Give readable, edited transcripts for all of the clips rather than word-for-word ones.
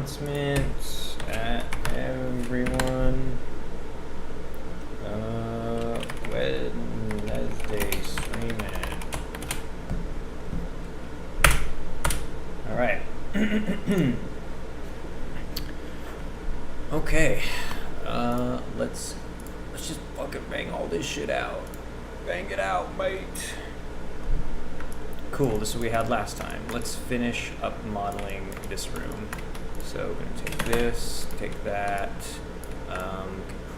announcement at everyone. Wednesday streaming. All right. Okay. Let's just fucking bang all this shit out. Bang it out, mate. Cool, this is what we had last time. Let's finish up modeling this room. So we're gonna take this, take that.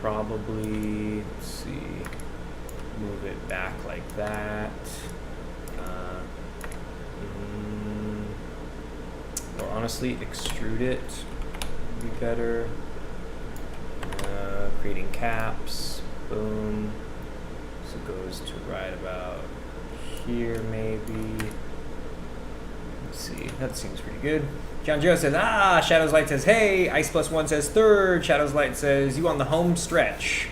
Probably, let's see, move it back like that. Or honestly, extrude it would be better. Creating caps, boom. So it goes to right about here, maybe. Let's see, that seems pretty good. John Joe says, Shadows Light says, hey. Ice Plus One says, third. Shadows Light says, you on the home stretch.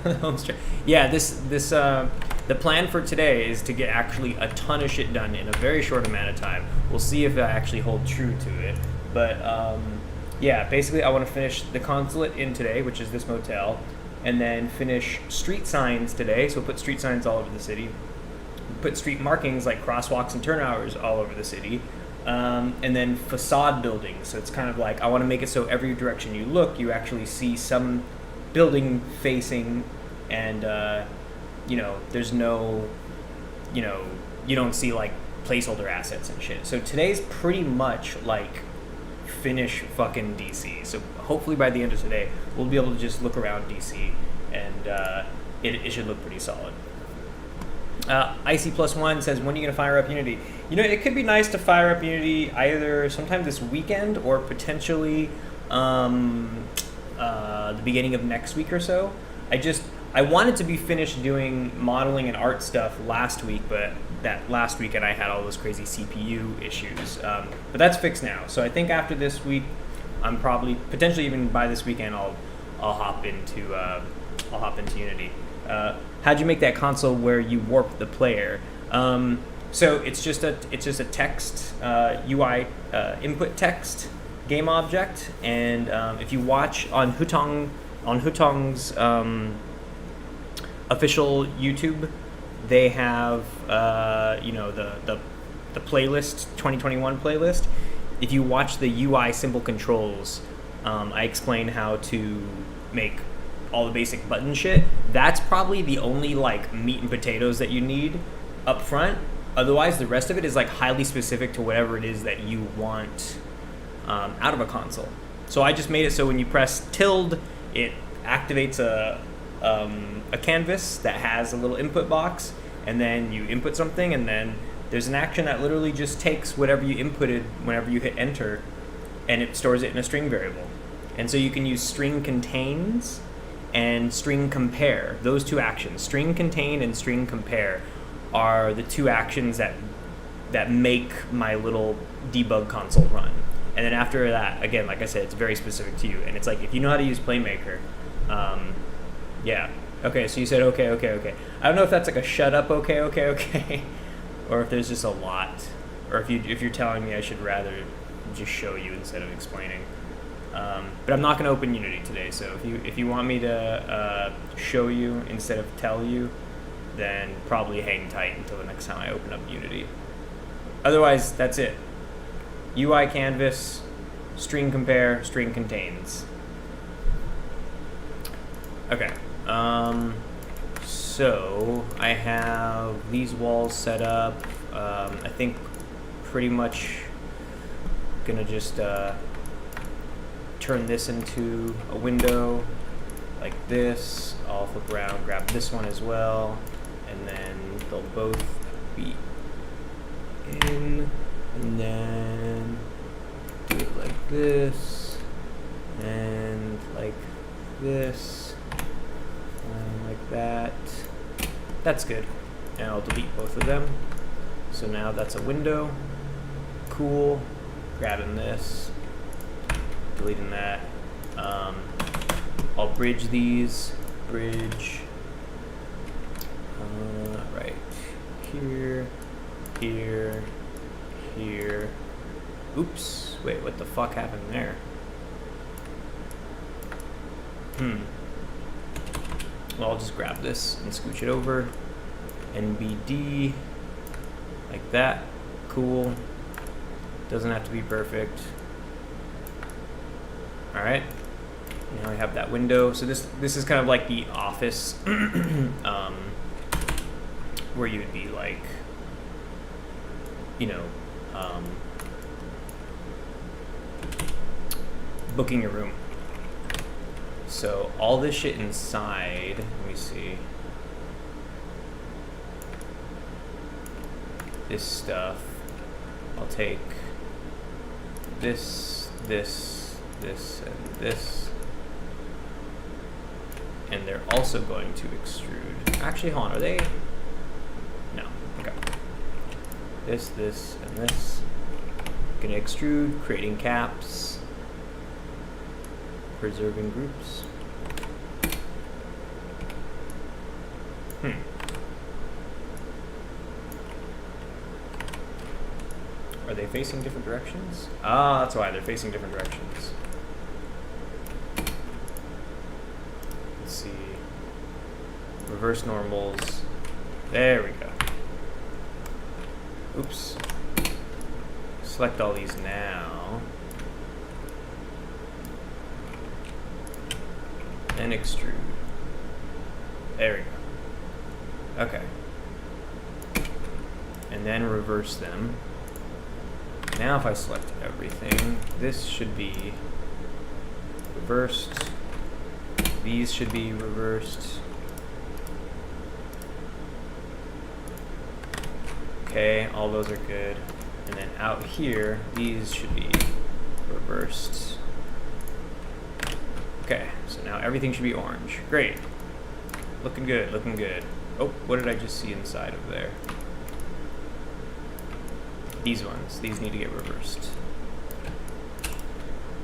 Home stretch. Yeah, the plan for today is to get actually a ton of shit done in a very short amount of time. We'll see if I actually hold true to it. But, yeah, basically I want to finish the consulate in today, which is this motel, and then finish street signs today. So we'll put street signs all over the city. Put street markings like crosswalks and turn hours all over the city. And then facade buildings. So it's kind of like I want to make it so every direction you look, you actually see some building facing, and there's no, you don't see like placeholder assets and shit. So today's pretty much like finish fucking DC. So hopefully by the end of today, we'll be able to just look around DC, and it should look pretty solid. Icy Plus One says, when are you going to fire up Unity? It could be nice to fire up Unity either sometime this weekend or potentially the beginning of next week or so. I wanted to be finished doing modeling and art stuff last week, but that last weekend I had all those crazy CPU issues. But that's fixed now. So I think after this week, I'm probably, potentially even by this weekend, I'll hop into Unity. How'd you make that console where you warp the player? So it's just a text UI input text game object, and if you watch on Hutong's official YouTube, they have the playlist 2021 playlist. If you watch the UI simple controls, I explain how to make all the basic button shit. That's probably the only like meat and potatoes that you need up front. Otherwise, the rest of it is like highly specific to whatever it is that you want out of a console. So I just made it so when you press tilde, it activates a canvas that has a little input box, and then you input something, and then there's an action that literally just takes whatever you inputted whenever you hit enter, and it stores it in a string variable. And so you can use string contains and string compare. Those two actions, string contain and string compare, are the two actions that make my little debug console run. And then after that, again, like I said, it's very specific to you. And it's like, if you know how to use Playmaker, yeah. Okay, so you said okay. I don't know if that's like a shut up okay, or if there's just a lot, or if you're telling me I should rather just show you instead of explaining. But I'm not going to open Unity today, so if you want me to show you instead of tell you, then probably hang tight until the next time I open up Unity. Otherwise, that's it. UI canvas, string compare, string contains. Okay. So I have these walls set up. I think pretty much gonna just turn this into a window like this. I'll flip around, grab this one as well, and then they'll both be in, and then do it like this, and like this, and like that. That's good. And I'll delete both of them. So now that's a window. Cool. Grabbing this, deleting that. I'll bridge these. Bridge. Right here, here, here, Oops. Wait, what the fuck happened there? Well, I'll just grab this and scooch it over. NBD. Like that. Cool. Doesn't have to be perfect. Alright. Now I have that window. So this is kind of like the office where you would be like, you know, booking a room. So all this shit inside, let me see. This stuff, I'll take this, this, this, and this. And they're also going to extrude. Actually, hold on, are they? No, okay. This, and this. Gonna extrude, creating caps. Preserving groups. Are they facing different directions? Ah, that's why they're facing different directions. Let's see. Reverse normals. There we go. Oops. Select all these now. And extrude. There we go. Okay. And then reverse them. Now if I select everything, this should be reversed. These should be reversed. Okay, all those are good. And then out here, these should be reversed. Okay, so now everything should be orange. Great. Looking good, looking good. Oh, what did I just see inside of there? These ones, these need to get reversed.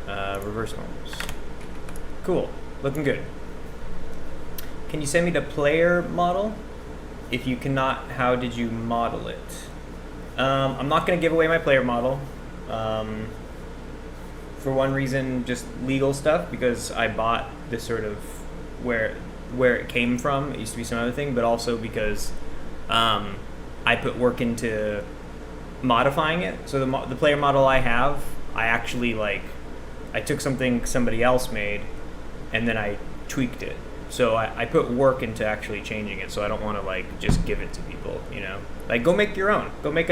Reverse normals. Cool, looking good. Can you send me the player model? If you cannot, how did you model it? I'm not gonna give away my player model. For one reason, just legal stuff, because I bought this sort of where it came from. It used to be some other thing, but also because I put work into modifying it. So the player model I have, I actually I took something somebody else made and then I tweaked it. So I put work into actually changing it. So I don't want to just give it to people, you know, go make your own, go make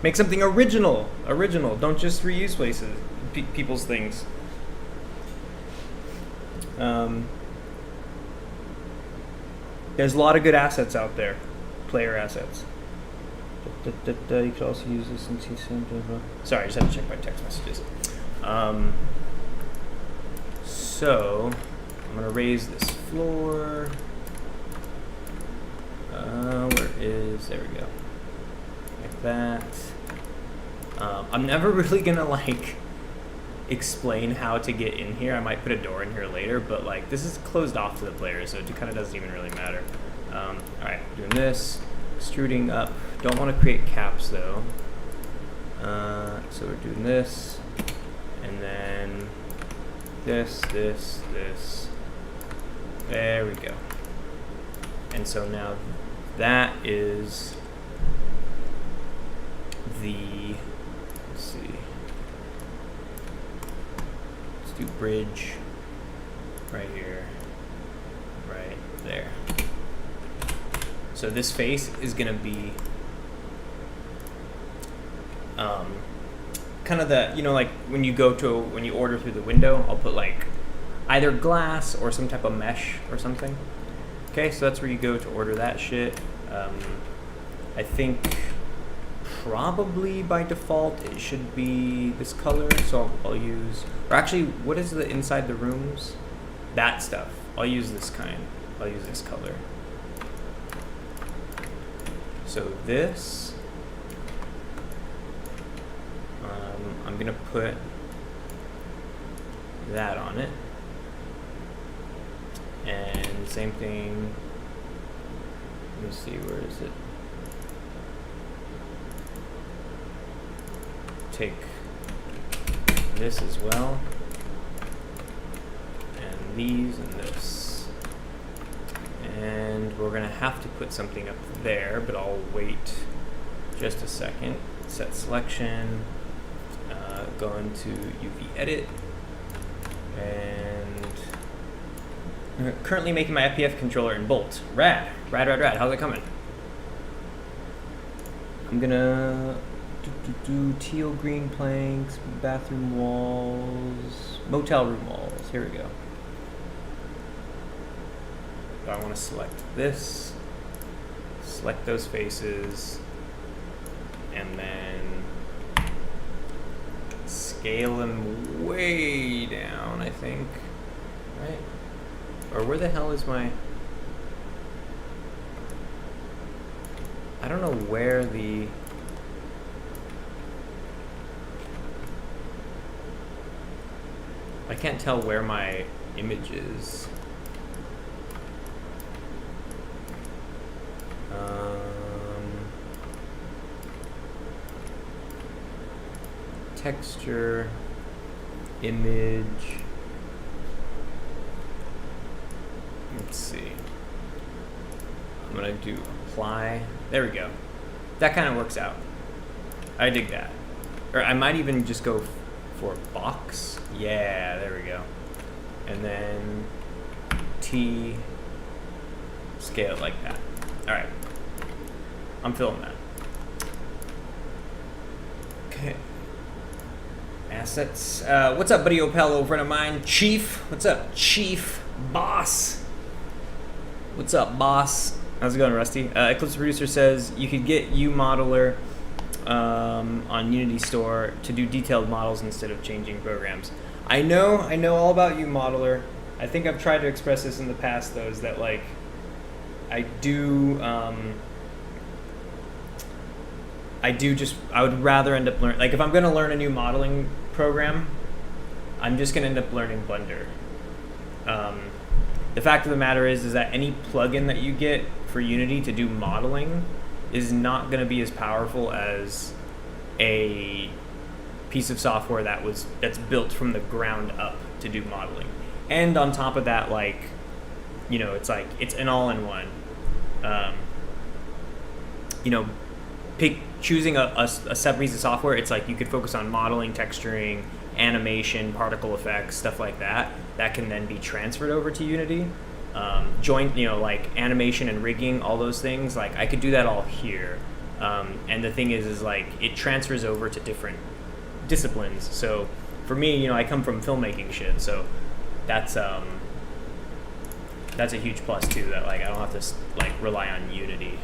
make something original. Don't just reuse people's things. There's a lot of good assets out there, player assets. You could also use this in TSIM. Sorry, I just had to check my text messages. So I'm gonna raise this floor. There we go. Like that. I'm never really gonna explain how to get in here. I might put a door in here later, but this is closed off to the player, so it kind of doesn't even really matter. All right, doing this, extruding up. Don't want to create caps though. So we're doing this, and then this. There we go. And so now that is let's see. Let's do bridge right here, right there. So this face is gonna be kind of the, when you order through the window, I'll put either glass or some type of mesh or something. Okay, so that's where you go to order that shit. I think probably by default it should be this color, so I'll use, or actually, what is the inside the rooms? That stuff. I'll use this kind. I'll use this color. So this, I'm gonna put that on it, and same thing. Let me see, where is it? take this as well, and these and this. And we're gonna have to put something up there, but I'll wait just a second. Set selection, go into UV edit, and I'm currently making my FPF controller in Bolt. Rad. How's it coming? I'm gonna do teal green planks, bathroom walls, motel room walls. Here we go. So I want to select this, select those faces, and then scale them way down, I think, right? Or where the hell is my... I don't know where the... I can't tell where my image is. Texture, image. Let's see. I'm gonna do apply. There we go. That kind of works out. I dig that. Or I might even just go for box. Yeah, there we go. And then T, scale it like that. All right. I'm feeling that. Okay. Assets. What's up, buddy Opel, old friend of mine? Chief. What's up, Chief? Boss. What's up, boss? How's it going, Rusty? Eclipse Producer says you could get UModeler on Unity Store to do detailed models instead of changing programs. I know all about UModeler. I think I've tried to express this in the past, though, is that like I would rather end up learning, like if I'm going to learn a new modeling program, I'm just going to end up learning Blender. The fact of the matter is that any plugin that you get for Unity to do modeling is not going to be as powerful as a piece of software that's built from the ground up to do modeling. And on top of that, like, you know, it's like it's an all-in-one. You know, choosing a set piece of software, it's like you could focus on modeling, texturing, animation, particle effects, stuff like that. That can then be transferred over to Unity. Like animation and rigging, all those things. Like I could do that all here. And the thing is like it transfers over to different disciplines. So for me, you know, I come from filmmaking shit, so that's a huge plus too. That like I don't have to like rely on Unity.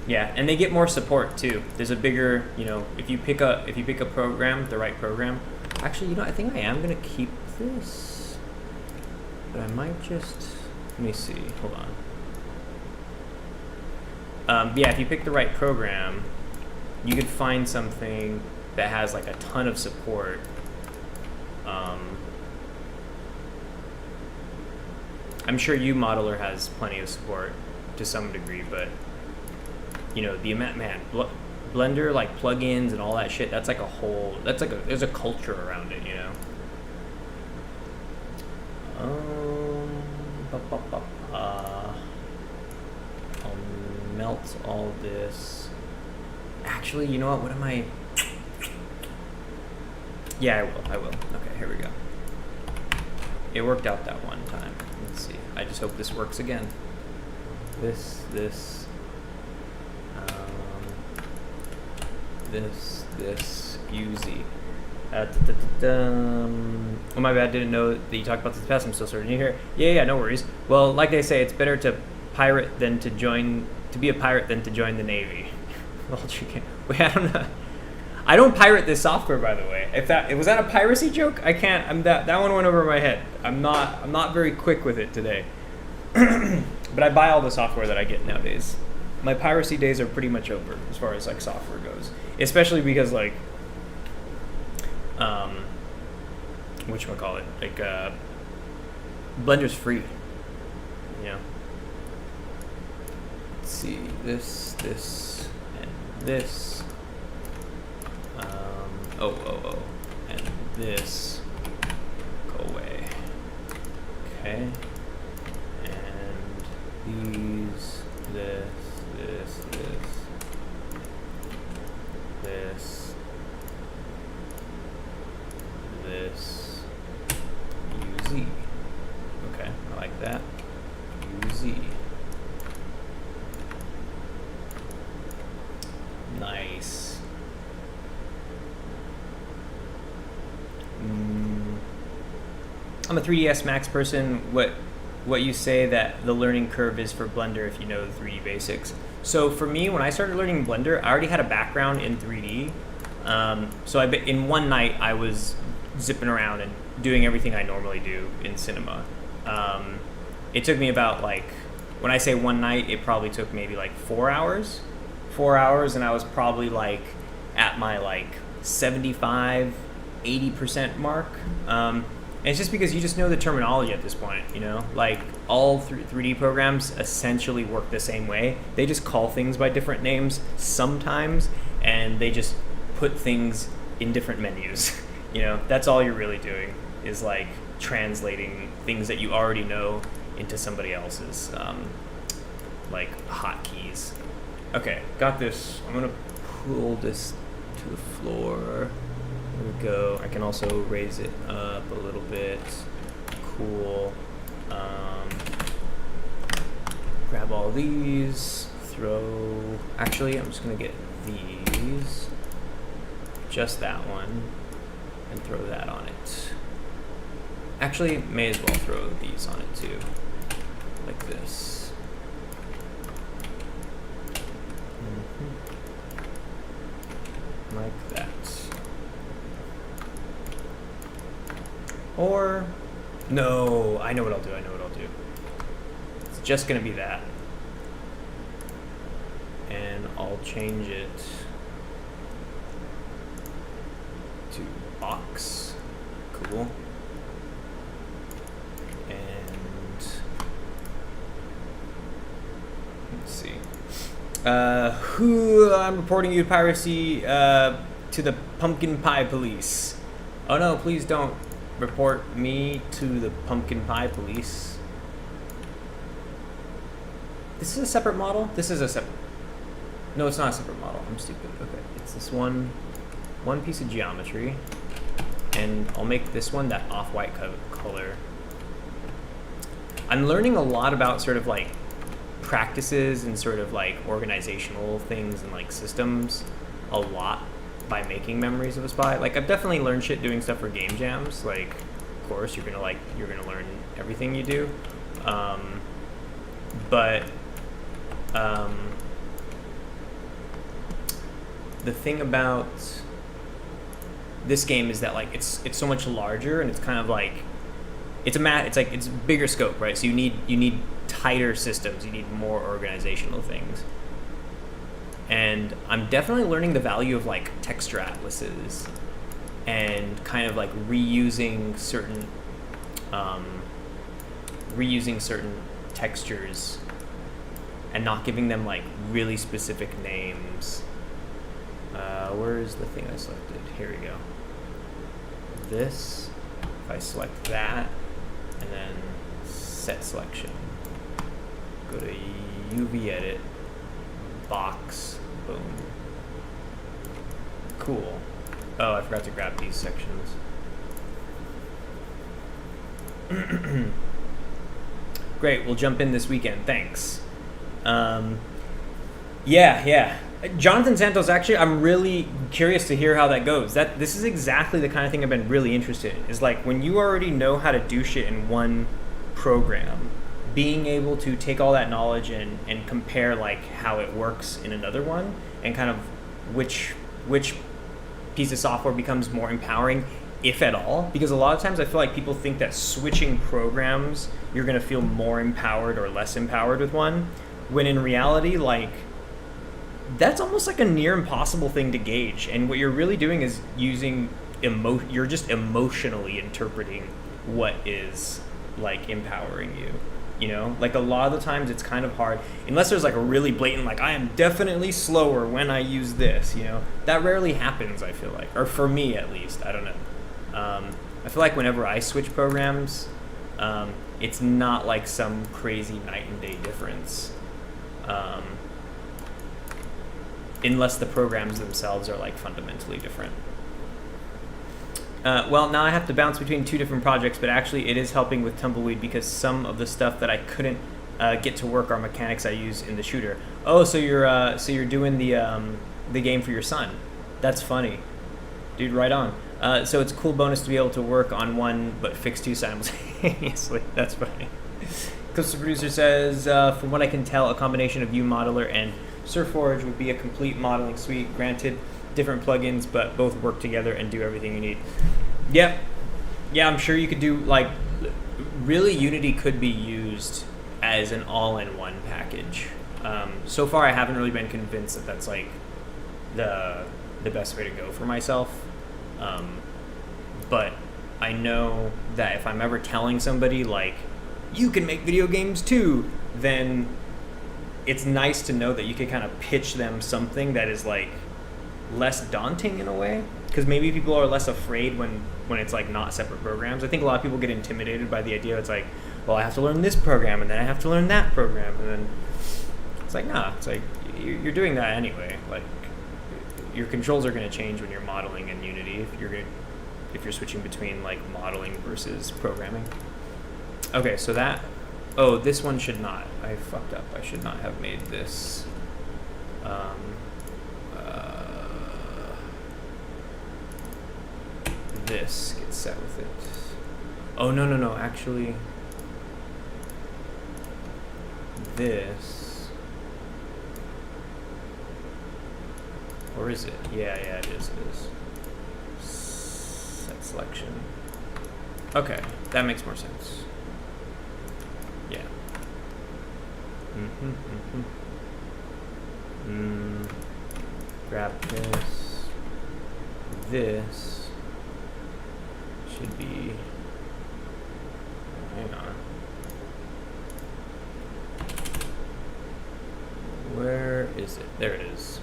Yeah, and they get more support too. There's a bigger, you know, if you pick a program, the right program. Actually, you know, I think I am gonna keep this, but I might just let me see. Hold on. Yeah, if you pick the right program, you could find something that has like a ton of support. I'm sure UModeler has plenty of support to some degree, but you know, the amount, man, Blender, like plugins and all that shit, that's like a whole, there's a culture around it, you know? I'll melt all this. Actually, you know what am I? Yeah, I will. Okay, here we go. It worked out that one time. Let's see. I just hope this works again. This, UZ. Oh, my bad, didn't know that you talked about this in the past. I'm still starting to hear. Yeah, no worries. Well, like they say, it's better to pirate than to be a pirate than to join the Navy. Wait, I don't know. I don't pirate this software, by the way. Was that a piracy joke? I can't. That one went over my head. I'm not very quick with it today. But I buy all the software that I get nowadays. My piracy days are pretty much over as far as like software goes, especially because like whatchamacallit, like Blender's free, you know. Let's see, this and this. And this go away. Okay. And these, this, UZ. Okay, I like that. UZ. Nice. I'm a 3ds Max person. What you say that the learning curve is for Blender if you know the 3D basics. So for me, when I started learning Blender, I already had a background in 3D. So in one night, I was zipping around and doing everything I normally do in cinema. It took me about when I say one night, it probably took maybe 4 hours. 4 hours, and I was probably at my 75, 80% mark. And it's just because you just know the terminology at this point, all 3D programs essentially work the same way. They just call things by different names sometimes, and they just put things in different menus. That's all you're really doing is translating things that you already know into somebody else's hotkeys. Okay, got this. I'm gonna pull this to the floor. There we go. I can also raise it up a little bit. Cool. Grab all these. Actually, I'm just gonna get these. Just that one. And throw that on it. Actually, may as well throw these on it too. Like this. Like that. Or, no, I know what I'll do. It's just gonna be that. And I'll change it to box. Cool. And let's see. I'm reporting you piracy to the pumpkin pie police. Oh no, please don't report me to the pumpkin pie police. This is a separate model? No, it's not a separate model. I'm stupid. Okay, it's this one piece of geometry, and I'll make this one that off-white color. I'm learning a lot about sort of practices and sort of organizational things and systems a lot by making Memories of a Spy. I've definitely learned shit doing stuff for game jams. Of course you're gonna learn everything you do. The thing about this game is that it's so much larger, and it's kind of it's bigger scope, right? So you need tighter systems, you need more organizational things. And I'm definitely learning the value of texture atlases and kind of reusing certain textures and not giving them really specific names. Where's the thing I selected? Here we go. This, if I select that, and then set selection, go to UV edit, box, boom. Cool. Oh, I forgot to grab these sections. Great, we'll jump in this weekend, thanks. Yeah. Jonathan Santos, actually, I'm really curious to hear how that goes. This is exactly the kind of thing I've been really interested in. Is when you already know how to do shit in one program, being able to take all that knowledge and compare how it works in another one, and kind of which piece of software becomes more empowering, if at all. Because a lot of times I feel people think that switching programs, you're going to feel more empowered or less empowered with one, when in reality, that's almost a near impossible thing to gauge. And what you're really doing is you're just emotionally interpreting what is empowering you. You know, like a lot of the times it's kind of hard, unless there's like a really blatant, like I am definitely slower when I use this, you know, that rarely happens, I feel like, or for me at least, I don't know. I feel like whenever I switch programs, it's not like some crazy night and day difference. Unless the programs themselves are like fundamentally different. Well, now I have to bounce between 2 different projects, but actually it is helping with Tumbleweed because some of the stuff that I couldn't get to work are mechanics I use in the shooter. Oh, so you're doing the game for your son? That's funny, dude. Right on. So it's a cool bonus to be able to work on one but fix 2 simultaneously. That's funny. Custom Producer says, from what I can tell, a combination of UModeler and SurfForge would be a complete modeling suite. Granted, different plugins, but both work together and do everything you need. Yep. Yeah, I'm sure you could do, like, really Unity could be used as an all-in-one package. So far, I haven't really been convinced that that's, like, the best way to go for myself. But I know that if I'm ever telling somebody, like, you can make video games too, then it's nice to know that you can kind of pitch them something that is, like, less daunting in a way, because maybe people are less afraid when it's like not separate programs. I think a lot of people get intimidated by the idea. It's like, well, I have to learn this program and then I have to learn that program, and then it's like, nah, it's like you're doing that anyway. Like, your controls are going to change when you're modeling in Unity if you're switching between like modeling versus programming. Okay, so that, oh, this one should not. I fucked up. I should not have made this. This gets set with it. Oh, no, actually, this, or is it? Yeah, it is. Set selection. Okay, that makes more sense. Yeah. Grab this. This should be, hang on. Where is it? There it is.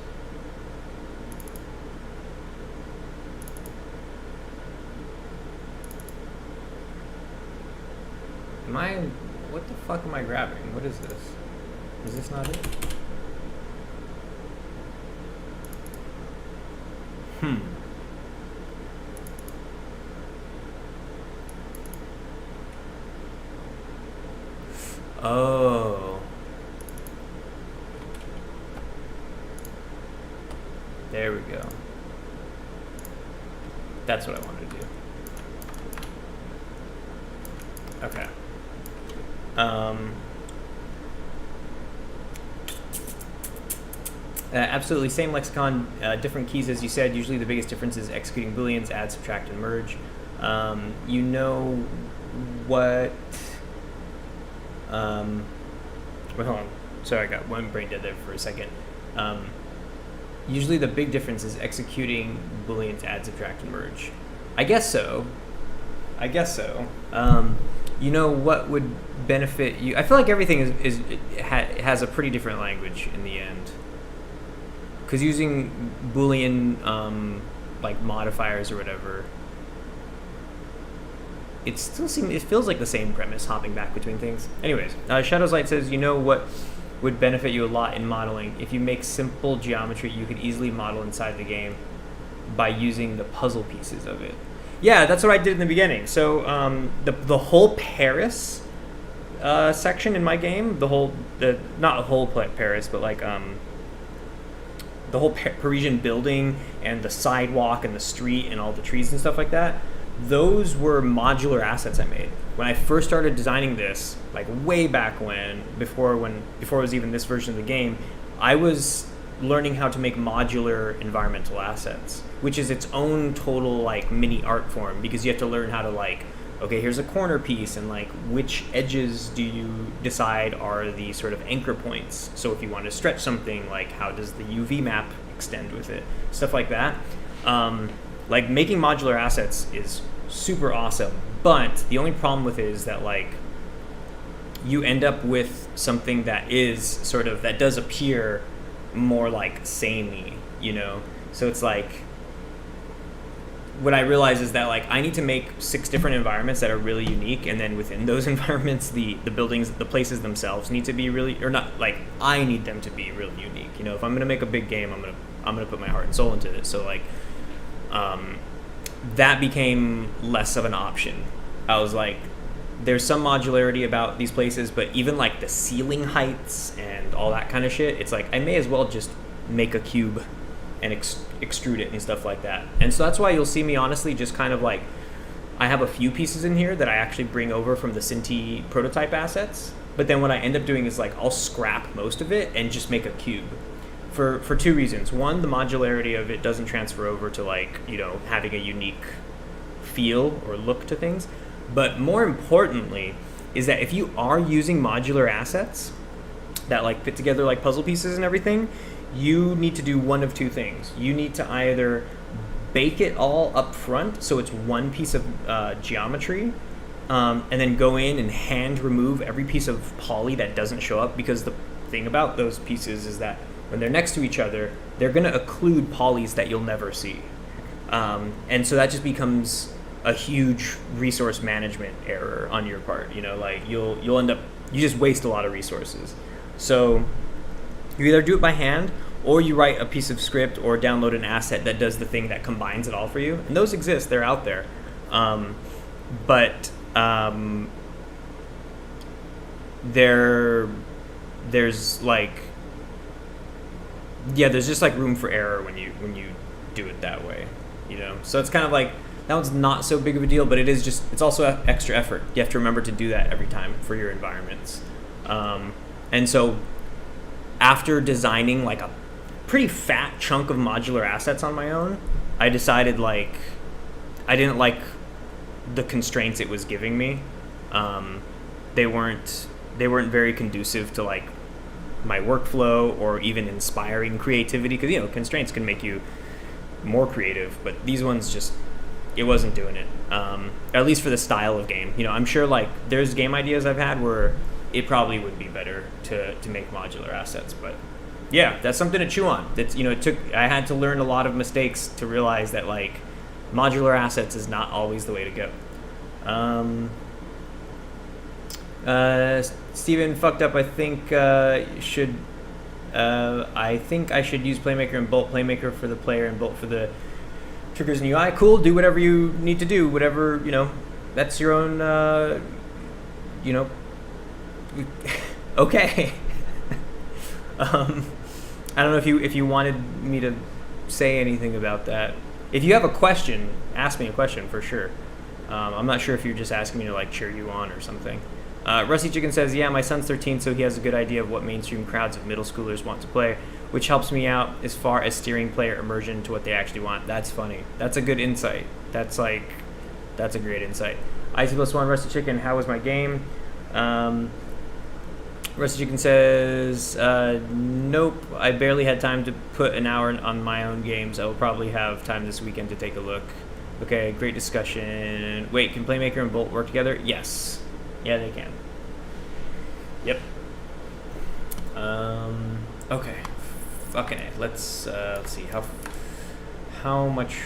What the fuck am I grabbing? What is this? Is this not it? Oh. There we go. That's what I wanted to do. Okay. Absolutely, same lexicon, different keys as you said. Usually the biggest difference is executing booleans, add, subtract, and merge. You know what... wait, hold on. Sorry, I got one brain dead there for a second. Usually the big difference is executing booleans, add, subtract, and merge. I guess so. You know what would benefit you? I feel like everything has a pretty different language in the end. Because using Boolean like modifiers or whatever, it feels like the same premise, hopping back between things. Anyways, Shadows Light says, you know what would benefit you a lot in modeling? If you make simple geometry, you could easily model inside the game by using the puzzle pieces of it. Yeah, that's what I did in the beginning. So the whole Paris section in my game, not a whole Paris, but like the whole Parisian building and the sidewalk and the street and all the trees and stuff like that, those were modular assets I made. When I first started designing this, like way back before it was even this version of the game, I was learning how to make modular environmental assets, which is its own total like mini art form, because you have to learn how to like, okay, here's a corner piece, and like which edges do you decide are the sort of anchor points. So if you want to stretch something, like how does the UV map extend with it, stuff like that. Like making modular assets is super awesome, but the only problem with it is that like you end up with something that is sort of, that does appear more like samey, you know? So it's like, what I realize is that like I need to make 6 different environments that are really unique, and then within those environments, the buildings, the places themselves need to be really, or not, like I need them to be really unique. You know, if I'm gonna make a big game, I'm gonna put my heart and soul into it. So like, that became less of an option. I was like, there's some modularity about these places, but even like the ceiling heights and all that kind of shit, it's like I may as well just make a cube and extrude it and stuff like that. And so that's why you'll see me honestly just kind of like, I have a few pieces in here that I actually bring over from the Cinti prototype assets, but then what I end up doing is like I'll scrap most of it and just make a cube for 2 reasons. One, the modularity of it doesn't transfer over to like, you know, having a unique feel or look to things. But more importantly is that if you are using modular assets that like fit together like puzzle pieces and everything, you need to do one of 2 things. You need to either bake it all up front so it's one piece of geometry, and then go in and hand remove every piece of poly that doesn't show up, because the thing about those pieces is that when they're next to each other, they're going to occlude polys that you'll never see. And so that just becomes a huge resource management error on your part. You know, like you'll end up, you just waste a lot of resources. So you either do it by hand, or you write a piece of script or download an asset that does the thing that combines it all for you. And those exist, they're out there. There's like, yeah, there's just like room for error when you do it that way, you know? So it's kind of like, that one's not so big of a deal, but it's also extra effort. You have to remember to do that every time for your environments. And so after designing like a pretty fat chunk of modular assets on my own, I decided like I didn't like the constraints it was giving me. They weren't very conducive to like my workflow or even inspiring creativity, because, you know, constraints can make you more creative, but these ones just, it wasn't doing it. At least for the style of game. You know, I'm sure like there's game ideas I've had where it probably would be better to make modular assets, but yeah, that's something to chew on. That's, you know, I had to learn a lot of mistakes to realize that like modular assets is not always the way to go. Steven fucked up. I think I should use Playmaker and Bolt. Playmaker for the player and Bolt for the triggers and UI. Cool. Do whatever you need to do. Whatever, you know, that's your own. You know. Okay. I don't know if you wanted me to say anything about that. If you have a question, ask me a question for sure. I'm not sure if you're just asking me to like cheer you on or something. Rusty Chicken says, yeah, my son's 13, so he has a good idea of what mainstream crowds of middle schoolers want to play, which helps me out as far as steering player immersion to what they actually want. That's funny. That's a good insight. That's a great insight. IT+1, Rusty Chicken, how was my game? Rusty Chicken says, nope, I barely had time to put an hour on my own games. I will probably have time this weekend to take a look. Okay, great discussion. Wait, can Playmaker and Bolt work together? Yes. Yeah, they can. Yep. Okay. Fucking it. Let's see how much.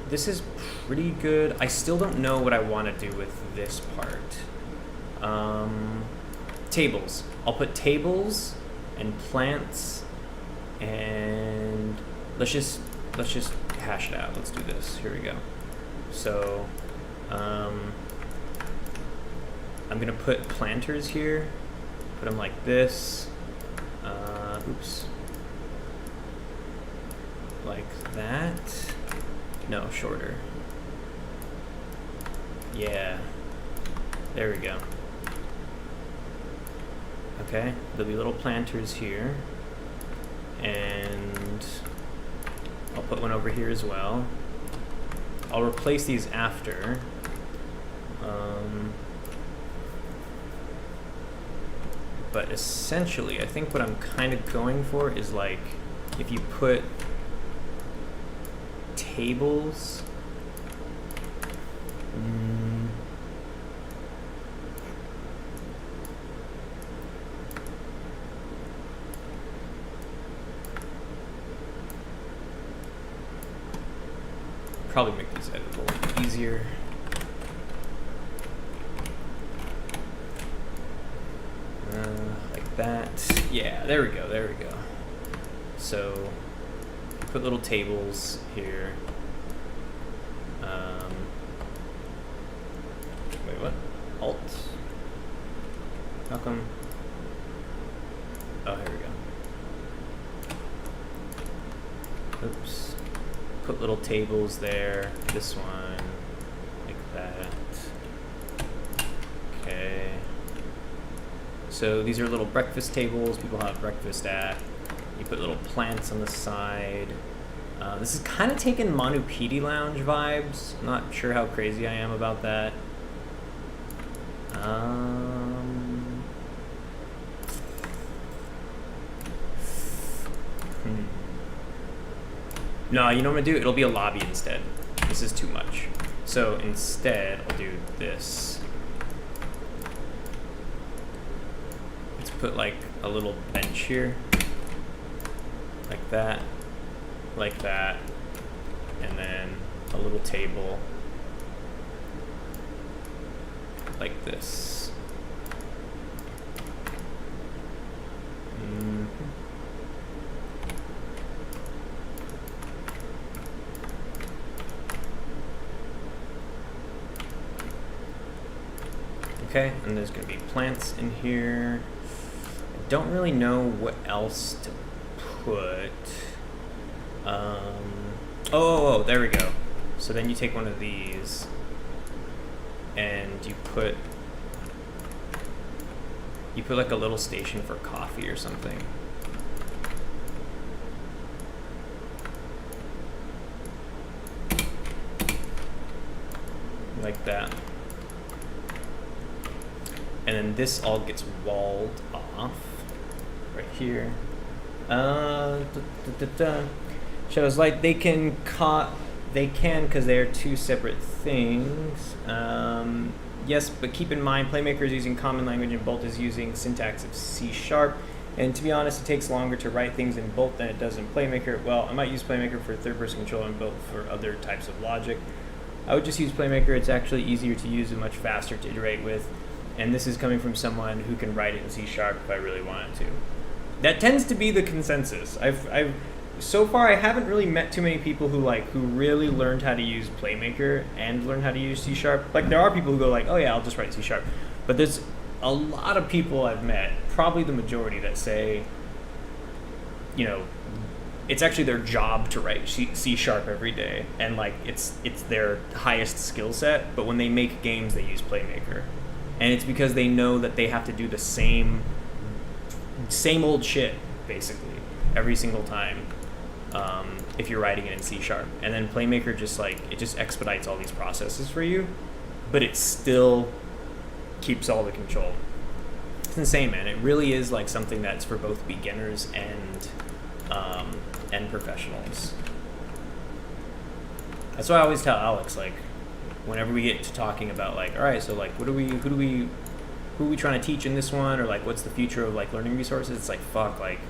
This is pretty good. I still don't know what I want to do with this part. Tables. I'll put tables and plants, and let's just hash it out. Let's do this. Here we go. So, I'm gonna put planters here. Put them like this. Oops. Like that. No, shorter. Yeah. There we go. Okay, there'll be little planters here. And I'll put one over here as well. I'll replace these after. But essentially, I think what I'm kind of going for is like, if you put tables, probably make these editable easier. Like that. Yeah, there we go, there we go. So, put little tables here. Wait, what? Alt? How come? Oh, here we go. Oops. Put little tables there. This one, like that. Okay. So these are little breakfast tables. People have breakfast at. You put little plants on the side. This is kind of taking Monopedi Lounge vibes. I'm not sure how crazy I am about that. No, you know what I'm gonna do? It'll be a lobby instead. This is too much. So instead, I'll do this. Let's put like a little bench here. Like that. Like that. And then a little table. Like this. Okay, and there's going to be plants in here. I don't really know what else to put. Oh, there we go. So then you take one of these and you put like a little station for coffee or something. Like that. And then this all gets walled off right here. Shows like they can because they are two separate things. Yes, but keep in mind Playmaker is using common language and Bolt is using syntax of C#. And to be honest, it takes longer to write things in Bolt than it does in Playmaker. Well, I might use Playmaker for third-person control and Bolt for other types of logic. I would just use Playmaker. It's actually easier to use and much faster to iterate with. And this is coming from someone who can write it in C# if I really wanted to. That tends to be the consensus. So far I haven't really met too many people who really learned how to use Playmaker and learned how to use C#. Like there are people who go like, oh yeah, I'll just write C#. But there's a lot of people I've met, probably the majority, that say, you know, it's actually their job to write C# every day, and like it's their highest skill set. But when they make games, they use Playmaker. And it's because they know that they have to do the same old shit, basically, every single time if you're writing it in C#. And then Playmaker just expedites all these processes for you, but it still keeps all the control. It's insane, man. It really is like something that's for both beginners and professionals. That's why I always tell Alex, like, whenever we get to talking about like, all right, so like who are we trying to teach in this one, or like what's the future of like learning resources, it's like, fuck, like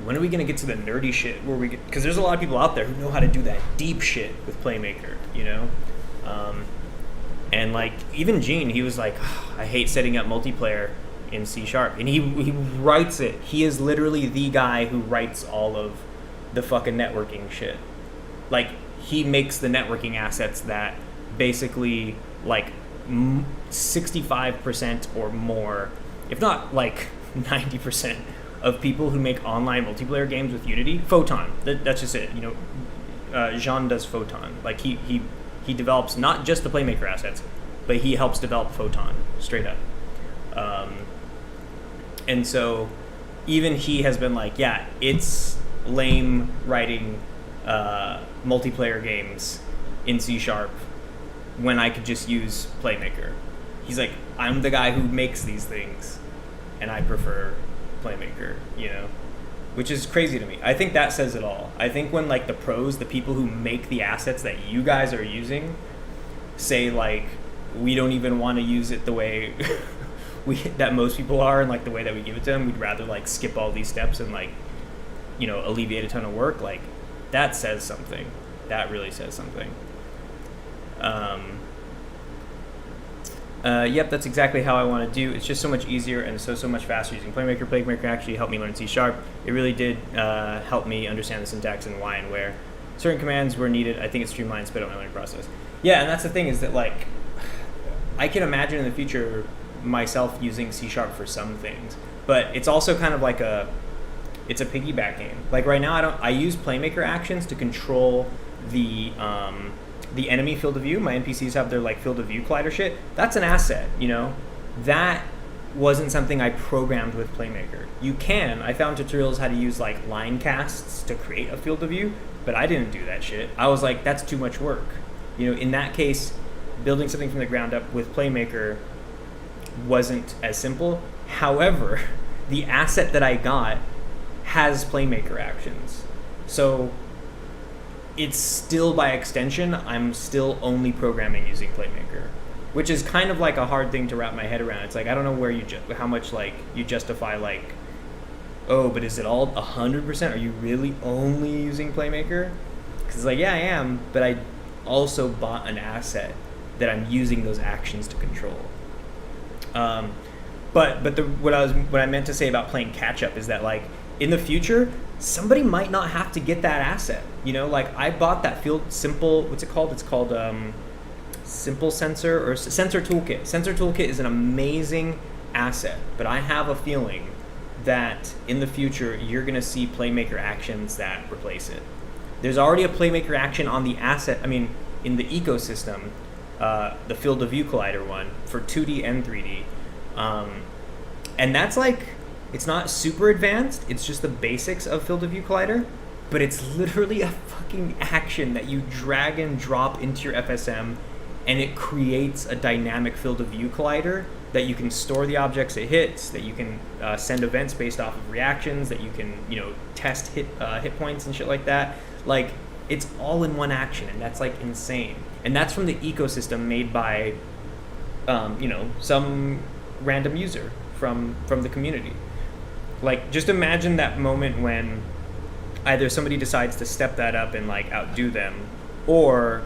when are we gonna get to the nerdy shit where we get, because there's a lot of people out there who know how to do that deep shit with Playmaker, you know. And like even Gene, he was like, oh, I hate setting up multiplayer in C#, and he writes it. He is literally the guy who writes all of the fucking networking shit. Like, he makes the networking assets that basically like 65% or more, if not like 90% of people who make online multiplayer games with Unity, Photon, that's just it. You know, Jean does Photon. Like he develops not just the Playmaker assets, but he helps develop Photon straight up. And so even he has been like, yeah, it's lame writing multiplayer games in C# when I could just use Playmaker. He's like, I'm the guy who makes these things, and I prefer Playmaker, you know, which is crazy to me. I think that says it all. I think when like the pros, the people who make the assets that you guys are using, say like, we don't even want to use it the way that most people are, and like the way that we give it to them, we'd rather like skip all these steps and like, you know, alleviate a ton of work, like that says something. That really says something. Yep, that's exactly how I want to do. It's just so much easier and so much faster using Playmaker. Playmaker actually helped me learn C#. It really did help me understand the syntax and why and where certain commands were needed. I think it streamlined, sped up my learning process. Yeah, and that's the thing is that, like, I can imagine in the future myself using C# for some things, but it's also kind of like it's a piggyback game. Like right now, I use Playmaker actions to control the enemy field of view. My NPCs have their like field of view collider shit. That's an asset, you know? That wasn't something I programmed with Playmaker. I found tutorials how to use like line casts to create a field of view, but I didn't do that shit. I was like, that's too much work. You know, in that case, building something from the ground up with Playmaker wasn't as simple. However, the asset that I got has Playmaker actions. So it's still, by extension, I'm still only programming using Playmaker, which is kind of like a hard thing to wrap my head around. It's like, I don't know where how much like you justify like, oh, but is it all 100%? Are you really only using Playmaker? Because like, yeah, I am, but I also bought an asset that I'm using those actions to control. But what I meant to say about playing catch up is that like in the future, somebody might not have to get that asset. You know, like I bought that simple. What's it called? It's called Simple Sensor or Sensor Toolkit. Sensor Toolkit is an amazing asset, but I have a feeling that in the future you're gonna see Playmaker actions that replace it. There's already a Playmaker action on the asset. I mean, in the ecosystem, the field of view collider one for 2D and 3D, and that's like, it's not super advanced. It's just the basics of field of view collider, but it's literally a fucking action that you drag and drop into your FSM, and it creates a dynamic field of view collider that you can store the objects it hits, that you can send events based off of reactions, that you can, you know, test hit points and shit like that. Like, it's all in one action, and that's like insane. And that's from the ecosystem made by, you know, some random user from the community. Like, just imagine that moment when either somebody decides to step that up and like outdo them, or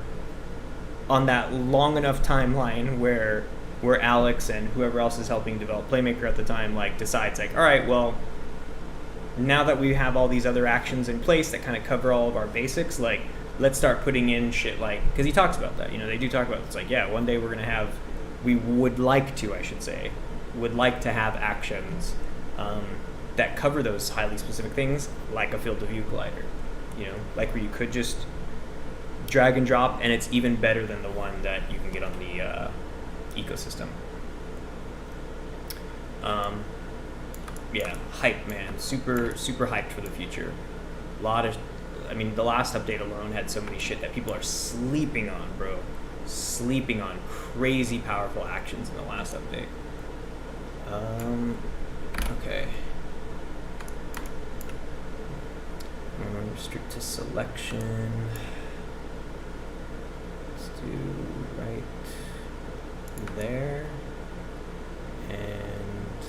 on that long enough timeline where Alex and whoever else is helping develop Playmaker at the time like decides like, all right, well, now that we have all these other actions in place that kind of cover all of our basics, like let's start putting in shit like, because he talks about that, you know, they do talk about it. It's like, yeah, one day we would like to have actions that cover those highly specific things, like a field of view collider, you know, like where you could just drag and drop, and it's even better than the one that you can get on the ecosystem. Yeah, hype, man, super hyped for the future. The last update alone had so many shit that people are sleeping on, bro. Sleeping on crazy powerful actions in the last update. Okay. Restrict to selection. Let's do right there. And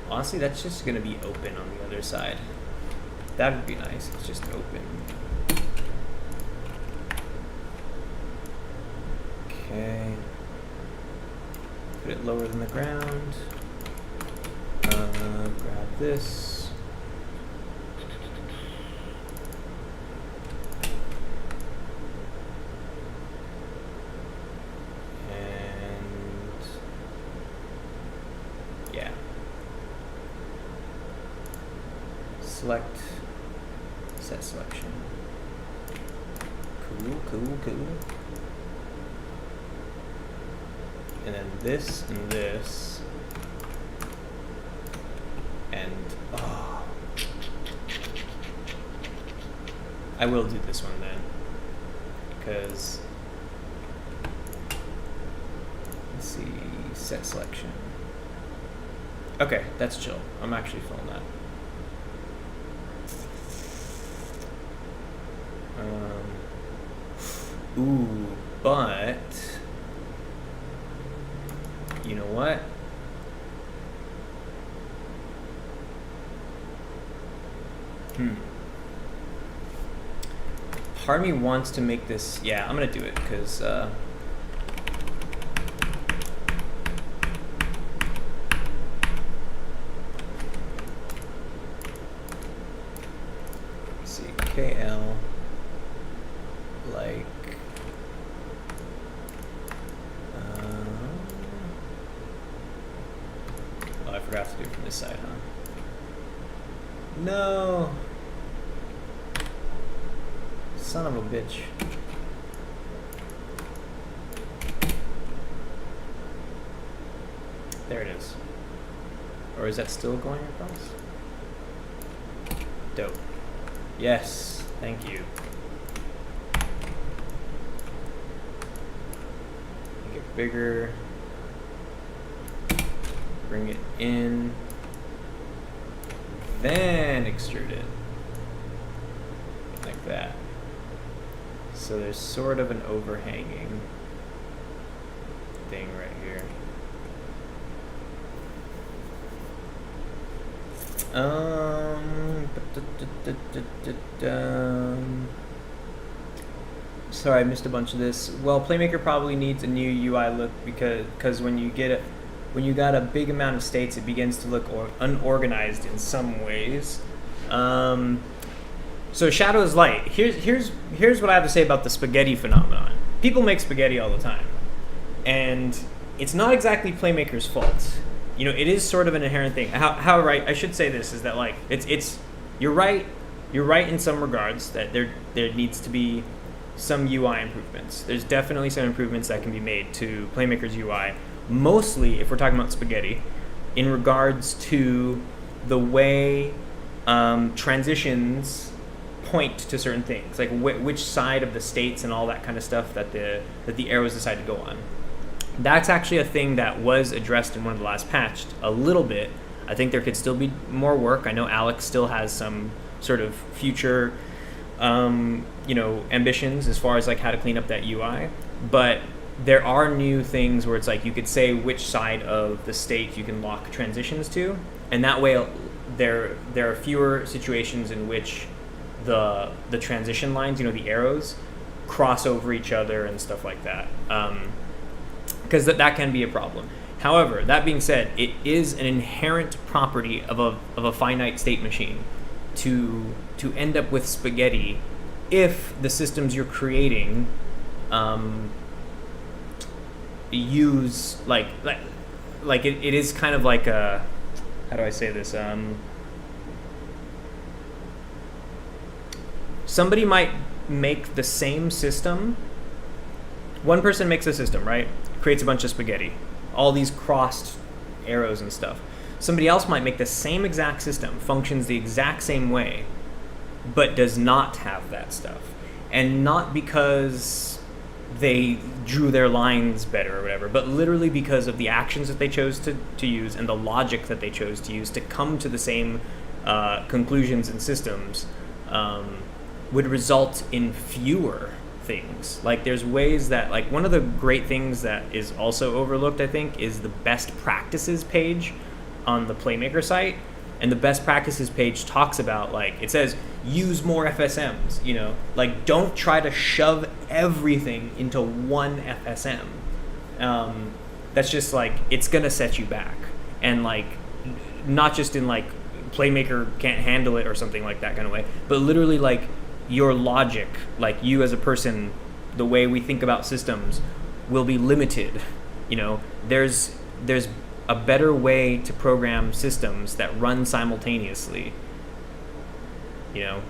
honestly, that's just going to be open on the other side. That would be nice. It's just open. Okay. Put it lower than the ground. Grab this. Select, set selection. Cool. And then this and this. And, oh. I will do this one then. Because, let's see, set selection. Okay, that's chill. I'm actually feeling that. But you know what? part of me wants to make this, yeah, I'm gonna do it because see, KL, like, oh, I forgot to do it from this side, huh? No! Son of a bitch. There it is. Or is that still going across? Dope. Yes, thank you. Make it bigger. Bring it in. Then extrude it. Like that. So there's sort of an overhanging thing right here. Sorry, I missed a bunch of this. Well, Playmaker probably needs a new UI look because when you got a big amount of states, it begins to look unorganized in some ways. So shadow is light. Here's what I have to say about the spaghetti phenomenon. People make spaghetti all the time, and it's not exactly Playmaker's fault. You know, it is sort of an inherent thing. How right? I should say this is that like it's you're right in some regards that there needs to be some UI improvements. There's definitely some improvements that can be made to Playmaker's UI. Mostly, if we're talking about spaghetti, in regards to the way transitions point to certain things, like which side of the states and all that kind of stuff that the arrows decide to go on. That's actually a thing that was addressed in one of the last patched a little bit. I think there could still be more work. I know Alex still has some sort of future, ambitions as far as like how to clean up that UI. But there are new things where it's like you could say which side of the state you can lock transitions to, and that way there are fewer situations in which the transition lines, the arrows, cross over each other and stuff like that. Because that can be a problem. However, that being said, it is an inherent property of a finite state machine to end up with spaghetti if the systems you're creating use like it is kind of like a, how do I say this? Somebody might make the same system. One person makes a system, right? Creates a bunch of spaghetti, all these crossed arrows and stuff. Somebody else might make the same exact system, functions the exact same way, but does not have that stuff. And not because they drew their lines better or whatever, but literally because of the actions that they chose to use and the logic that they chose to use to come to the same conclusions and systems would result in fewer things. Like there's ways that, like, one of the great things that is also overlooked, I think, is the best practices page on the Playmaker site. And the best practices page talks about, like, it says use more FSMs, like don't try to shove everything into one FSM. That's just like, it's gonna set you back. And like, not just in like Playmaker can't handle it or something like that kind of way, but literally like your logic, like you as a person, the way we think about systems will be limited. There's a better way to program systems that run simultaneously. You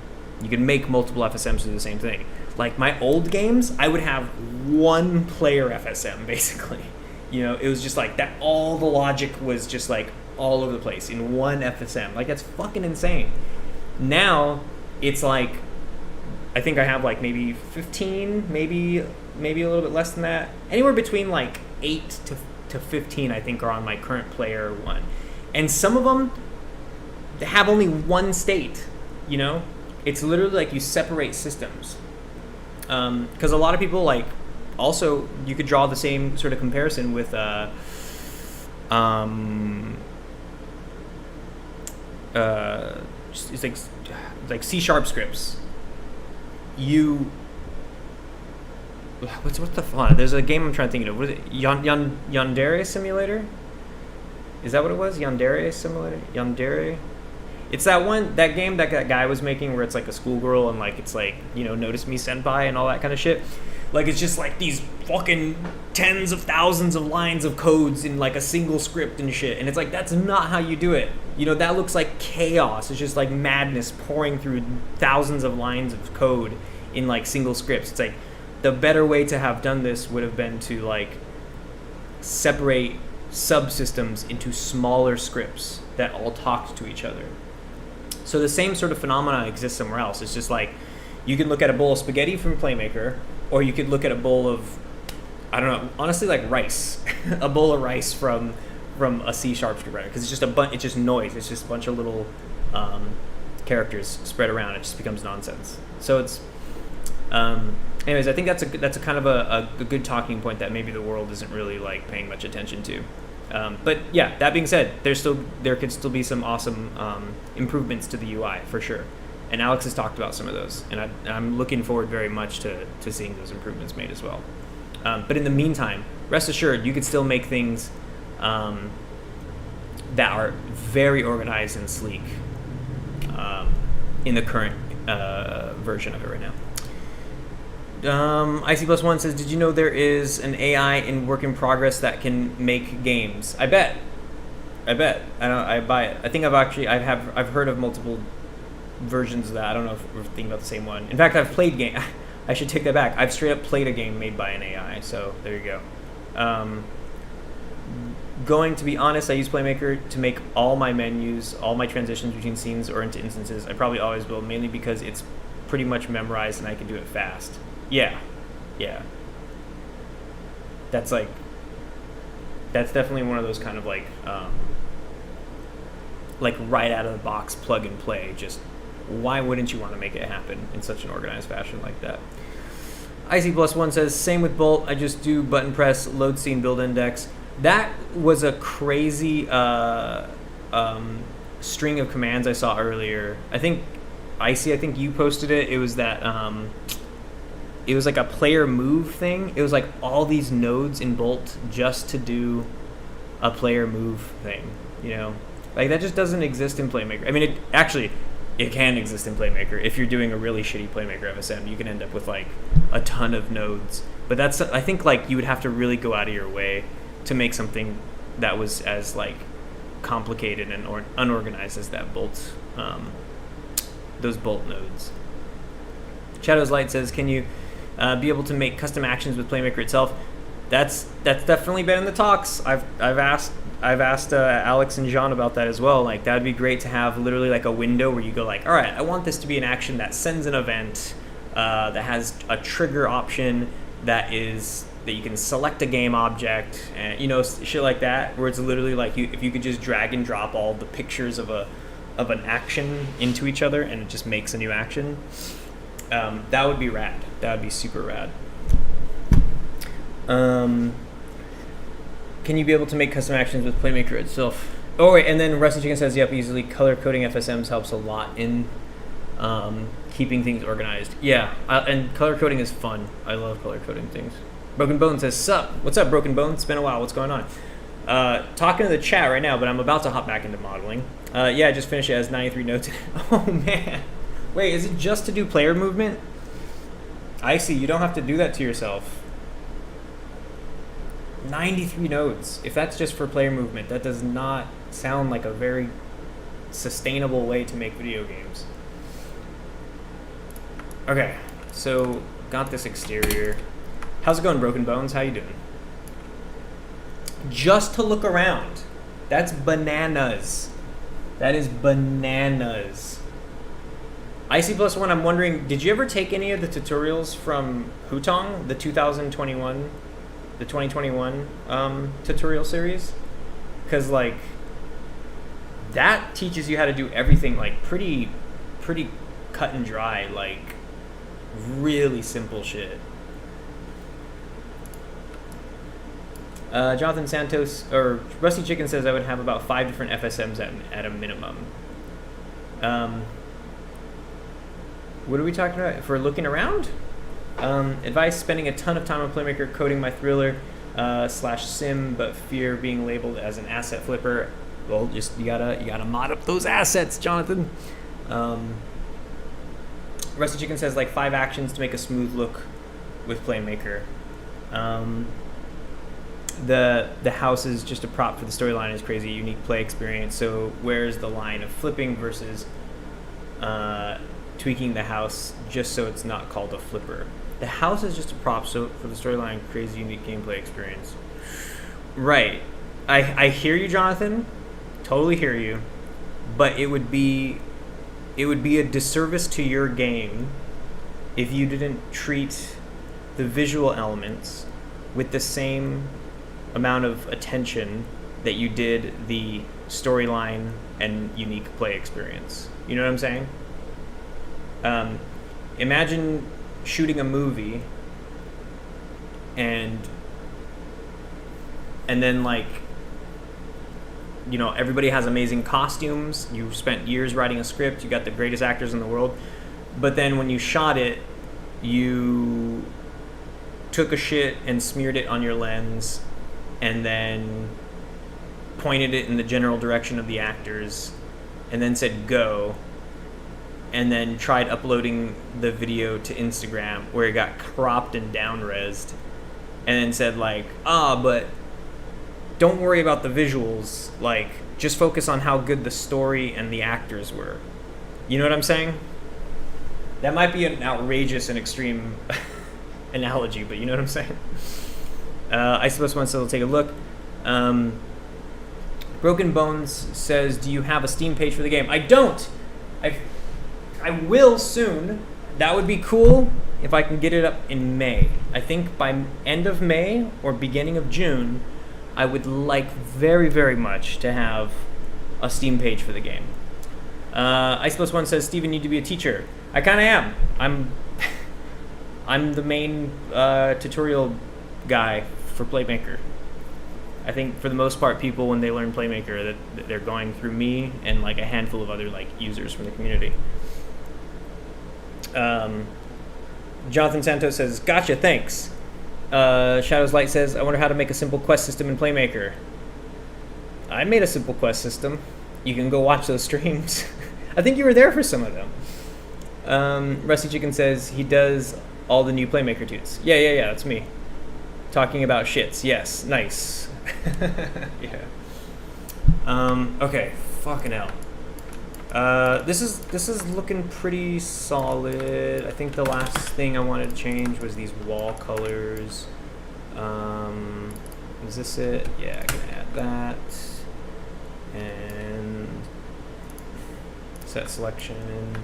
can make multiple FSMs do the same thing. Like my old games, I would have one player FSM basically. It was just like that, all the logic was just like all over the place in one FSM. Like that's fucking insane. Now it's like, I think I have like maybe 15, maybe a little bit less than that. Anywhere between like 8 to 15, I think, are on my current player one. And some of them have only one state, It's literally like you separate systems. Because a lot of people, like, also, you could draw the same sort of comparison with it's like C# scripts. what's the fun? There's a game I'm trying to think of. What is it? Yandere Simulator? Is that what it was? Yandere Simulator? Yandere? It's that game that guy was making where it's like a schoolgirl and like it's like, notice me senpai and all that kind of shit. Like it's just like these fucking tens of thousands of lines of codes in like a single script and shit. And it's like, that's not how you do it. That looks like chaos. It's just like madness pouring through thousands of lines of code in like single scripts. It's like the better way to have done this would have been to like separate subsystems into smaller scripts that all talked to each other. So the same sort of phenomena exists somewhere else. It's just like you can look at a bowl of spaghetti from Playmaker, or you could look at a bowl of, I don't know, honestly like rice, a bowl of rice from a C# scriptwriter, because it's just it's just noise. It's just a bunch of little characters spread around. It just becomes nonsense. So it's, anyways, I think that's a kind of a good talking point that maybe the world isn't really like paying much attention to. But yeah, that being said, there could still be some awesome improvements to the UI for sure. And Alex has talked about some of those, and I'm looking forward very much to seeing those improvements made as well. But in the meantime, rest assured, you could still make things that are very organized and sleek in the current version of it right now. IC+1 says, did you know there is an AI in work in progress that can make games? I bet. I buy it. I think I've heard of multiple versions of that. I don't know if we're thinking about the same one. In fact, I've played game. I should take that back. I've straight up played a game made by an AI. So there you go. Going to be honest, I use Playmaker to make all my menus, all my transitions between scenes or into instances. I probably always will, mainly because it's pretty much memorized and I can do it fast. Yeah. That's definitely one of those kind of like right out of the box plug and play. Just why wouldn't you want to make it happen in such an organized fashion like that? IC+1 says, same with Bolt. I just do button press, load scene, build index. That was a crazy string of commands I saw earlier. I think you posted it. It was that it was like a player move thing. It was like all these nodes in Bolt just to do a player move thing, Like that just doesn't exist in Playmaker. I mean, it can exist in Playmaker. If you're doing a really shitty Playmaker FSM, you can end up with like a ton of nodes. But I think like you would have to really go out of your way to make something that was as like complicated and unorganized as that Bolt, those Bolt nodes. Shadow's Light says, can you be able to make custom actions with Playmaker itself? That's definitely been in the talks. I've asked Alex and Jean about that as well. Like that would be great to have literally like a window where you go like, all right, I want this to be an action that sends an event that has a trigger option that you can select a game object and shit like that, where it's literally like if you could just drag and drop all the pictures of an action into each other and it just makes a new action. That would be rad. That would be super rad. Can you be able to make custom actions with Playmaker itself? Oh wait, and then Rusty Chicken says, yep, easily color coding FSMs helps a lot in keeping things organized. Yeah, and color coding is fun. I love color coding things. Broken Bones says, sup? What's up, Broken Bones? It's been a while. What's going on? Talking to the chat right now, but I'm about to hop back into modeling. Yeah, I just finished it. It has 93 notes. Oh, man. Wait, is it just to do player movement? I see. You don't have to do that to yourself. 93 nodes. If that's just for player movement, that does not sound like a very sustainable way to make video games. Okay, so got this exterior. How's it going, Broken Bones? How you doing? Just to look around. That's bananas. That is bananas. IC+1, I'm wondering, did you ever take any of the tutorials from Hutong, the 2021 tutorial series? Because like that teaches you how to do everything like pretty cut and dry, like really simple shit. Jonathan Santos or Rusty Chicken says I would have about 5 different FSMs at a minimum. What are we talking about? If we're looking around? Advice: spending a ton of time on Playmaker coding my thriller slash sim, but fear being labeled as an asset flipper. Well, just you gotta mod up those assets, Jonathan. Rusty Chicken says like 5 actions to make a smooth look with Playmaker. The house is just a prop for the storyline. Is crazy unique play experience. So where's the line of flipping versus tweaking the house just so it's not called a flipper? The house is just a prop, so for the storyline, crazy unique gameplay experience. Right. I hear you, Jonathan. Totally hear you. But it would be a disservice to your game if you didn't treat the visual elements with the same amount of attention that you did the storyline and unique play experience. You know what I'm saying? Imagine shooting a movie and then like, you know, everybody has amazing costumes. You spent years writing a script. You got the greatest actors in the world. But then when you shot it, you took a shit and smeared it on your lens and then pointed it in the general direction of the actors and then said go, and then tried uploading the video to Instagram where it got cropped and down-resed, and then said like, but don't worry about the visuals, like just focus on how good the story and the actors were. You know what I'm saying? That might be an outrageous and extreme analogy, but you know what I'm saying? I suppose once I'll take a look. Broken Bones says, do you have a Steam page for the game? I don't. I will soon. That would be cool if I can get it up in May. I think by end of May or beginning of June, I would like very, very much to have a Steam page for the game. I suppose one says, Steven, you need to be a teacher. I kind of am. I'm the main tutorial guy for Playmaker. I think for the most part, people when they learn Playmaker, that they're going through me and like a handful of other like users from the community. Jonathan Santos says, gotcha, thanks. Shadows Light says, I wonder how to make a simple quest system in Playmaker. I made a simple quest system. You can go watch those streams. I think you were there for some of them. Rusty Chicken says he does all the new Playmaker toots. Yeah, that's me. Talking about shits. Yes, nice. Yeah. Okay, fucking hell. This is looking pretty solid. I think the last thing I wanted to change was these wall colors. Is this it? Yeah, I can add that. And set selection.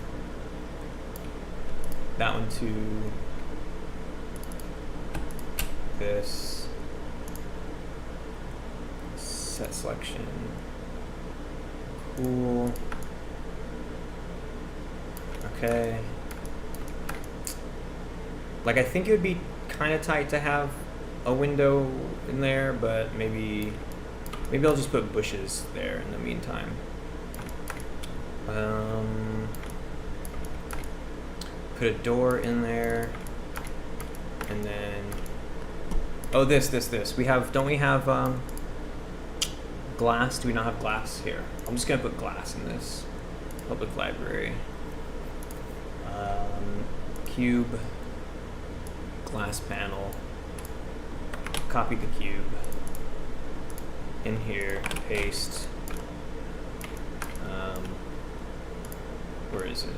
That one too. This. Set selection. Cool. Okay. Like, I think it would be kind of tight to have a window in there, but maybe I'll just put bushes there in the meantime. Put a door in there, and then this. Don't we have glass? Do we not have glass here? I'm just gonna put glass in this public library. Cube, glass panel, copy the cube in here, paste. Where is it?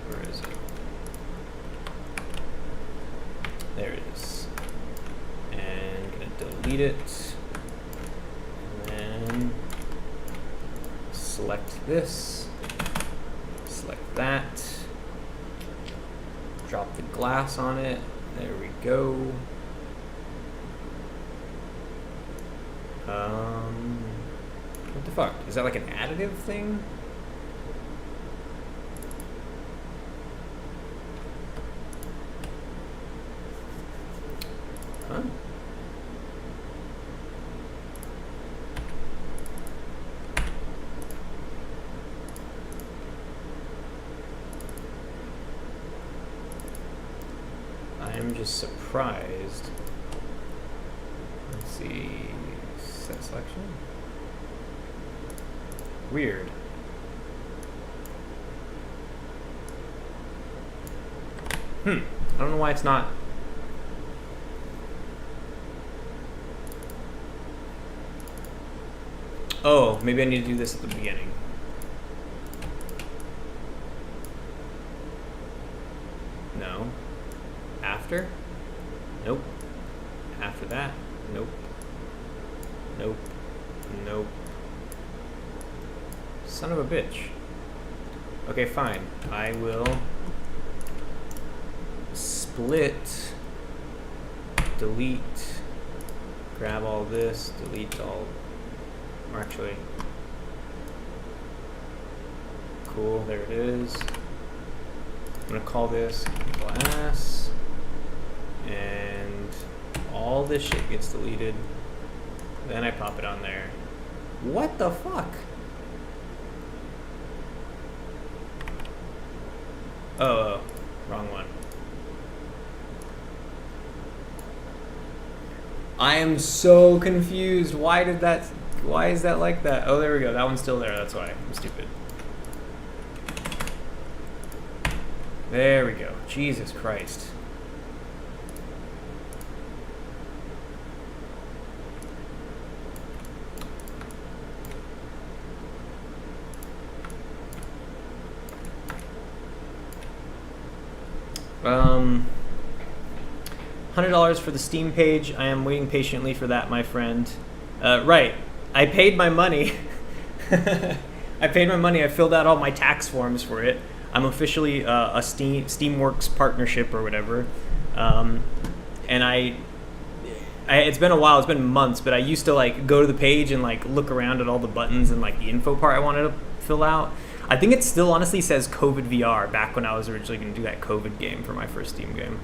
There it is. And gonna delete it. And then select this. Select that. Drop the glass on it. There we go. What the fuck? Is that like an additive thing? Huh? I'm I'm just surprised. Let's see. Set selection. Weird. I don't know why it's not. Oh, maybe I need to do this at the beginning. No. After? Nope. After that? Nope. Nope. Nope. Son of a bitch. Okay, fine. I will split, delete, grab all this, delete all, or actually, cool, there it is. I'm gonna call this class, and all this shit gets deleted. Then I pop it on there. What the fuck? Oh, wrong one. I am so confused. Why is that like that? Oh, there we go. That one's still there. That's why. I'm stupid. There we go. Jesus Christ. $100 for the Steam page. I am waiting patiently for that, my friend. Right. I paid my money. I paid my money. I filled out all my tax forms for it. I'm officially a Steamworks partnership or whatever. And it's been a while. It's been months, but I used to like go to the page and like look around at all the buttons and like the info part I wanted to fill out. I think it still honestly says COVID VR back when I was originally going to do that COVID game for my first Steam game.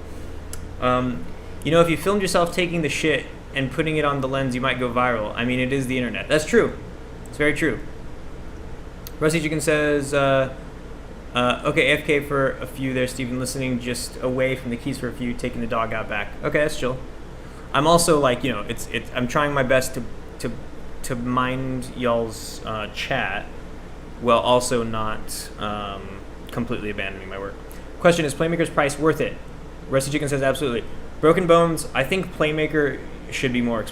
You know, if you filmed yourself taking the shit and putting it on the lens, you might go viral. I mean, it is the internet. That's true. It's very true. Rusty Chicken says, okay, AFK for a few there, Steven, listening just away from the keys for a few, taking the dog out back. Okay, that's chill. I'm also like, you know, I'm trying my best to mind y'all's chat while also not completely abandoning my work. Question, is Playmaker's price worth it? Rusty Chicken says absolutely. Broken Bones, I think Playmaker should be more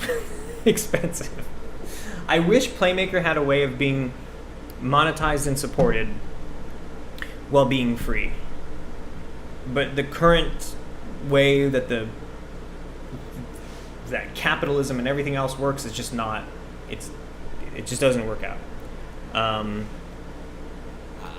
expensive. I wish Playmaker had a way of being monetized and supported while being free. But the current way that that capitalism and everything else works is just not, it just doesn't work out.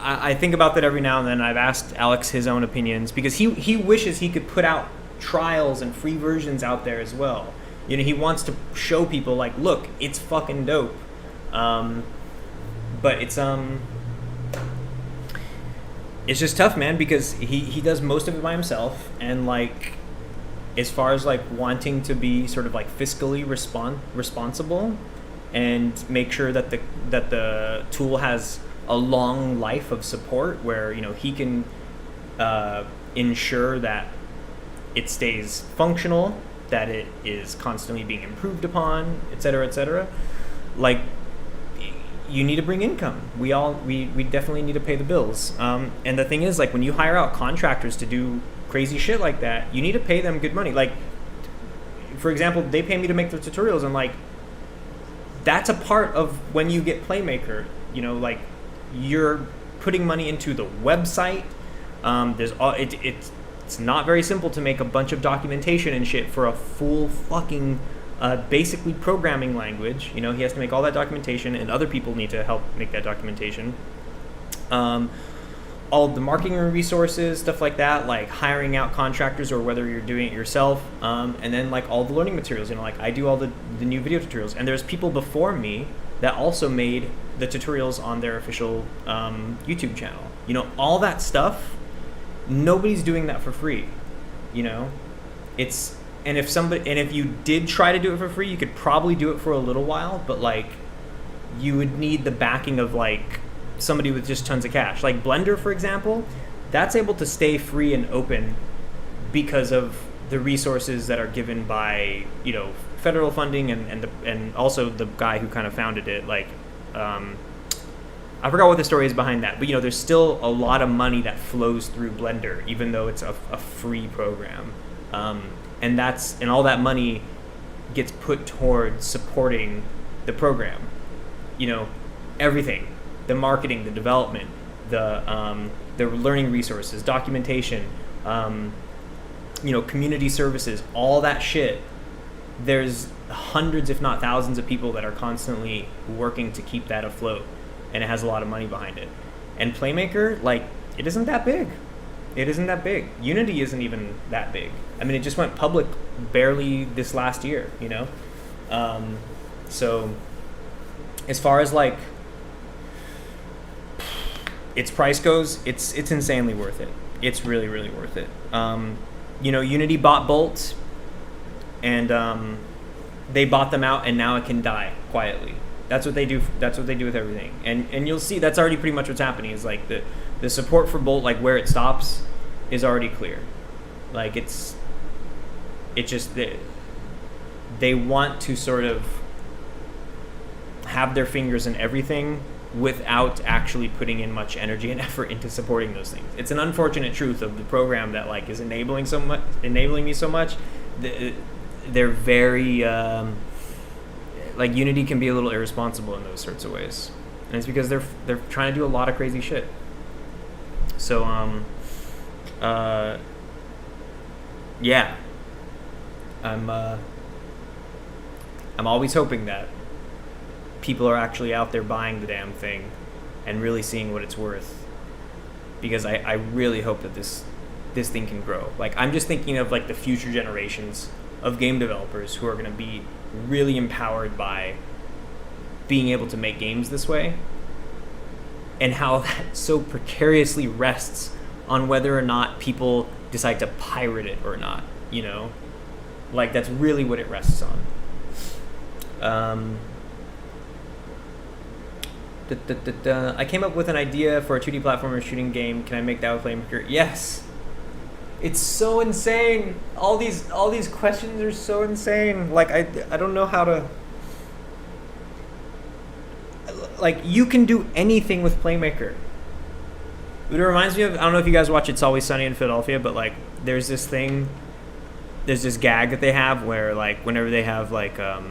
I think about that every now and then. I've asked Alex his own opinions because he wishes he could put out trials and free versions out there as well. You know, he wants to show people like, look, it's fucking dope. But it's just tough, man, because he does most of it by himself, and like as far as like wanting to be sort of like fiscally responsible and make sure that the tool has a long life of support where, you know, he can ensure that it stays functional, that it is constantly being improved upon, et cetera, like you need to bring income. We definitely need to pay the bills. And the thing is, like, when you hire out contractors to do crazy shit like that, you need to pay them good money. Like, for example, they pay me to make the tutorials, and like that's a part of when you get Playmaker. You know, like you're putting money into the website. It's not very simple to make a bunch of documentation and shit for a full fucking basically programming language. You know, he has to make all that documentation, and other people need to help make that documentation. All the marketing resources, stuff like that, like hiring out contractors or whether you're doing it yourself, and then like all the learning materials. You know, like I do all the new video tutorials, and there's people before me that also made the tutorials on their official YouTube channel. You know, all that stuff. Nobody's doing that for free, you know. And if you did try to do it for free, you could probably do it for a little while, but like you would need the backing of like somebody with just tons of cash. Like Blender, for example, that's able to stay free and open because of the resources that are given by, you know, federal funding and also the guy who kind of founded it, like, I forgot what the story is behind that, but, you know, there's still a lot of money that flows through Blender, even though it's a free program. And all that money gets put towards supporting the program. You know, everything, the marketing, the development, the learning resources, documentation, you know, community services, all that shit. There's hundreds, if not thousands, of people that are constantly working to keep that afloat, and it has a lot of money behind it. And Playmaker, like, it isn't that big. It isn't that big. Unity isn't even that big. I mean, it just went public barely this last year, you know? So as far as, like, its price goes, it's insanely worth it. It's really, really worth it. You know, Unity bought Bolt, and they bought them out, and now it can die quietly. That's what they do. That's what they do with everything. And you'll see that's already pretty much what's happening. Is like the support for Bolt, like where it stops, is already clear. Like it just they want to sort of have their fingers in everything without actually putting in much energy and effort into supporting those things. It's an unfortunate truth of the program that, like, is enabling me so much. They're very like, Unity can be a little irresponsible in those sorts of ways, and it's because they're trying to do a lot of crazy shit. So yeah, I'm always hoping that people are actually out there buying the damn thing and really seeing what it's worth, because I really hope that this thing can grow. Like, I'm just thinking of, like, the future generations of game developers who are going to be really empowered by being able to make games this way, and how that so precariously rests on whether or not people decide to pirate it or not, you know? Like, that's really what it rests on. I came up with an idea for a 2D platformer shooting game. Can I make that with Playmaker? Yes. It's so insane. All these questions are so insane. Like, I don't know how to. Like, you can do anything with Playmaker. It reminds me of, I don't know if you guys watch It's Always Sunny in Philadelphia, but, like, there's this gag that they have where, like, whenever they have, like, I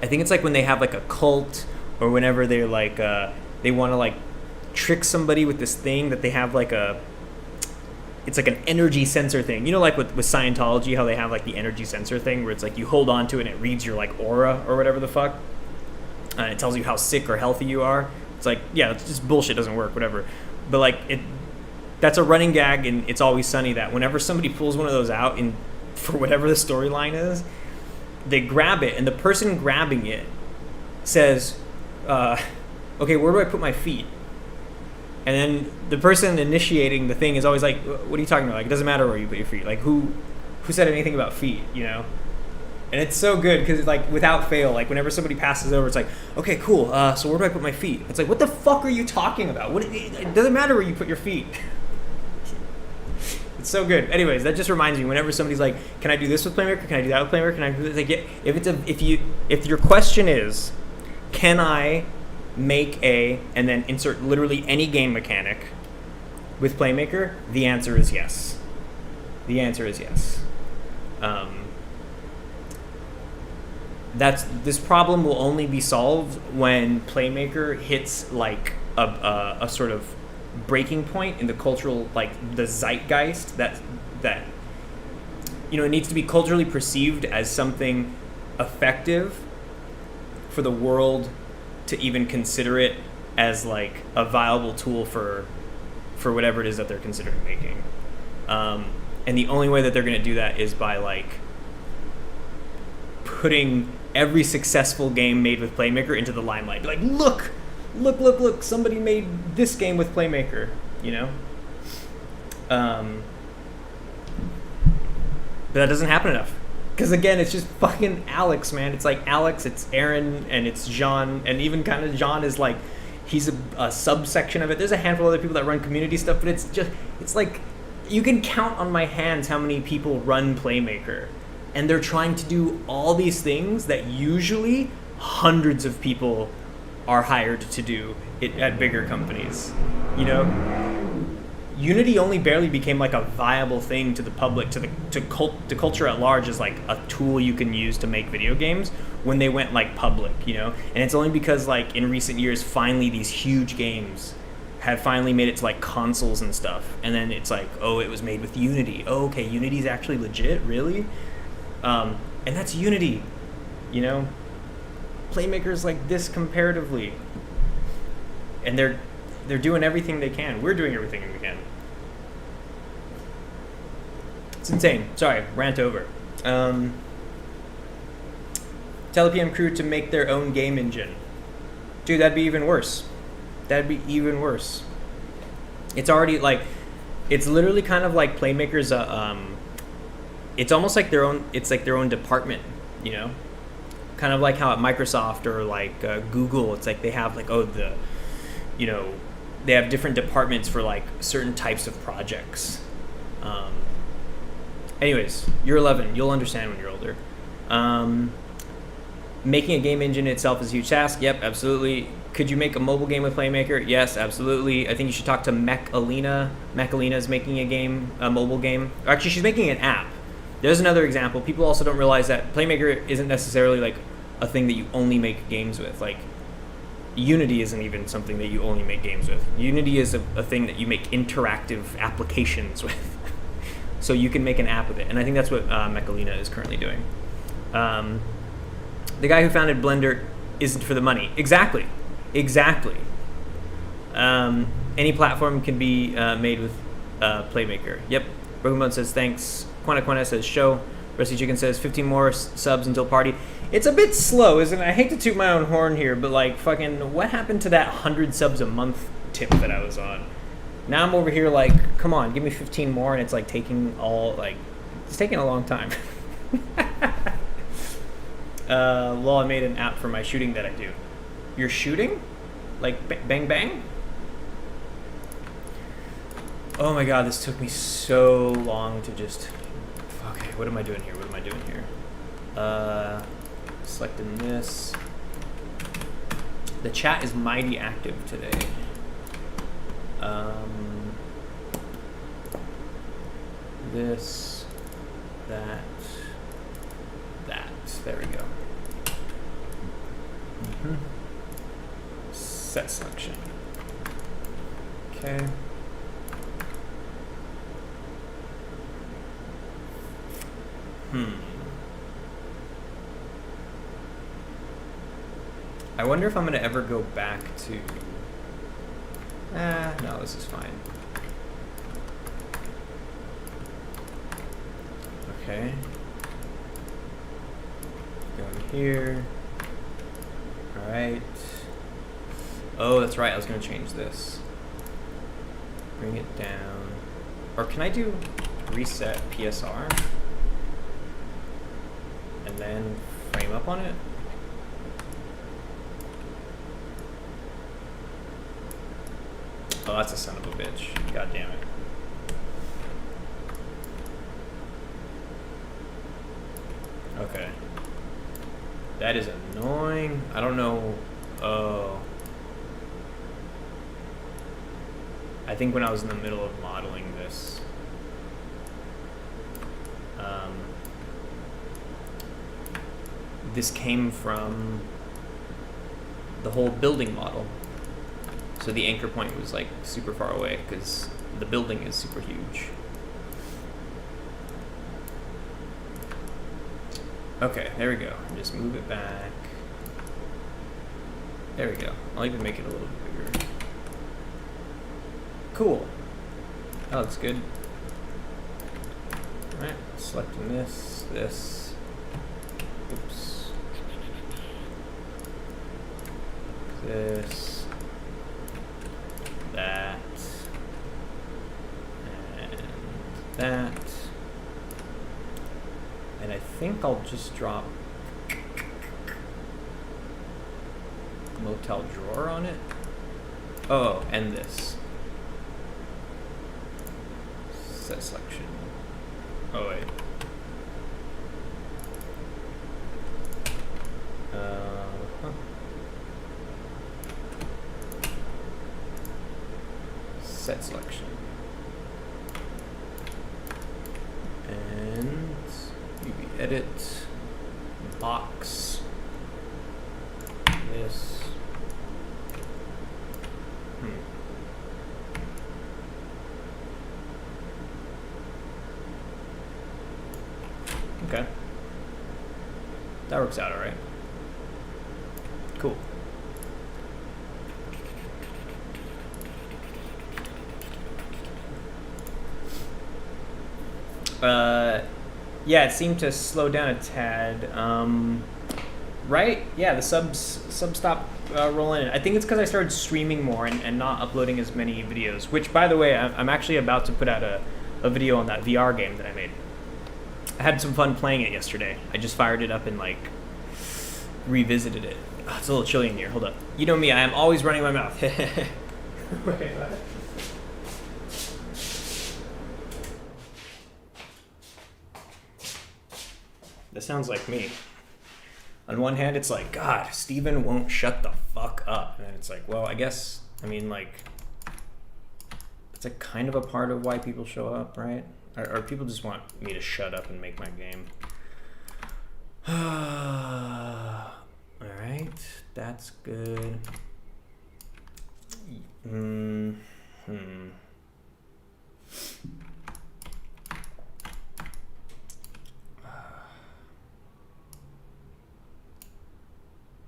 think it's like when they have, like, a cult, or whenever they're, like, they want to, like, trick somebody with this thing that they have, like, it's like an energy sensor thing. You know, like with Scientology, how they have, like, the energy sensor thing where it's like you hold on to it and it reads your, like, aura or whatever the fuck. And it tells you how sick or healthy you are. It's like, yeah, it's just bullshit, doesn't work, whatever. But, like, that's a running gag in It's Always Sunny, that whenever somebody pulls one of those out for whatever the storyline is, they grab it, and the person grabbing it says, okay, where do I put my feet? And then the person initiating the thing is always like, what are you talking about? Like, it doesn't matter where you put your feet. Like, who said anything about feet, you know? And it's so good because, like, without fail, like, whenever somebody passes over, it's like, okay, cool, so where do I put my feet? It's like, what the fuck are you talking about? It doesn't matter where you put your feet. It's so good. Anyways, that just reminds me, whenever somebody's like, can I do this with Playmaker? Can I do that with Playmaker? Can I do this? Like, yeah, if your question is, can I make and then insert literally any game mechanic with Playmaker, the answer is yes. The answer is yes. This problem will only be solved when Playmaker hits, like, a sort of breaking point in the cultural, like, the zeitgeist that you know, it needs to be culturally perceived as something effective for the world to even consider it as, like, a viable tool for whatever it is that they're considering making. And the only way that they're going to do that is by, like, putting every successful game made with Playmaker into the limelight. Be like, look, somebody made this game with Playmaker, you know? But that doesn't happen enough. Because, again, it's just fucking Alex, man. It's like Alex, it's Aaron, and it's Jean. And even kind of Jean is, like, he's a subsection of it. There's a handful of other people that run community stuff, but it's You can count on my hands how many people run Playmaker, and they're trying to do all these things that usually hundreds of people are hired to do it at bigger companies. You know, Unity only barely became like a viable thing to the public, to culture at large, as like a tool you can use to make video games when they went like public. You know, and it's only because like in recent years, finally these huge games have finally made it to like consoles and stuff, and then it's like, oh, it was made with Unity. Oh, okay, Unity's actually legit, really? And that's Unity, you know? Playmakers like this comparatively. And they're doing everything they can. We're doing everything we can. It's insane. Sorry, rant over. Tell the PM crew to make their own game engine. Dude, that'd be even worse. That'd be even worse. It's already like, it's literally kind of like Playmaker's. It's almost like their own. It's like their own department, you know, kind of like how at Microsoft or like Google, it's like they have like you know, they have different departments for like certain types of projects. Anyways, you're 11. You'll understand when you're older. Making a game engine itself is a huge task. Yep, absolutely. Could you make a mobile game with Playmaker? Yes, absolutely. I think you should talk to Mech Alina. Mech Alina is making a mobile game. Actually, she's making an app. There's another example. People also don't realize that Playmaker isn't necessarily like a thing that you only make games with. Like, Unity isn't even something that you only make games with. Unity is a thing that you make interactive applications with. So you can make an app with it. And I think that's what Mech Alina is currently doing. The guy who founded Blender isn't for the money. Exactly. Any platform can be made with Playmaker. Yep. Broken Bone says thanks. Quanta says show. Rusty Chicken says 15 more subs until party. It's a bit slow, isn't it? I hate to toot my own horn here, but like fucking what happened to that 100 subs a month tip that I was on? Now I'm over here like, come on, give me 15 more, and it's like it's taking a long time. Lol, I made an app for my shooting that I do. You're shooting? Like bang bang? Oh my god, this took me so long to just... Okay, what am I doing here? Selecting this. The chat is mighty active today. This, that. There we go. Set selection. Okay. I wonder if I'm gonna ever go back to... no, this is fine. Okay. Going here. Alright. Oh, that's right, I was gonna change this. Bring it down. Or can I do reset PSR? And then frame up on it? Oh, that's a son of a bitch. God damn it. Okay. That is annoying. I don't know. Oh. I think when I was in the middle of modeling this, this came from the whole building model. So the anchor point was like super far away because the building is super huge. Okay, there we go. Just move it back. There we go. I'll even make it a little bit bigger. Cool. That looks good. Alright, selecting this. Oops. This. That. And that. And I think I'll just drop Motel drawer on it. Oh, and this. set selection. Oh wait. Set selection. And UV edit, box, this. Okay. That works out all right. Cool. Yeah, it seemed to slow down a tad. Right? Yeah, the subs stopped rolling in. I think it's because I started streaming more and not uploading as many videos. Which, by the way, I'm actually about to put out a video on that VR game that I made. I had some fun playing it yesterday. I just fired it up and like revisited it. Oh, it's a little chilly in here. Hold up. You know me. I am always running my mouth. Wait, what? That sounds like me. On one hand, it's like, God, Steven won't shut the fuck up. And then it's like, well, I guess, I mean, like, it's a kind of a part of why people show up, right? Or people just want me to shut up and make my game. All right, that's good.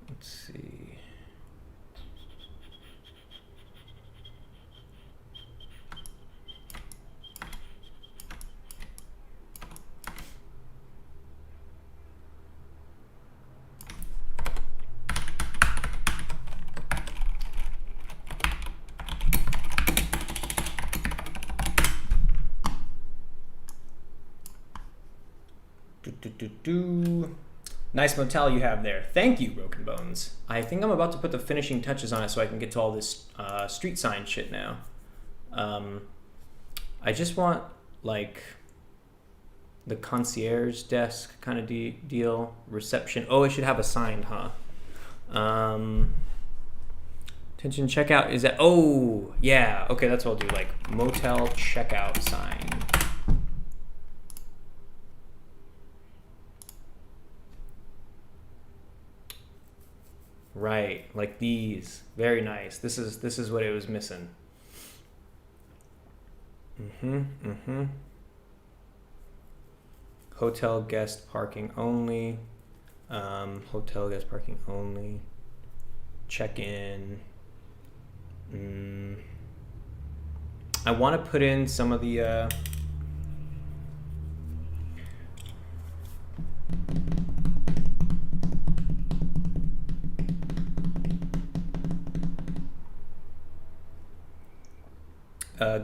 Let's see. Nice motel you have there. Thank you, Broken Bones. I think I'm about to put the finishing touches on it so I can get to all this street sign shit now. I just want, like, the concierge desk kind of deal. Reception. Oh, it should have a sign, huh? Attention checkout is that. Oh, yeah. Okay, that's what I'll do. Like, motel checkout sign. Right, like these. Very nice. This is what it was missing. Hotel guest parking only. Hotel guest parking only. Check-in. I want to put in some of the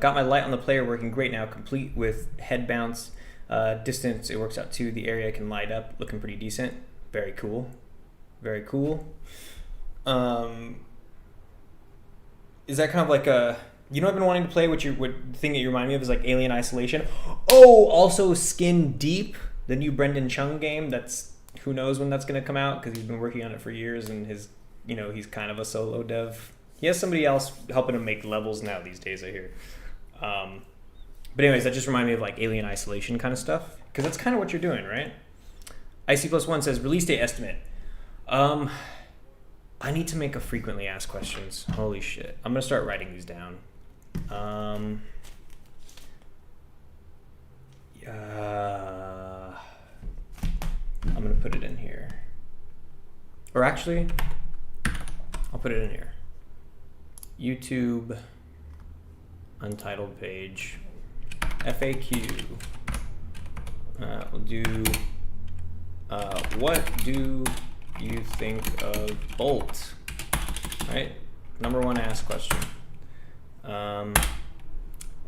got my light on the player working great now, complete with head bounce. Distance, it works out too. The area can light up, looking pretty decent. Very cool. Very cool. Is that kind of like a, you know, I've been wanting to play what thing that you remind me of is like Alien Isolation. Oh, also Skin Deep, the new Brendan Chung game. That's, who knows when that's going to come out because he's been working on it for years and his, you know, he's kind of a solo dev. He has somebody else helping him make levels now these days, I hear. But anyways, that just reminded me of like Alien Isolation kind of stuff, because that's kind of what you're doing, right? IC+1 says release date estimate. I need to make a frequently asked questions. Holy shit. I'm going to start writing these down. I'm going to put it in here. Or actually, I'll put it in here. YouTube Untitled page. FAQ. We'll do what do you think of Bolt? Right? Number one asked question. And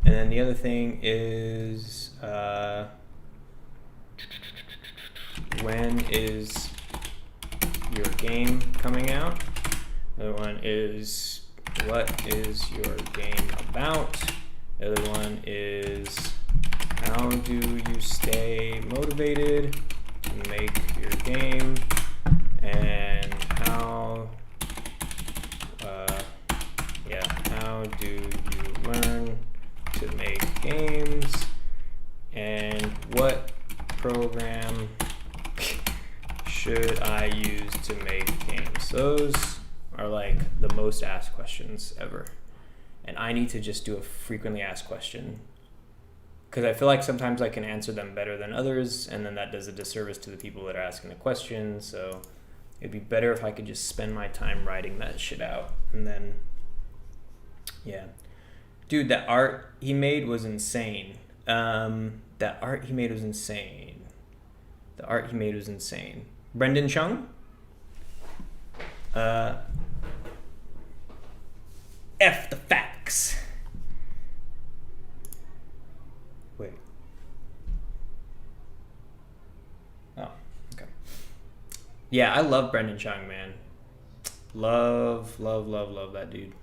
then the other thing is when is your game coming out? The other one is what is your game about? The other one is How do you stay motivated to make your game? And how do you learn to make games? And what program should I use to make games? Those are like the most asked questions ever. And I need to just do a frequently asked question, because I feel like sometimes I can answer them better than others, and then that does a disservice to the people that are asking the question. So it'd be better if I could just spend my time writing that shit out. And then, yeah. Dude, that art he made was insane. The art he made was insane. Brendan Chung? F the facts. Wait. Oh, okay. Yeah, I love Brendan Chung, man. Love that dude.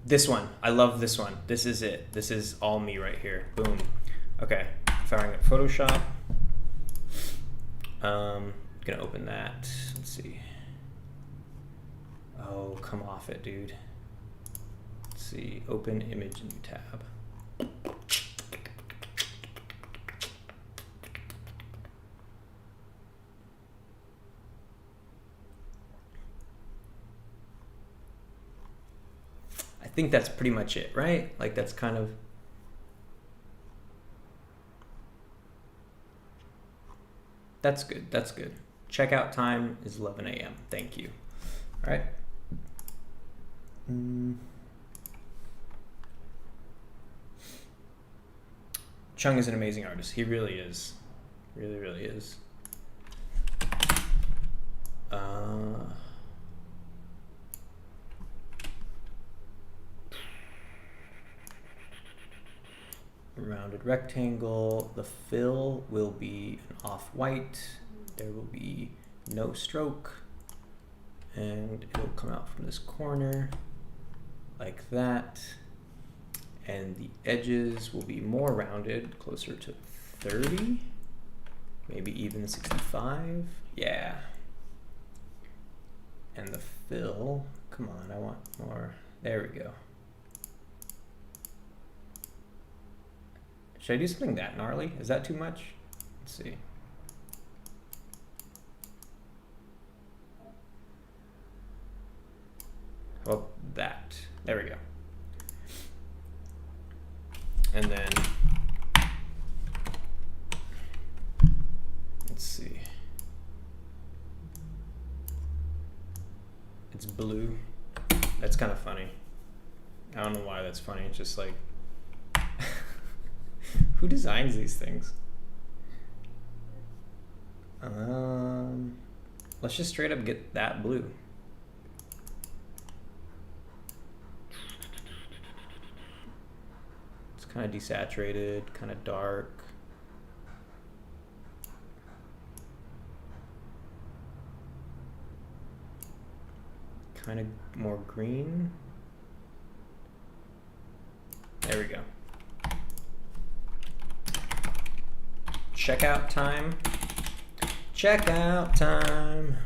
This one. I love this one. This is it. This is all me right here. Boom. Okay. Firing up Photoshop. Gonna open that. Let's see. Oh, come off it, dude. Let's see. Open image, new tab. I think that's pretty much it, right? Like that's kind of... That's good. That's good. Checkout time is 11 a.m. Thank you. All right. Chung is an amazing artist. He really is. Really, really is. Rounded rectangle. The fill will be an off-white. There will be no stroke, and it'll come out from this corner like that. And the edges will be more rounded, closer to 30, maybe even 65. Yeah. And the fill, come on, I want more. There we go. Should I do something that gnarly? Is that too much? Let's see. How about that? There we go. And then, let's see. It's blue. That's kind of funny. I don't know why that's funny. It's just like, who designs these things? Let's just straight up get that blue. It's kind of desaturated, kind of dark. Kind of more green. There we go. Checkout time. Checkout time.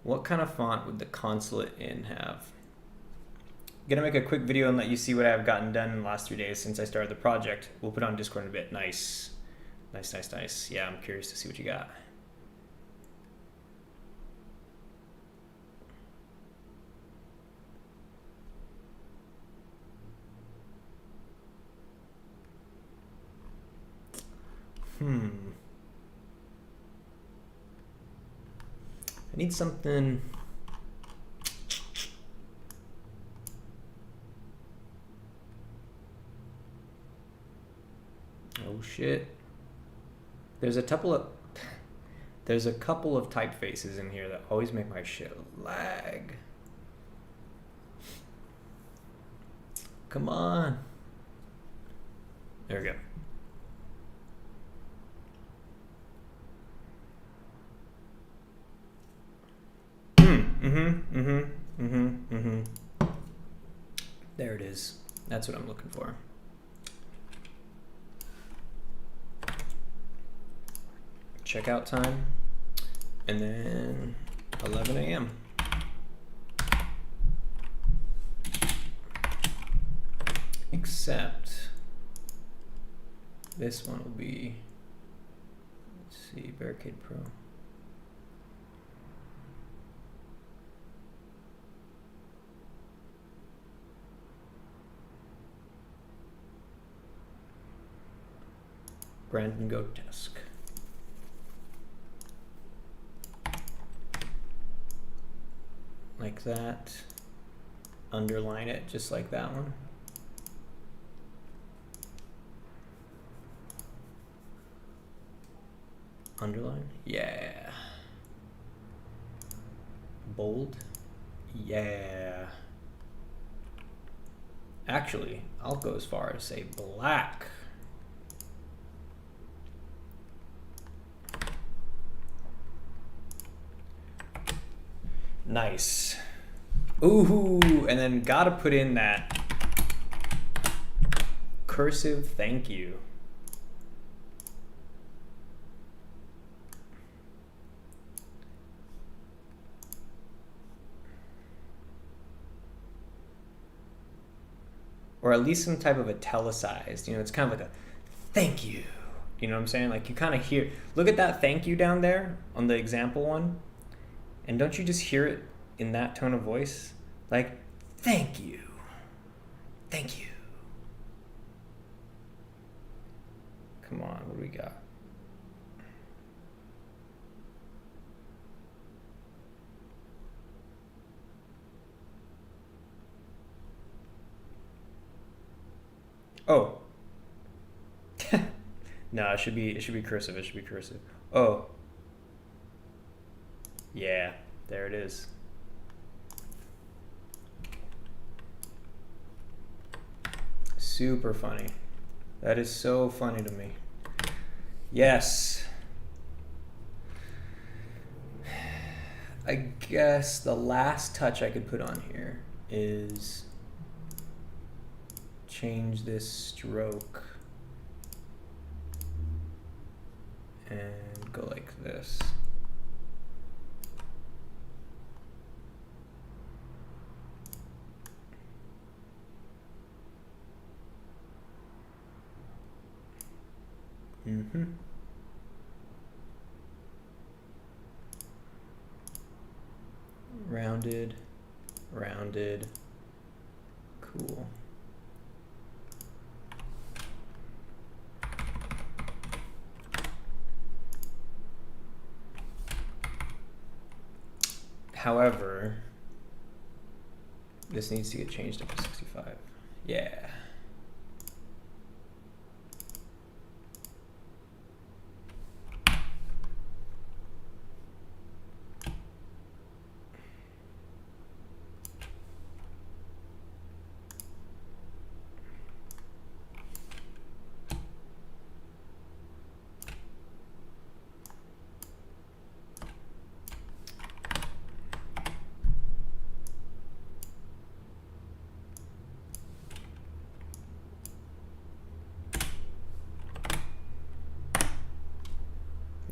What kind of font would the consulate in have? Gonna make a quick video and let you see what I've gotten done in the last 3 days since I started the project. We'll put it on Discord in a bit. Nice. Nice. Yeah, I'm curious to see what you got. I need something. Oh shit. There's a couple of typefaces in here that always make my shit lag. Come on. There we go. There it is. That's what I'm looking for. Checkout time. And then 11 a.m. Except this one will be, let's see, Barricade Pro. Brandon Gotesk. Like that. Underline it just like that one. Underline? Yeah. Bold? Yeah. Actually, I'll go as far as say black. Nice. Ooh, and then gotta put in that cursive thank you. Or at least some type of italicized, you know, it's kind of like a thank you. You know what I'm saying? Like you kind of hear, look at that thank you down there on the example one. And don't you just hear it in that tone of voice? Like, thank you. Thank you. Come on, what do we got? Oh. No, it should be cursive. It should be cursive. Oh. Yeah, there it is. Super funny. That is so funny to me. Yes. I guess the last touch I could put on here is change this stroke and go like this. Mm-hmm. Rounded, rounded, cool. However, this needs to get changed up to 65. Yeah.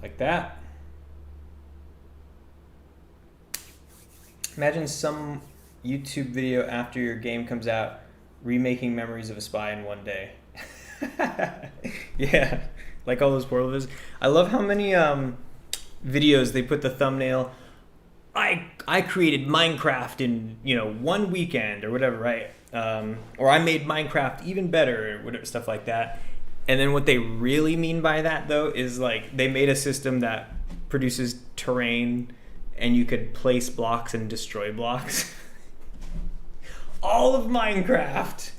Like that. Imagine some YouTube video after your game comes out, remaking Memories of a Spy in one day. Yeah, like all those portal vids. I love how many videos they put the thumbnail. I created Minecraft in, you know, one weekend or whatever, right? Or I made Minecraft even better, or whatever, stuff like that. And then what they really mean by that, though, is like they made a system that produces terrain and you could place blocks and destroy blocks. All of Minecraft.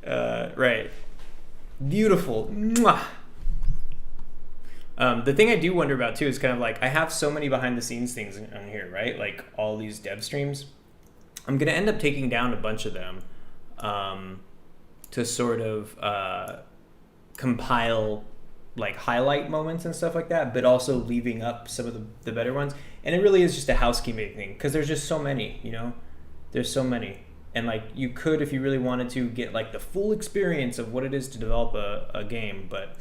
Right. Beautiful. Mwah. The thing I do wonder about, too, is kind of like I have so many behind-the-scenes things on here, right? Like all these dev streams. I'm going to end up taking down a bunch of them. to sort of compile like highlight moments and stuff like that, but also leaving up some of the better ones. And it really is just a housekeeping thing because there's just so many, you know, there's so many. And like you could, if you really wanted to, get like the full experience of what it is to develop a game, but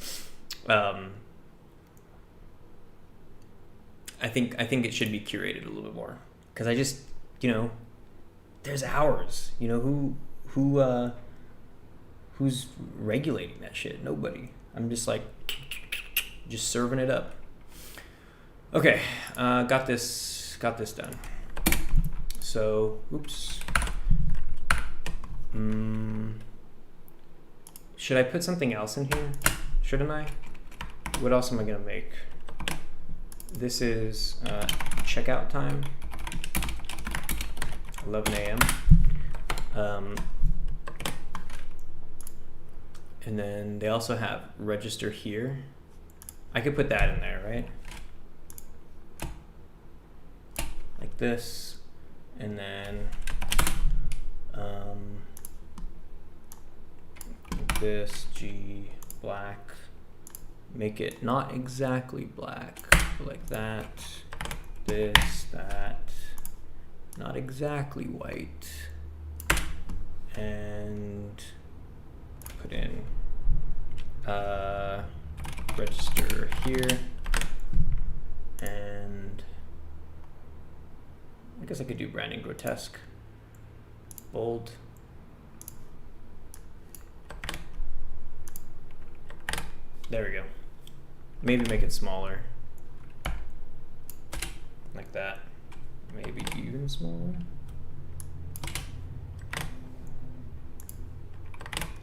I think it should be curated a little bit more because I just, you know, there's hours, you know, who's regulating that shit? Nobody. I'm just like just serving it up. Okay, got this done. So, oops. Should I put something else in here? Shouldn't I? What else am I gonna make? This is checkout time, 11 a.m. And then they also have register here. I could put that in there, right? Like this, and then this G black. Make it not exactly black, but like that. This, that. Not exactly white. And put in register here. And I guess I could do branding grotesque. Bold. There we go. Maybe make it smaller. Like that. Maybe even smaller.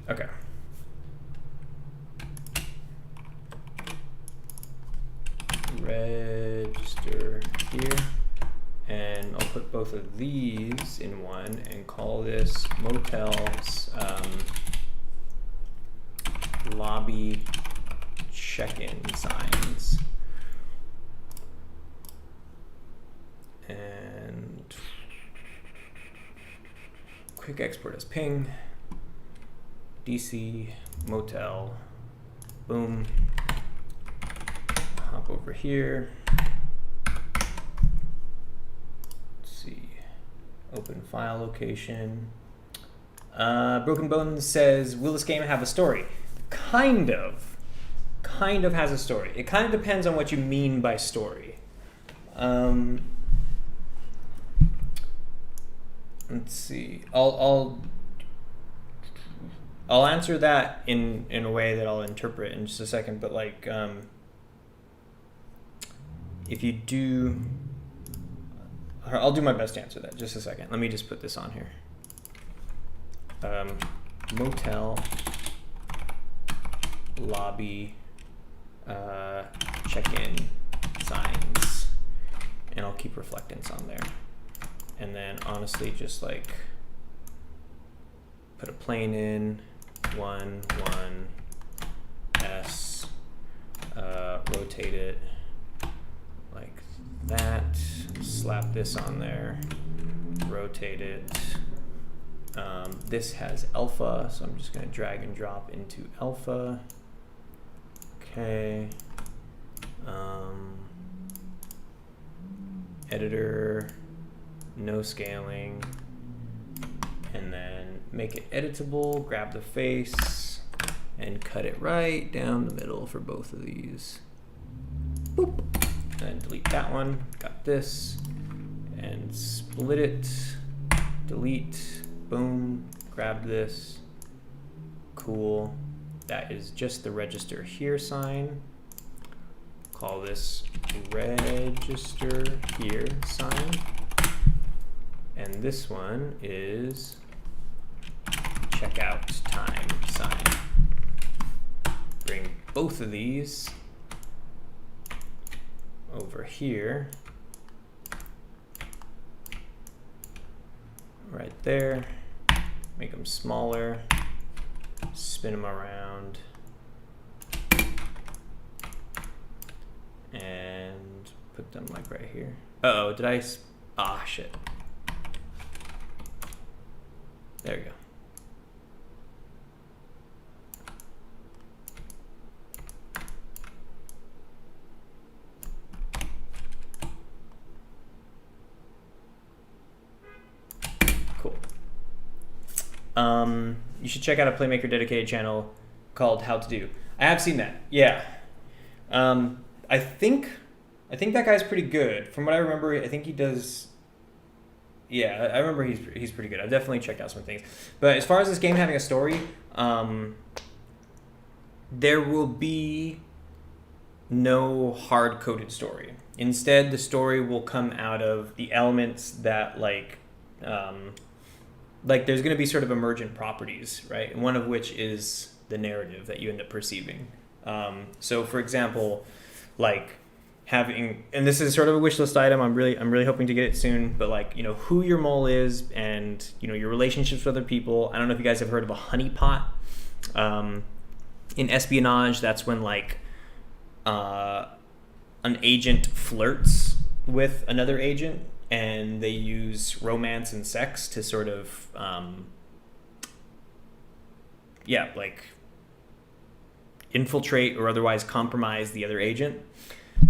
Okay. Register here. And I'll put both of these in one and call this Motel's lobby check-in signs. And quick export as ping. DC Motel. Boom. Hop over here. Open file location. Broken Bones says, will this game have a story? Kind of has a story. It kind of depends on what you mean by story. Let's see. I'll answer that in a way that I'll interpret in just a second. But like, if you do. I'll do my best to answer that. Just a second. Let me just put this on here. Motel lobby check-in signs, and I'll keep reflectance on there. And then honestly, just like put a plane in 1 1 S, rotate it like that. Slap this on there, rotate it. This has alpha, so I'm just going to drag and drop into alpha. Okay. Editor, no scaling, and then make it editable. Grab the face and cut it right down the middle for both of these. Boop. And delete that one. Got this. And split it. Delete. Boom. Grab this. Cool. That is just the register here sign. Call this register here sign. And this one is checkout time sign. Bring both of these over here, right there, make them smaller, spin them around, and put them like right here. Uh-oh, did I, shit. There we go. You should check out a Playmaker dedicated channel called How to Do. I have seen that. Yeah. I think that guy's pretty good. From what I remember, I think he does. Yeah, I remember he's pretty good. I've definitely checked out some things. But as far as this game having a story, there will be no hard-coded story. Instead, the story will come out of the elements that like there's going to be sort of emergent properties, right? And one of which is the narrative that you end up perceiving. So, for example, like having, and this is sort of a wish list item. I'm really hoping to get it soon. But like, you know, who your mole is, and you know your relationships with other people. I don't know if you guys have heard of a honeypot. In espionage, that's when like an agent flirts with another agent, and they use romance and sex to sort of like infiltrate or otherwise compromise the other agent.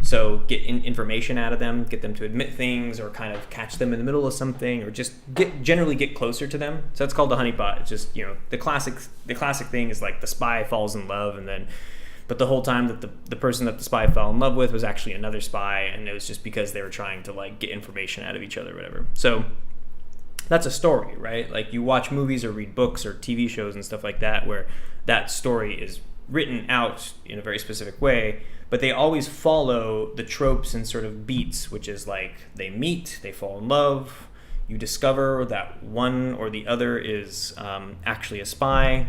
So get information out of them, get them to admit things, or kind of catch them in the middle of something, or just generally get closer to them. So that's called the honeypot. It's just, you know, the classic thing is like the spy falls in love, but the whole time that the person that the spy fell in love with was actually another spy, and it was just because they were trying to like get information out of each other or whatever. So that's a story, right? Like you watch movies or read books or TV shows and stuff like that where that story is written out in a very specific way, but they always follow the tropes and sort of beats, which is like they meet, they fall in love, you discover that one or the other is actually a spy,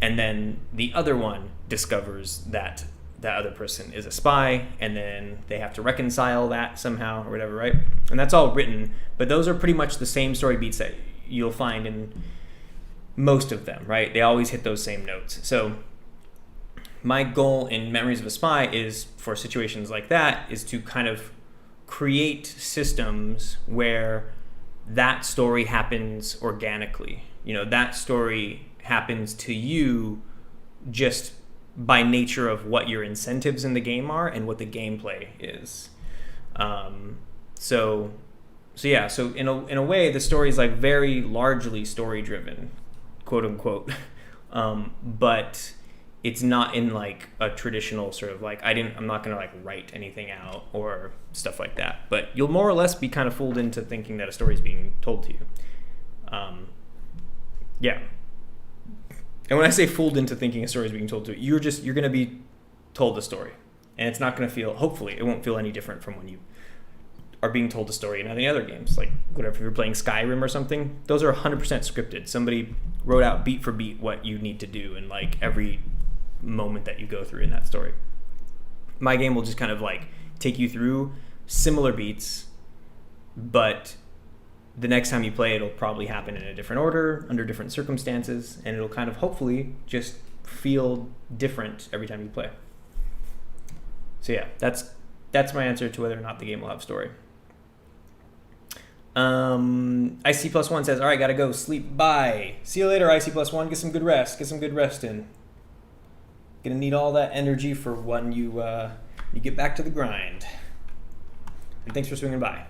and then the other one discovers that that other person is a spy, and then they have to reconcile that somehow or whatever, right? And that's all written, but those are pretty much the same story beats that you'll find in most of them, right? They always hit those same notes. So my goal in Memories of a Spy is, for situations like that, is to kind of create systems where that story happens organically. You know, that story happens to you just by nature of what your incentives in the game are and what the gameplay is. So in a way, the story is like very largely story driven, quote unquote, but it's not in like a traditional sort of like I'm not gonna like write anything out or stuff like that. But you'll more or less be kind of fooled into thinking that a story is being told to you. Yeah. And when I say fooled into thinking a story is being told to you, you're gonna be told the story, and it's not gonna feel. Hopefully, it won't feel any different from when you are being told a story in any other games. Like whatever, if you're playing Skyrim or something, those are 100% scripted. Somebody wrote out beat for beat what you need to do and like every moment that you go through in that story. My game will just kind of like take you through similar beats, but the next time you play, it'll probably happen in a different order, under different circumstances, and it'll kind of hopefully just feel different every time you play. So yeah, that's my answer to whether or not the game will have story. IC+1 says, all right, gotta go sleep. Bye. See you later, IC+1. Get some good rest in. Gonna need all that energy for when you get back to the grind. And thanks for swinging by.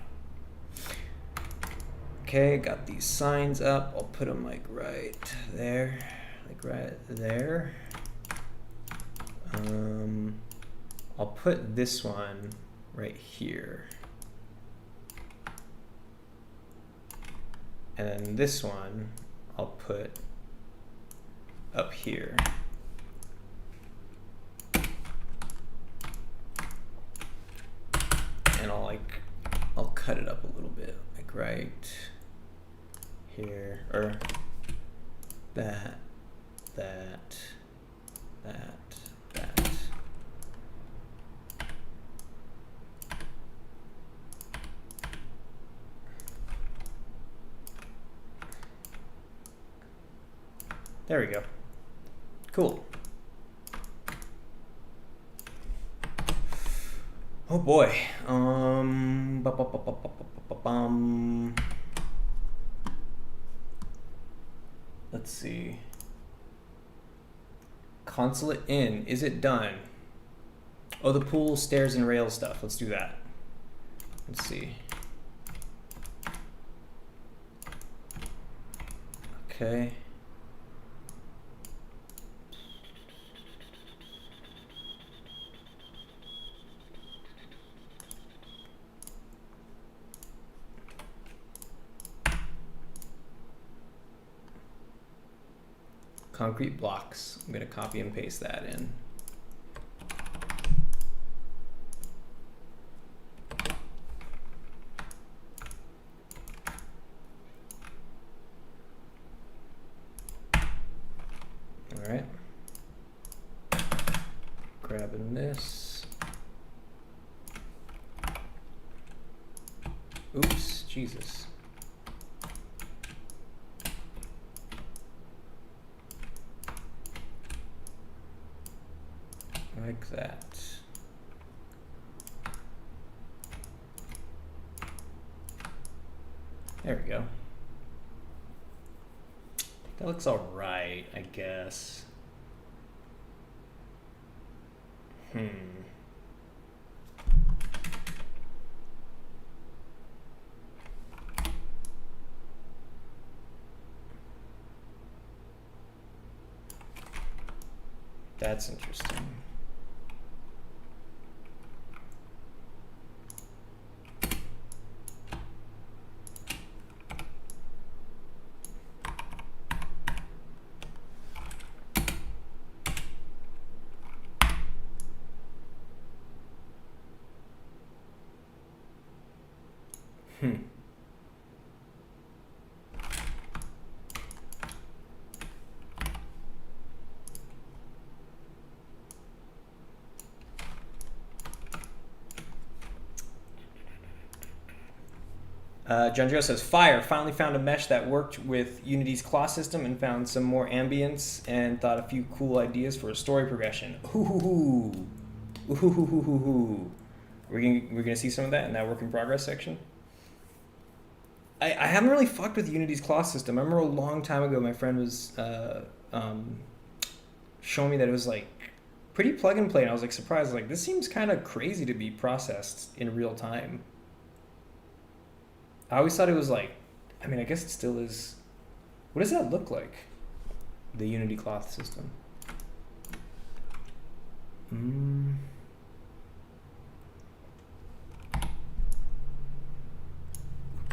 Okay, got these signs up. I'll put them like right there. I'll put this one right here. And then this one I'll put up here. And I'll cut it up a little bit, like right here, or that. There we go. Cool. Oh boy. Let's see. Consulate Inn. Is it done? Oh, the pool, stairs, and rail stuff. Let's do that. Let's see. Okay. concrete blocks. I'm gonna copy and paste that in. All right. Grabbing this. Oops, Jesus. Like that. There we go. That looks all right, I guess. That's interesting. John Joe says, fire, finally found a mesh that worked with Unity's claw system and found some more ambience and thought a few cool ideas for a story progression. Ooh. We're gonna see some of that in that work in progress section. I haven't really fucked with Unity's claw system. I remember a long time ago my friend was showing me that it was like pretty plug and play, and I was like surprised, like this seems kind of crazy to be processed in real time. I always thought it was like, I mean, I guess it still is. What does that look like? The Unity cloth system.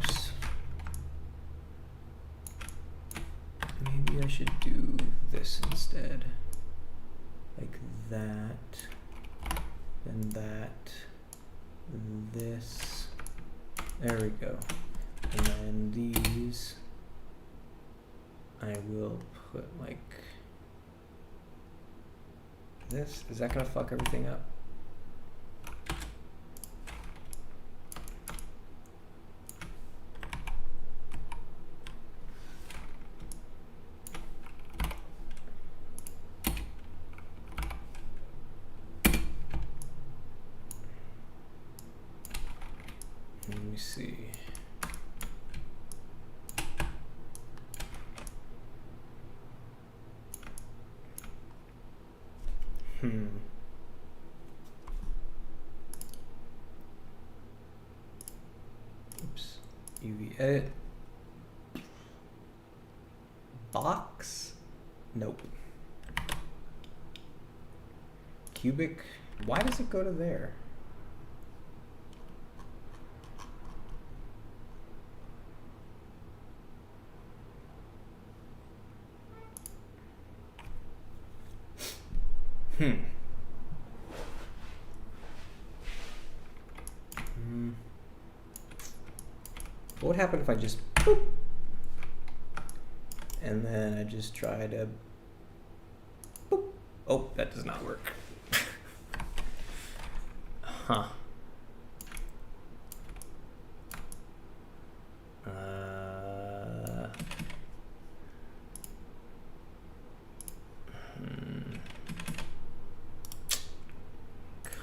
Oops. Maybe I should do this instead. Like that, then that, this. There we go. And then these, I will put like this. Is that gonna fuck everything up? Let me see. Oops. UV edit. Box? Nope. Cubic. Why does it go to there? What would happen if I just boop, and then I just try to boop. Oh, that does not work. Huh.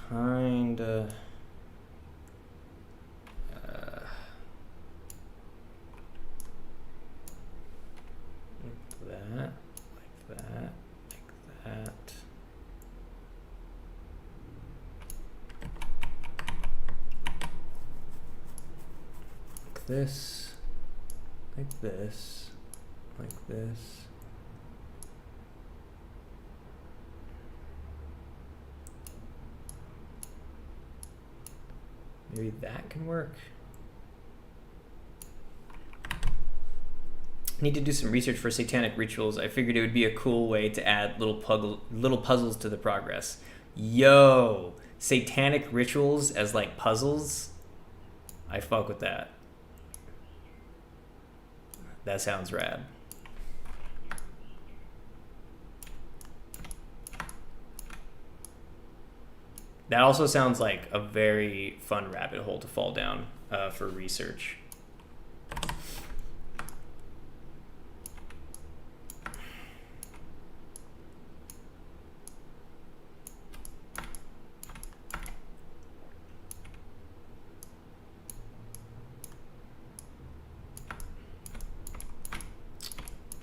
Kinda. Like that. Like this, like this, like this. Maybe that can work. Need to do some research for satanic rituals. I figured it would be a cool way to add little puzzles to the progress. Yo, satanic rituals as like puzzles? I fuck with that. That sounds rad. That also sounds like a very fun rabbit hole to fall down for research.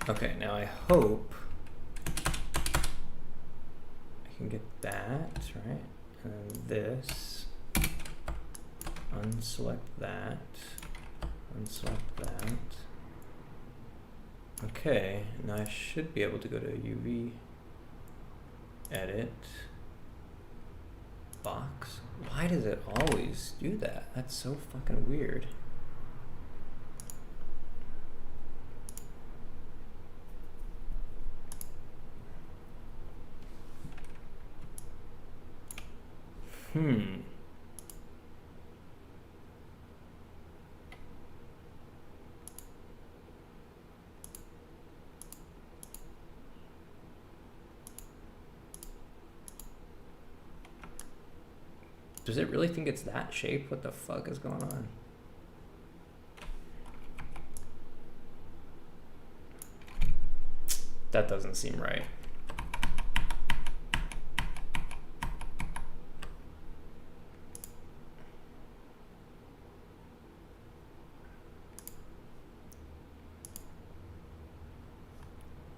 Okay, now I hope I can get that, right? And this, unselect that, unselect that. Okay, now I should be able to go to UV, edit, box. Why does it always do that? That's so fucking weird. Does it really think it's that shape? What the fuck is going on? That doesn't seem right.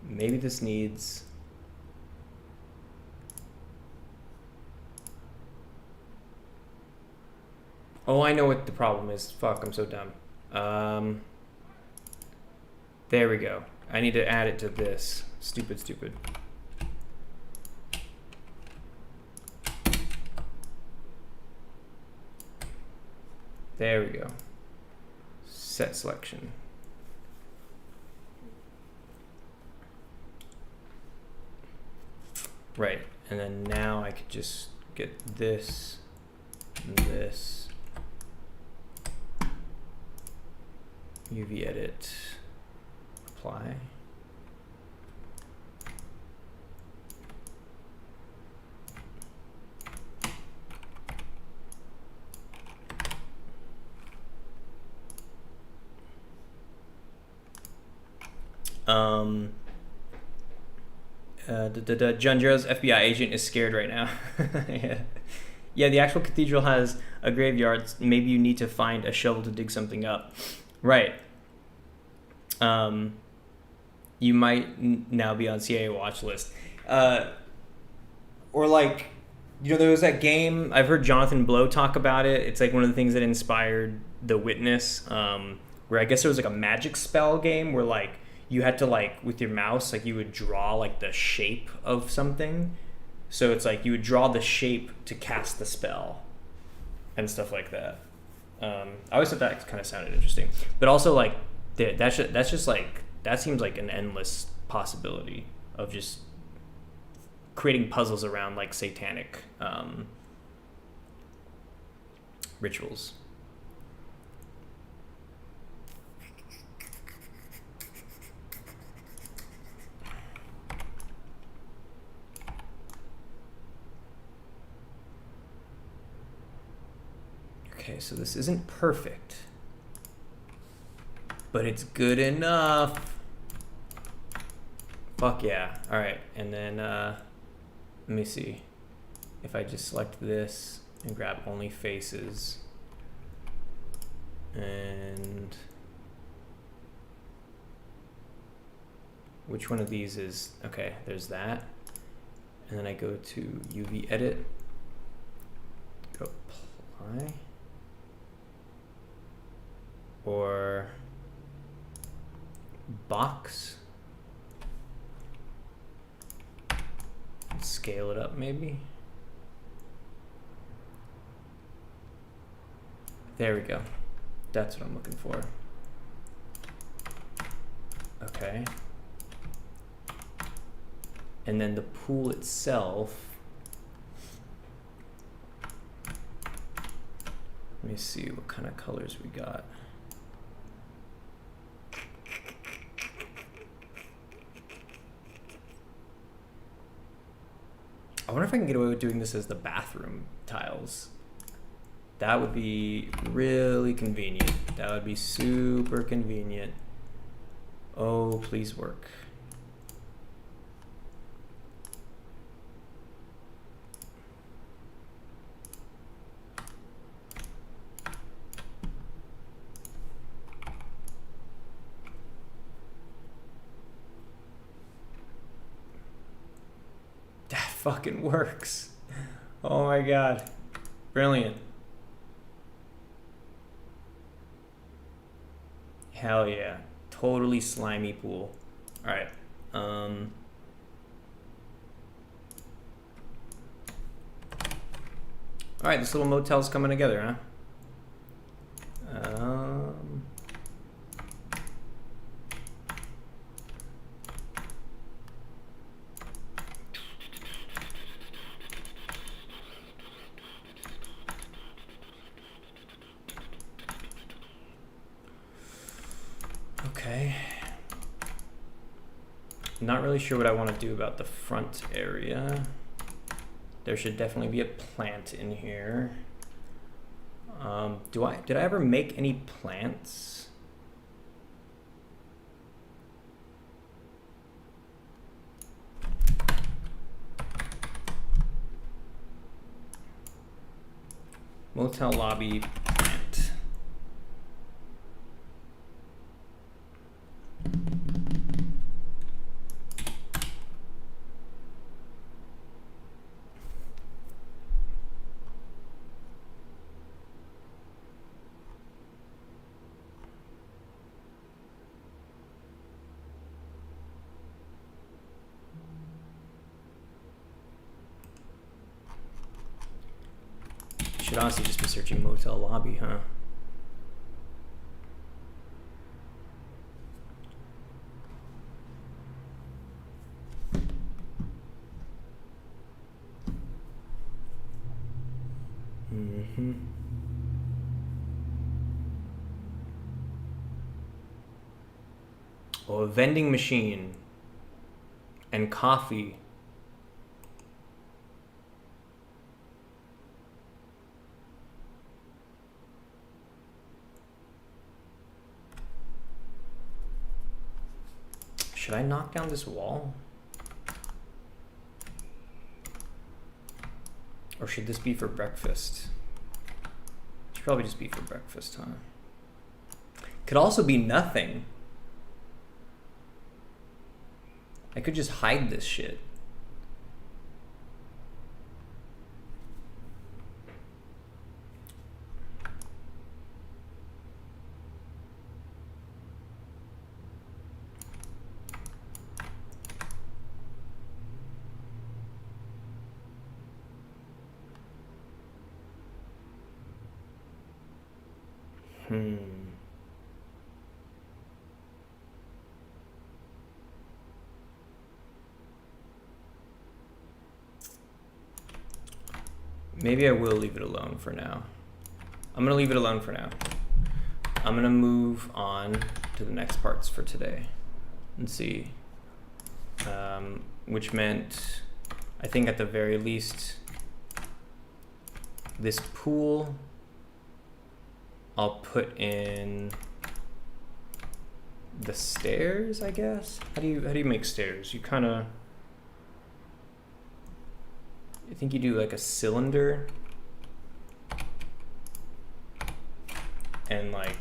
Maybe this needs... Oh, I know what the problem is. Fuck, I'm so dumb. There we go. I need to add it to this. Stupid. There we go. Set selection. Right, and then now I could just get this and this. UV edit, apply. John Jarrell's FBI agent is scared right now. Yeah, the actual cathedral has a graveyard. Maybe you need to find a shovel to dig something up. Right. You might now be on CIA watch list. Or like, you know, there was that game, I've heard Jonathan Blow talk about it. It's like one of the things that inspired The Witness, where I guess there was like a magic spell game where like you had to like, with your mouse, like you would draw like the shape of something. So it's like you would draw the shape to cast the spell and stuff like that. I always thought that kind of sounded interesting, but also like that's just like, that seems like an endless possibility of just creating puzzles around like satanic rituals. Okay, so this isn't perfect, but it's good enough. Fuck yeah. All right, and then let me see. If I just select this and grab only faces, and which one of these is, okay, there's that. And then I go to UV edit, go apply. Or box, scale it up maybe. There we go. That's what I'm looking for. Okay. And then the pool itself, let me see what kind of colors we got. I wonder if I can get away with doing this as the bathroom tiles. That would be really convenient. That would be super convenient. Oh, please work. Fucking works. Oh my god. Brilliant. Hell yeah. Totally slimy pool. Alright. Alright, this little motel's coming together, huh? Okay. Not really sure what I want to do about the front area. There should definitely be a plant in here. Did I ever make any plants? Motel lobby plant. Should honestly just be searching motel lobby, huh? Oh, a vending machine and coffee. Should I knock down this wall? Or should this be for breakfast? Should probably just be for breakfast, huh? Could also be nothing. I could just hide this shit. Maybe I will leave it alone for now. I'm gonna leave it alone for now. I'm gonna move on to the next parts for today and see, which meant, I think at the very least, this pool, I'll put in the stairs, I guess. How do you make stairs? You kind of, I think you do like a cylinder and like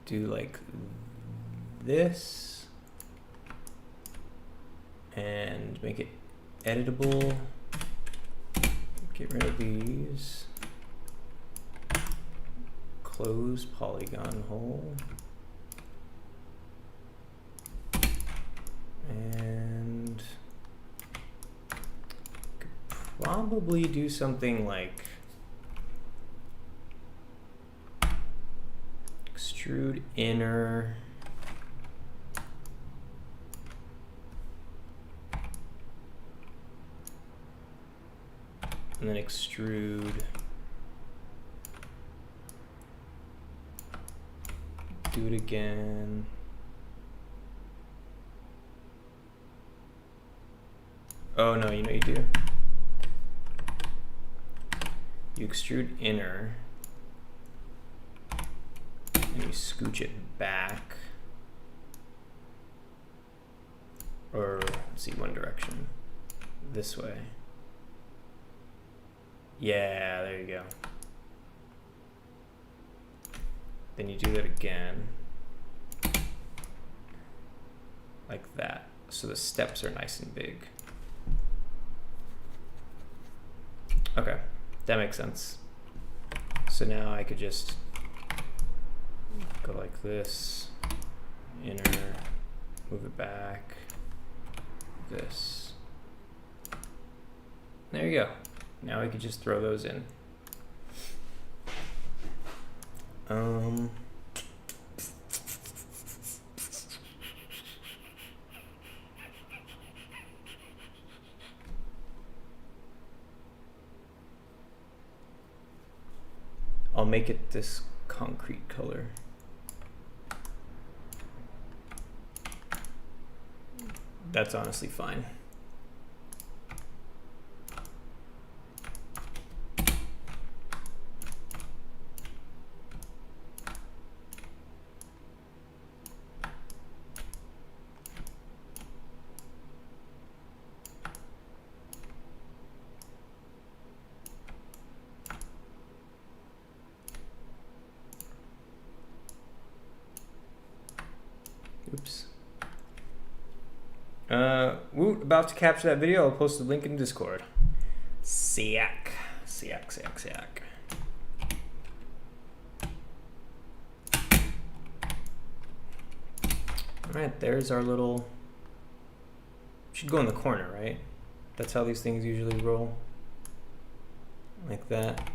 do like this and make it editable. Get rid of these. Close polygon hole. And could probably do something like extrude extrude inner. And then extrude. Do it again. Oh no, you know you do. You extrude inner. And you scooch it back. Or, let's see, one direction. This way. Yeah, there you go. Then you do that again. Like that. So the steps are nice and big. Okay, that makes sense. So now I could just go like this, inner, move it back, this. There you go. Now we could just throw those in. I'll make it this concrete color. That's honestly fine. Oops. Woot, about to capture that video. I'll post the link in Discord. Siak. Alright, there's our little... Should go in the corner, right? That's how these things usually roll. Like that.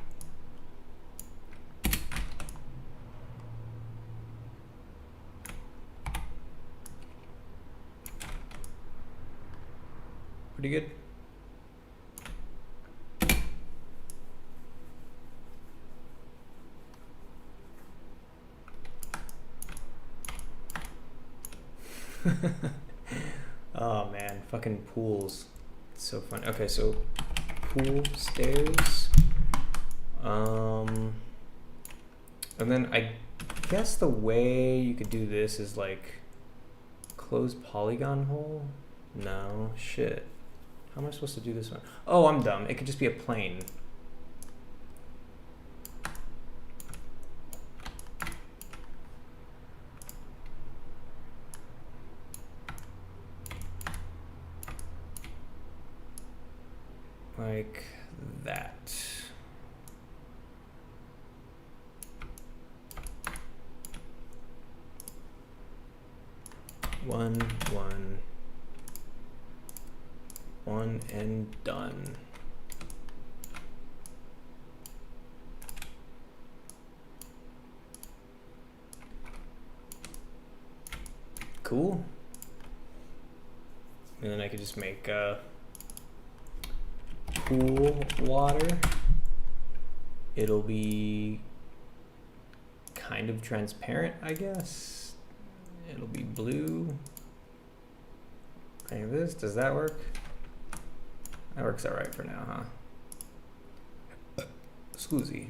Pretty good. Oh man, fucking pools. It's so fun. Okay, so pool stairs. And then I guess the way you could do this is like close polygon hole. No, shit. How am I supposed to do this one? Oh, I'm dumb. It could just be a plane. Like that. One, and done. Cool. And then I could just make pool water. It'll be kind of transparent, I guess. It'll be blue. Like this, does that work? That works all right for now, huh? Scoozy.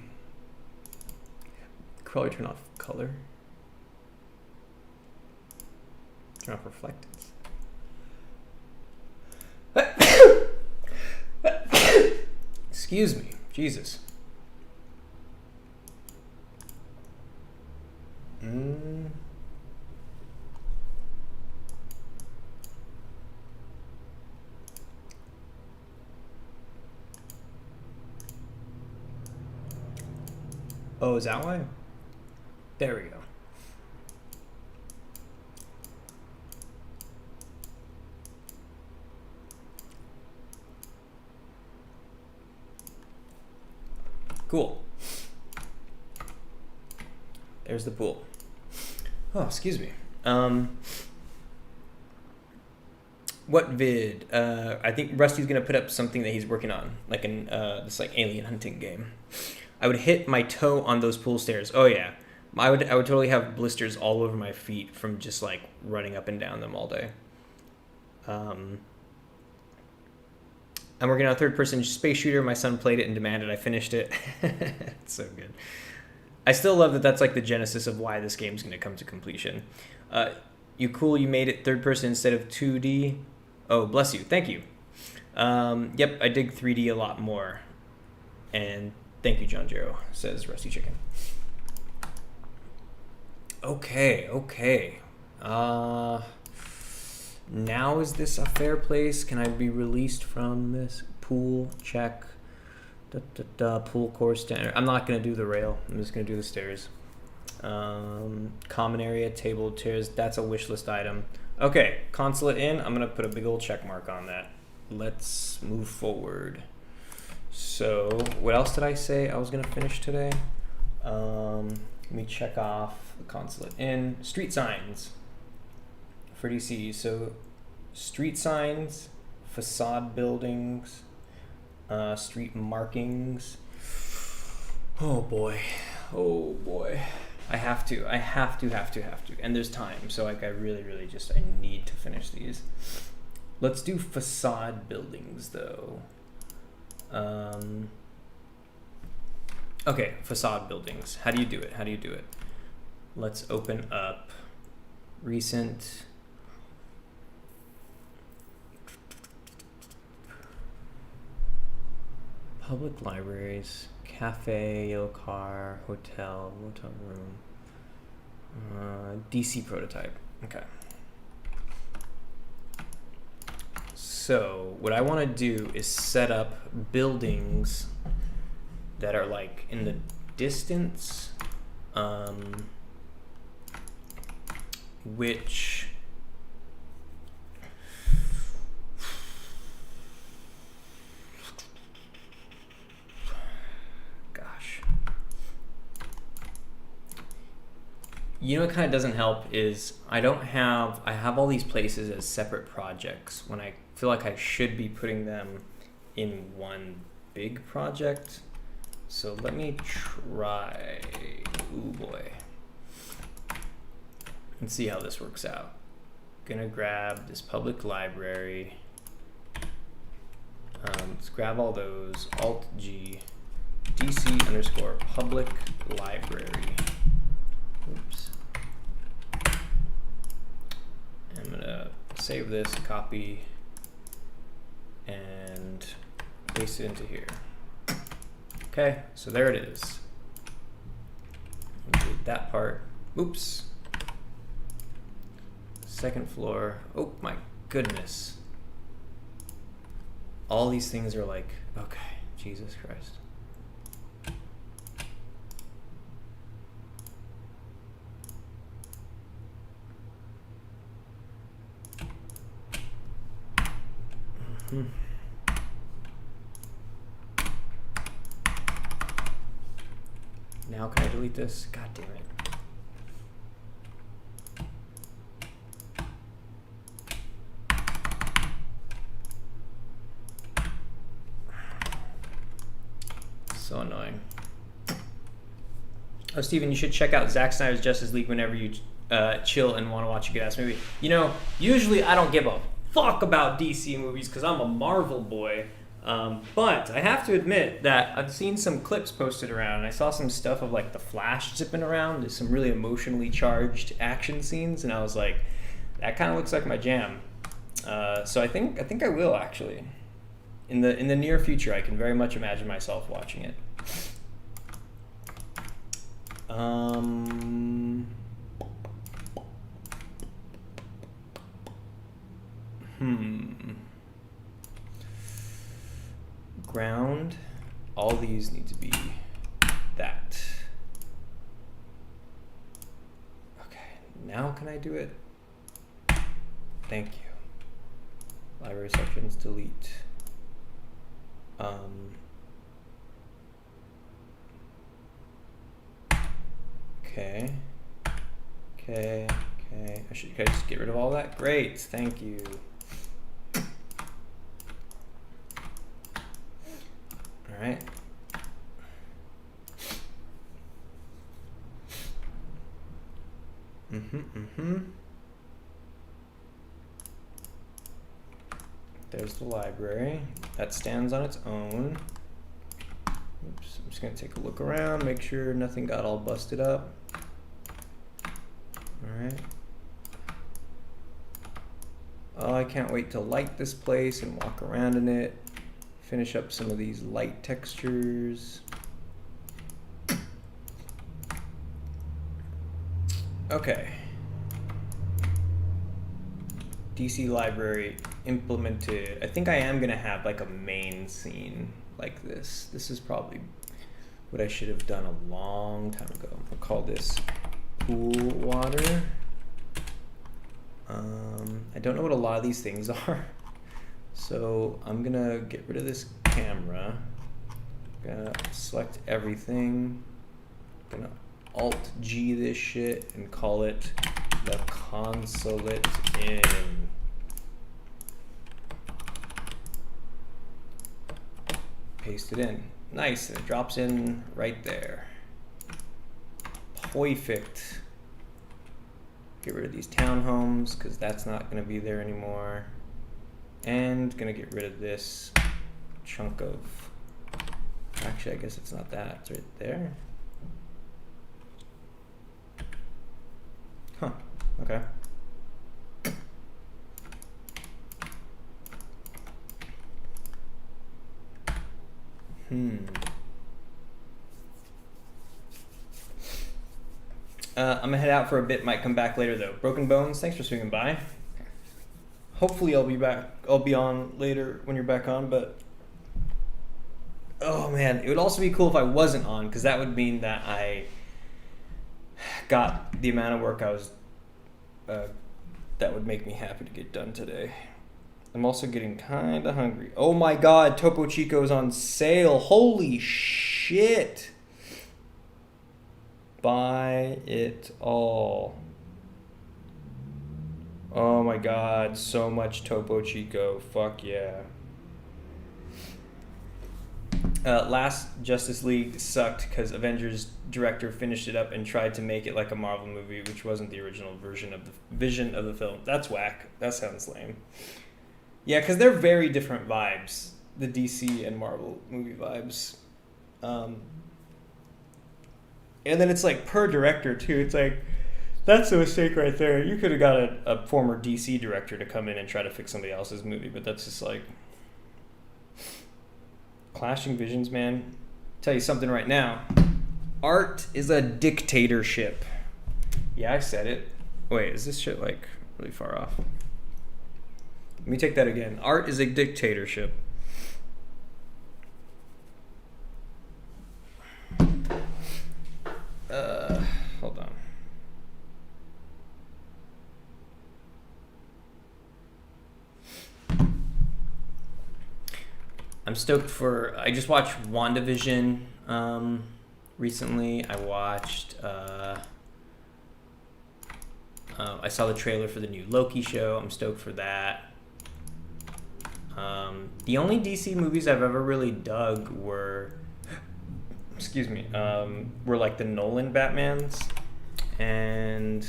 Could probably turn off color. Turn off reflectance. Excuse me, Jesus. Oh, is that why? There we go. Cool. There's the pool. Oh, excuse me. What vid? I think Rusty's gonna put up something that he's working on, like this like alien hunting game. I would hit my toe on those pool stairs. Oh yeah, I would totally have blisters all over my feet from just like running up and down them all day. I'm working on a third-person space shooter. My son played it and demanded I finished it. It's so good. I still love that that's like the genesis of why this game's going to come to completion. You cool, you made it third-person instead of 2D. Oh, bless you. Thank you. Yep, I dig 3D a lot more. And thank you, John Jarrow, says Rusty Chicken. Okay. Now is this a fair place? Can I be released from this? Pool, check. Pool course standard. I'm not going to do the rail. I'm just going to do the stairs. Common area, table, chairs. That's a wish list item. Okay, consulate in. I'm going to put a big old check mark on that. Let's move forward. So, what else did I say I was going to finish today? Let me check off the consulate in. Street signs for DC. So, street signs, facade buildings, street markings. Oh boy. I have to. And there's time. So like I really I need to finish these. Let's do facade buildings though. Okay, facade buildings. How do you do it? Let's open up recent. Public libraries, cafe, yellow car, hotel, motel room, DC prototype. Okay. So what I want to do is set up buildings that are like in the distance, which you know what kind of doesn't help is I have all these places as separate projects when I feel like I should be putting them in one big project. So let me try, ooh boy, and see how this works out. Gonna grab this public library. Let's grab all those, Alt-G, DC_ public library. Oops. I'm gonna save this, copy, and paste it into here. Okay, so there it is. Delete that part. Oops. Second floor. Oh my goodness. All these things are like, okay, Jesus Christ. Now can I delete this? God damn it. So annoying. Oh, Steven, you should check out Zack Snyder's Justice League whenever you chill and want to watch a good-ass movie. You know, usually I don't give a fuck about DC movies because I'm a Marvel boy. But I have to admit that I've seen some clips posted around, and I saw some stuff of like the Flash zipping around. There's some really emotionally charged action scenes, and I was like, that kind of looks like my jam. So I think I will actually. In the near future, I can very much imagine myself watching it. Ground. All these need to be that. Okay, now can I do it? Thank you. Library sections, delete. Okay. Okay. Can I just get rid of all that? Great, thank you. All right. There's the library. That stands on its own. Oops, I'm just gonna take a look around, make sure nothing got all busted up. All right. Oh, I can't wait to light this place and walk around in it. Finish up some of these light textures. Okay. DC library implemented. I think I am gonna have like a main scene like this. This is probably what I should have done a long time ago. I'll call this pool water. I don't know what a lot of these things are. So I'm gonna get rid of this camera. Gonna select everything. Gonna Alt G this shit and call it the consulate in. Paste it in. Nice, and it drops in right there. Perfect. Get rid of these townhomes because that's not going to be there anymore. And going to get rid of this chunk of, actually I guess it's not that, it's right there. Huh, okay. I'm gonna head out for a bit, might come back later though. Broken Bones, thanks for swinging by. Hopefully I'll be back, I'll be on later when you're back on, but oh man, it would also be cool if I wasn't on, because that would mean that I got the amount of work I was, that would make me happy to get done today. I'm also getting kind of hungry. Oh my god, Topo Chico's on sale. Holy shit. Buy it all. Oh my god, so much Topo Chico. Fuck yeah. Last Justice League sucked because Avengers director finished it up and tried to make it like a Marvel movie, which wasn't the original version of the vision of the film. That's whack. That sounds lame. Yeah, because they're very different vibes, the DC and Marvel movie vibes. And then it's like per director too. It's like, that's a mistake right there. You could have got a former DC director to come in and try to fix somebody else's movie, but that's just like clashing visions, man. Tell you something right now. Art is a dictatorship. Yeah, I said it. Wait, is this shit like really far off? Let me take that again. Art is a dictatorship. Hold on. I'm stoked for, I just watched WandaVision recently. I watched, I saw the trailer for the new Loki show. I'm stoked for that. The only DC movies I've ever really dug were, excuse me, were like the Nolan Batmans, and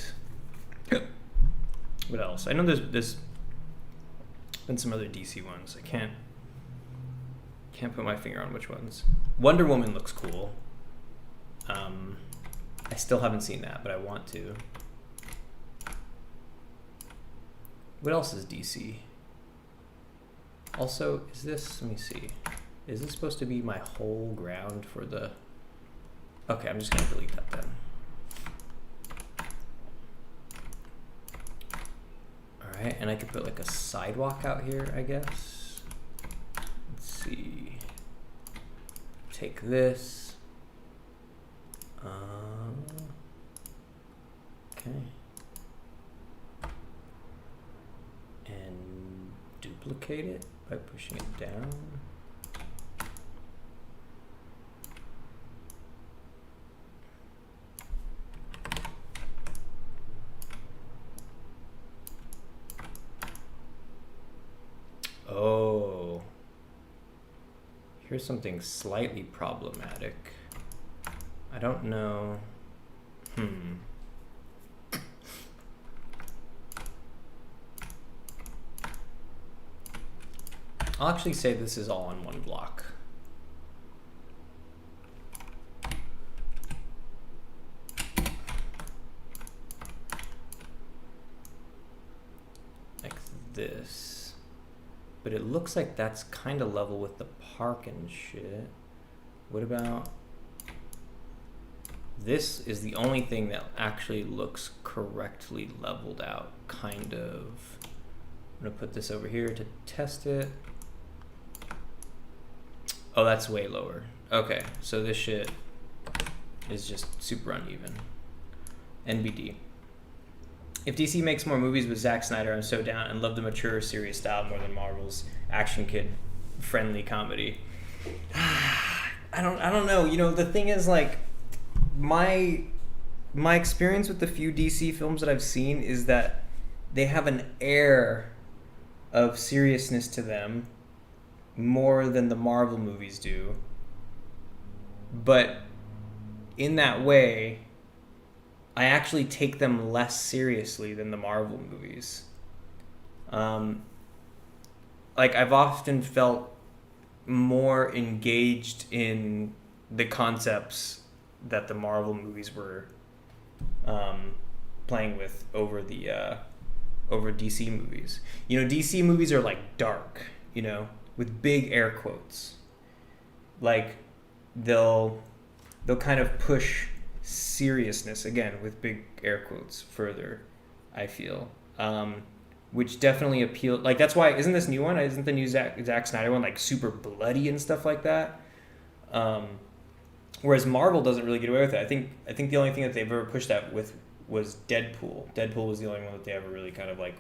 what else? I know there's been some other DC ones. I can't put my finger on which ones. Wonder Woman looks cool. I still haven't seen that, but I want to. What else is DC? Also, is this, let me see. Is this supposed to be my whole ground for the... Okay, I'm just gonna delete that then. All right, and I could put like a sidewalk out here, I guess. Let's see. Take this. Okay. And duplicate it by pushing it down. Here's something slightly problematic. I don't know. I'll actually say this is all on one block. Like this. But it looks like that's kind of level with the park and shit. What about... This is the only thing that actually looks correctly leveled out, kind of. I'm gonna put this over here to test it. Oh, that's way lower. Okay, so this shit is just super uneven. NBD. If DC makes more movies with Zack Snyder, I'm so down, and love the mature, serious style more than Marvel's action kid friendly comedy. I don't know. You know, the thing is, like, my experience with the few DC films that I've seen is that they have an air of seriousness to them more than the Marvel movies do. But in that way, I actually take them less seriously than the Marvel movies. Like, I've often felt more engaged in the concepts that the Marvel movies were playing with over DC movies. You know, DC movies are like dark, you know, with big air quotes. Like, they'll kind of push seriousness, again, with big air quotes, further, I feel. Which definitely appealed. Like, that's why, isn't this new one? Isn't the new Zack Snyder one like super bloody and stuff like that? Whereas Marvel doesn't really get away with it. I think the only thing that they've ever pushed that with was Deadpool. Deadpool was the only one that they ever really kind of like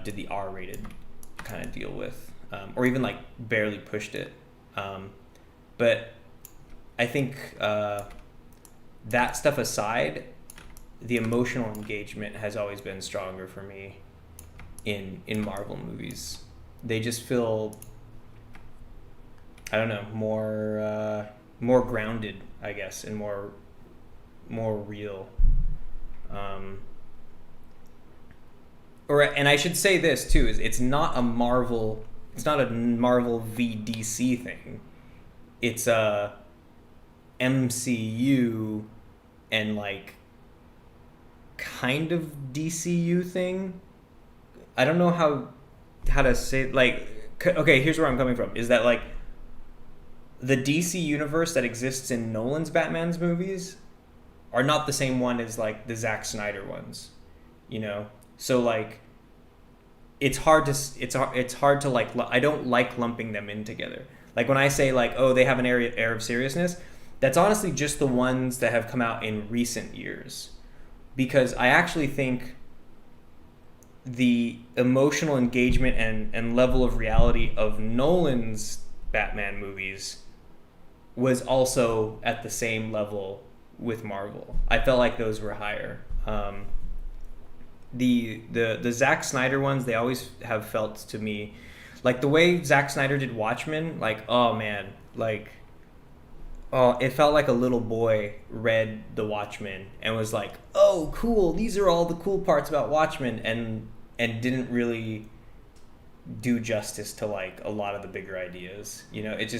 did the R-rated kind of deal with, or even like barely pushed it. But I think that stuff aside, the emotional engagement has always been stronger for me in Marvel movies. They just feel, I don't know, more grounded, I guess, and more real. And I should say this too, is it's not a Marvel v DC thing. It's a MCU and like kind of DCU thing. I don't know how to say, like, okay, here's where I'm coming from, is that like the DC universe that exists in Nolan's Batman's movies are not the same one as like the Zack Snyder ones, you know? So like it's hard to like, I don't like lumping them in together. Like when I say like, oh, they have an air of seriousness, that's honestly just the ones that have come out in recent years. Because I actually think the emotional engagement and level of reality of Nolan's Batman movies was also at the same level with Marvel. I felt like those were higher. The Zack Snyder ones, they always have felt to me like the way Zack Snyder did Watchmen, like, oh man, like, oh, it felt like a little boy read the Watchmen and was like, oh, cool, these are all the cool parts about Watchmen, and didn't really do justice to like a lot of the bigger ideas. You know, it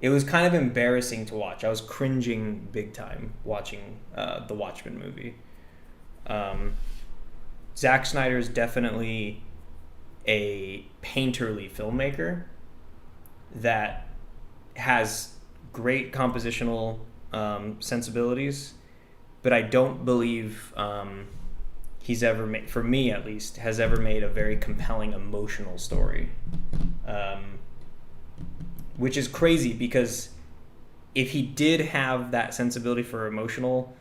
was kind of embarrassing to watch. I was cringing big time watching the Watchmen movie. Zack Snyder is definitely a painterly filmmaker that has great compositional sensibilities, but I don't believe he's ever made, for me at least, has ever made a very compelling emotional story. Which is crazy, because if he did have that sensibility for emotional,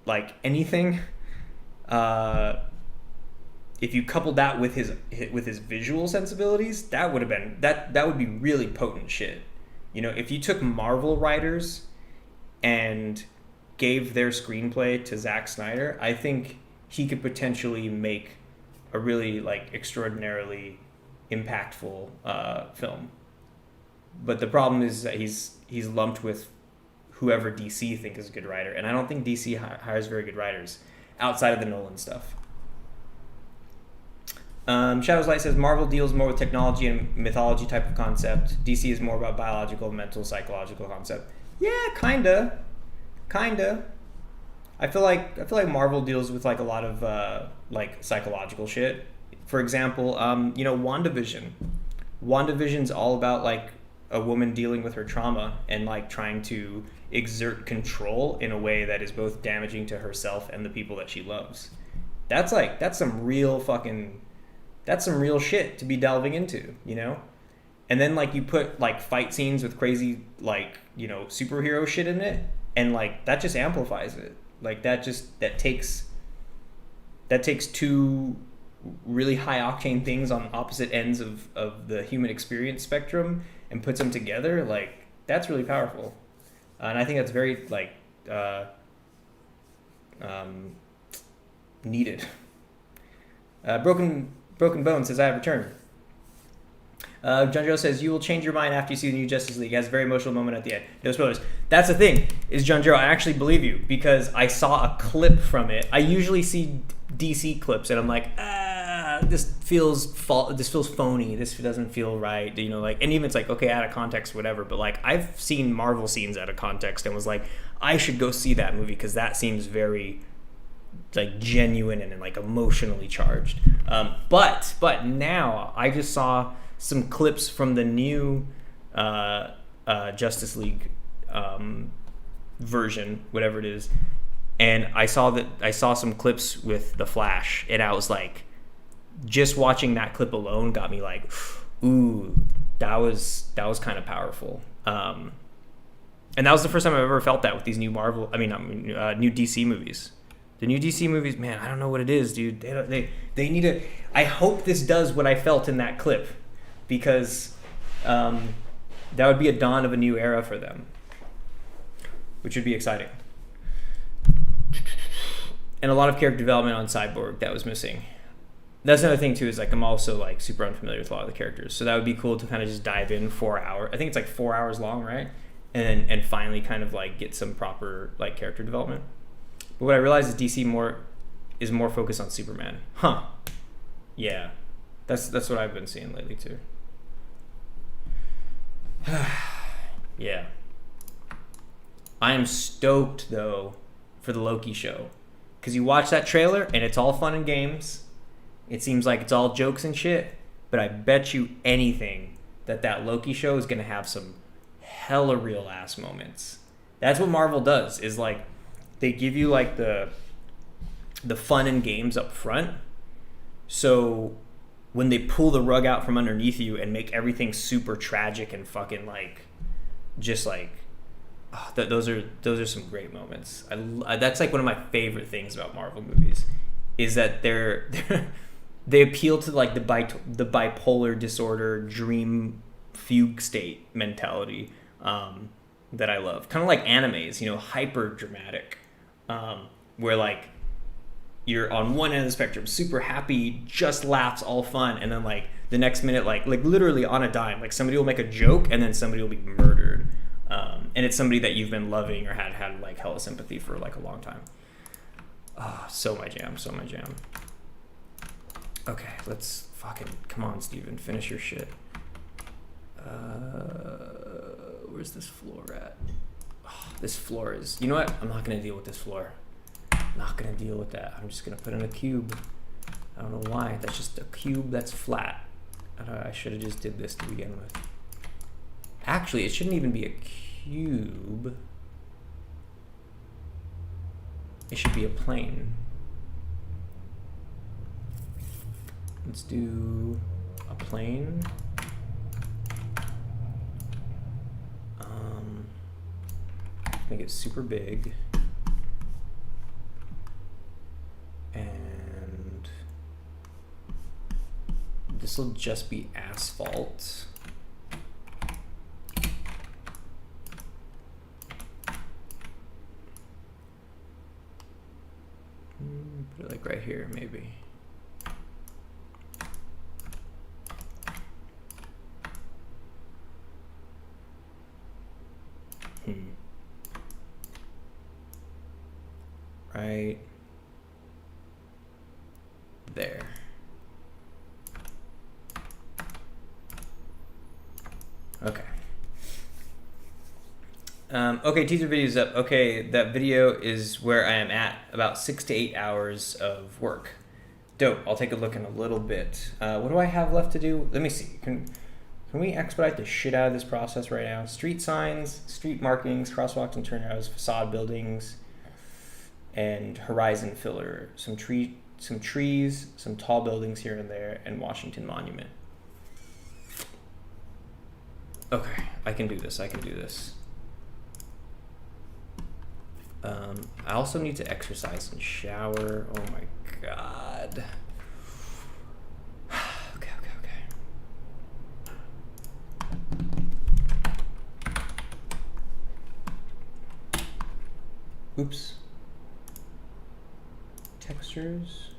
like anything, if you coupled that with his visual sensibilities, that would be really potent shit. You know, if you took Marvel writers and gave their screenplay to Zack Snyder, I think he could potentially make a really like extraordinarily impactful film. But the problem is that he's lumped with whoever DC think is a good writer, and I don't think DC hires very good writers outside of the Nolan stuff. Shadows Light says Marvel deals more with technology and mythology type of concept. DC is more about biological, mental, psychological concept. Yeah, kinda. I feel like Marvel deals with like a lot of like psychological shit. For example, WandaVision. WandaVision's all about like a woman dealing with her trauma and like trying to exert control in a way that is both damaging to herself and the people that she loves. That's some real shit to be delving into, you know? And then like you put like fight scenes with crazy like, superhero shit in it, and like that just amplifies it. Like that takes two really high octane things on opposite ends of the human experience spectrum and puts them together. Like that's really powerful. And I think that's very like needed. Broken Bone says, I have returned. John Joe says, you will change your mind after you see the new Justice League. It has a very emotional moment at the end. No spoilers. That's the thing, is John Joe, I actually believe you because I saw a clip from it. I usually see DC clips and I'm like, this feels phony. This doesn't feel right. And even it's like, okay, out of context, whatever. But like, I've seen Marvel scenes out of context and was like, I should go see that movie because that seems very like genuine and like emotionally charged. But now I just saw some clips from the new Justice League version, whatever it is, and I saw some clips with the Flash, and I was like, just watching that clip alone got me like, ooh, that was kind of powerful. And that was the first time I've ever felt that with these new new DC movies. The new DC movies, man, I don't know what it is, dude. They need to. I hope this does what I felt in that clip, because that would be a dawn of a new era for them, which would be exciting. And a lot of character development on Cyborg that was missing. That's another thing too, is like I'm also like super unfamiliar with a lot of the characters, so that would be cool to kind of just dive in 4 hours. I think it's like 4 hours long, right? And finally kind of like get some proper like character development. But what I realized is DC is more focused on Superman. Huh. Yeah. That's what I've been seeing lately too. Yeah. I am stoked though for the Loki show, because you watch that trailer and it's all fun and games. It seems like it's all jokes and shit, but I bet you anything that Loki show is gonna have some hella real ass moments. That's what Marvel does, is like they give you like the fun and games up front, so when they pull the rug out from underneath you and make everything super tragic and fucking like just like those are some great moments. That's like one of my favorite things about Marvel movies, is that they appeal to like the bipolar disorder dream fugue state mentality that I love. Kind of like animes, hyper dramatic, where like you're on one end of the spectrum, super happy, just laughs, all fun, and then like the next minute, like literally on a dime, like somebody will make a joke and then somebody will be murdered, and it's somebody that you've been loving or had like hella sympathy for like a long time. So my jam. Okay, let's fucking come on, Steven, finish your shit. Where's this floor at? This floor is, you know what? I'm not gonna deal with this floor. I'm not gonna deal with that. I'm just gonna put in a cube. I don't know why. That's just a cube that's flat. I should have just did this to begin with. Actually, it shouldn't even be a cube. It should be a plane. Let's do a plane. Make it super big. And this will just be asphalt. Put it like right here, maybe. Right there. Okay. Okay, teaser video's up. Okay, that video is where I am at, about 6 to 8 hours of work. Dope. I'll take a look in a little bit. What do I have left to do? Let me see. Can we expedite the shit out of this process right now? Street signs, street markings, crosswalks and turnarounds, facade buildings, and horizon filler. Some trees, some tall buildings here and there, and Washington Monument. Okay, I can do this. I also need to exercise and shower. Oh my god. Okay. Oops. Textures.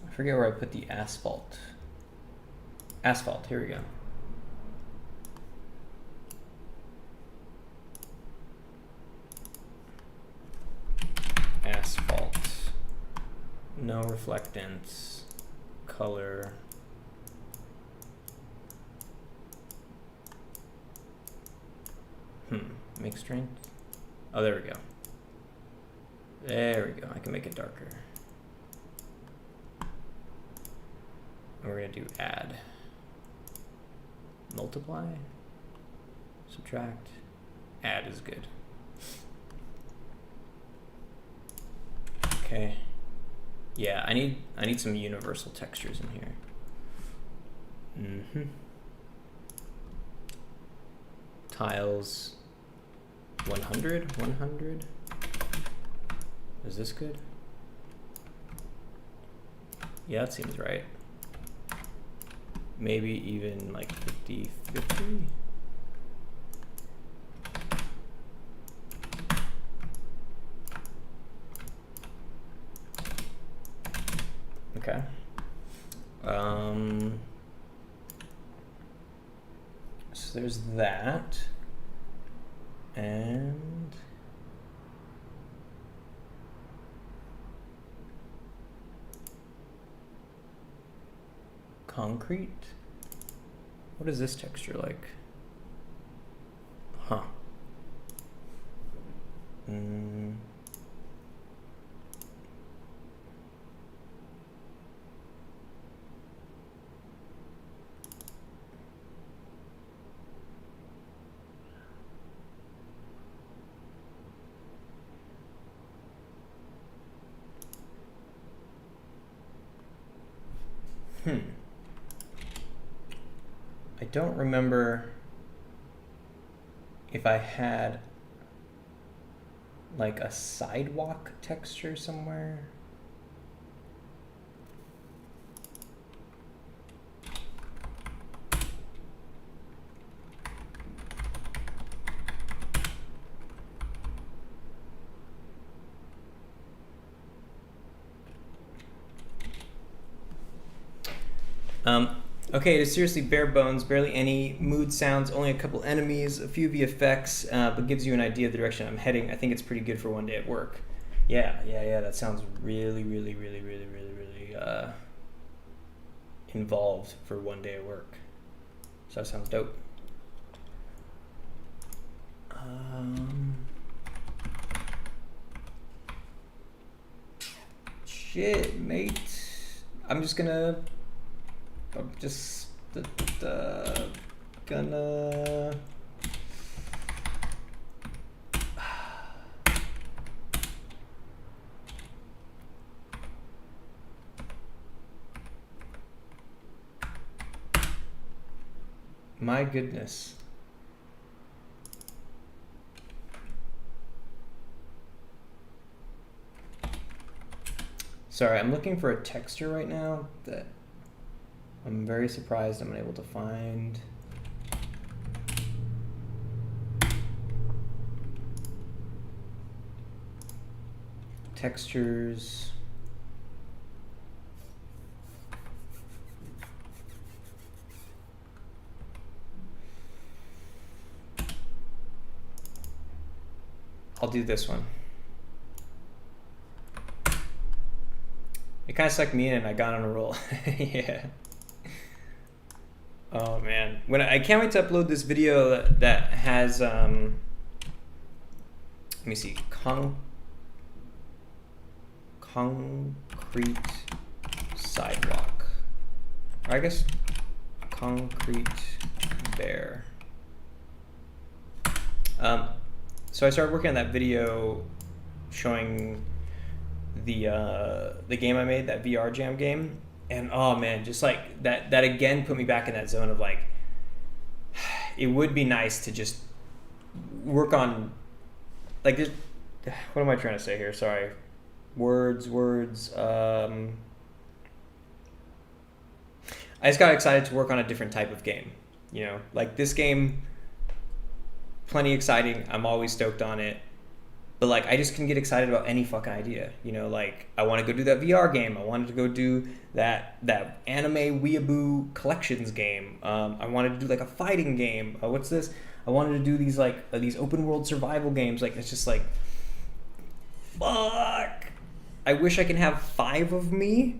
I forget where I put the asphalt. Asphalt, here we go. Asphalt. No reflectance. Color. Make strength. Oh, there we go. There we go. I can make it darker. And we're gonna do add. Multiply. Subtract. Add is good. Okay. Yeah, I need some universal textures in here. Tiles 100. Is this good? Yeah, that seems right. Maybe even like 50. Okay. So there's that. And concrete. What is this texture like? Huh. I don't remember if I had like a sidewalk texture somewhere. Okay, it is seriously bare bones, barely any mood sounds, only a couple enemies, a few VFX, but gives you an idea of the direction I'm heading. I think it's pretty good for one day at work. Yeah, that sounds really involved for one day at work. So that sounds dope. Shit, mate. I'm just gonna my goodness. Sorry, I'm looking for a texture right now that I'm very surprised I'm unable to find. textures. I'll do this one. It kind of sucked me in and I got on a roll. Yeah. Oh man. I can't wait to upload this video that has, let me see, concrete sidewalk. Or I guess concrete bear. So I started working on that video showing the game I made, that VR Jam game, and oh man, just like that again put me back in that zone of like, it would be nice to just work on like this. What am I trying to say here? Sorry, words. I just got excited to work on a different type of game. You know, like this game, plenty exciting. I'm always stoked on it. But like, I just can get excited about any fucking idea. You know, like I want to go do that VR game. I wanted to go do that anime weeaboo collections game. I wanted to do like a fighting game. What's this? I wanted to do these like these open world survival games. Like it's just like, fuck. I wish I can have 5 of me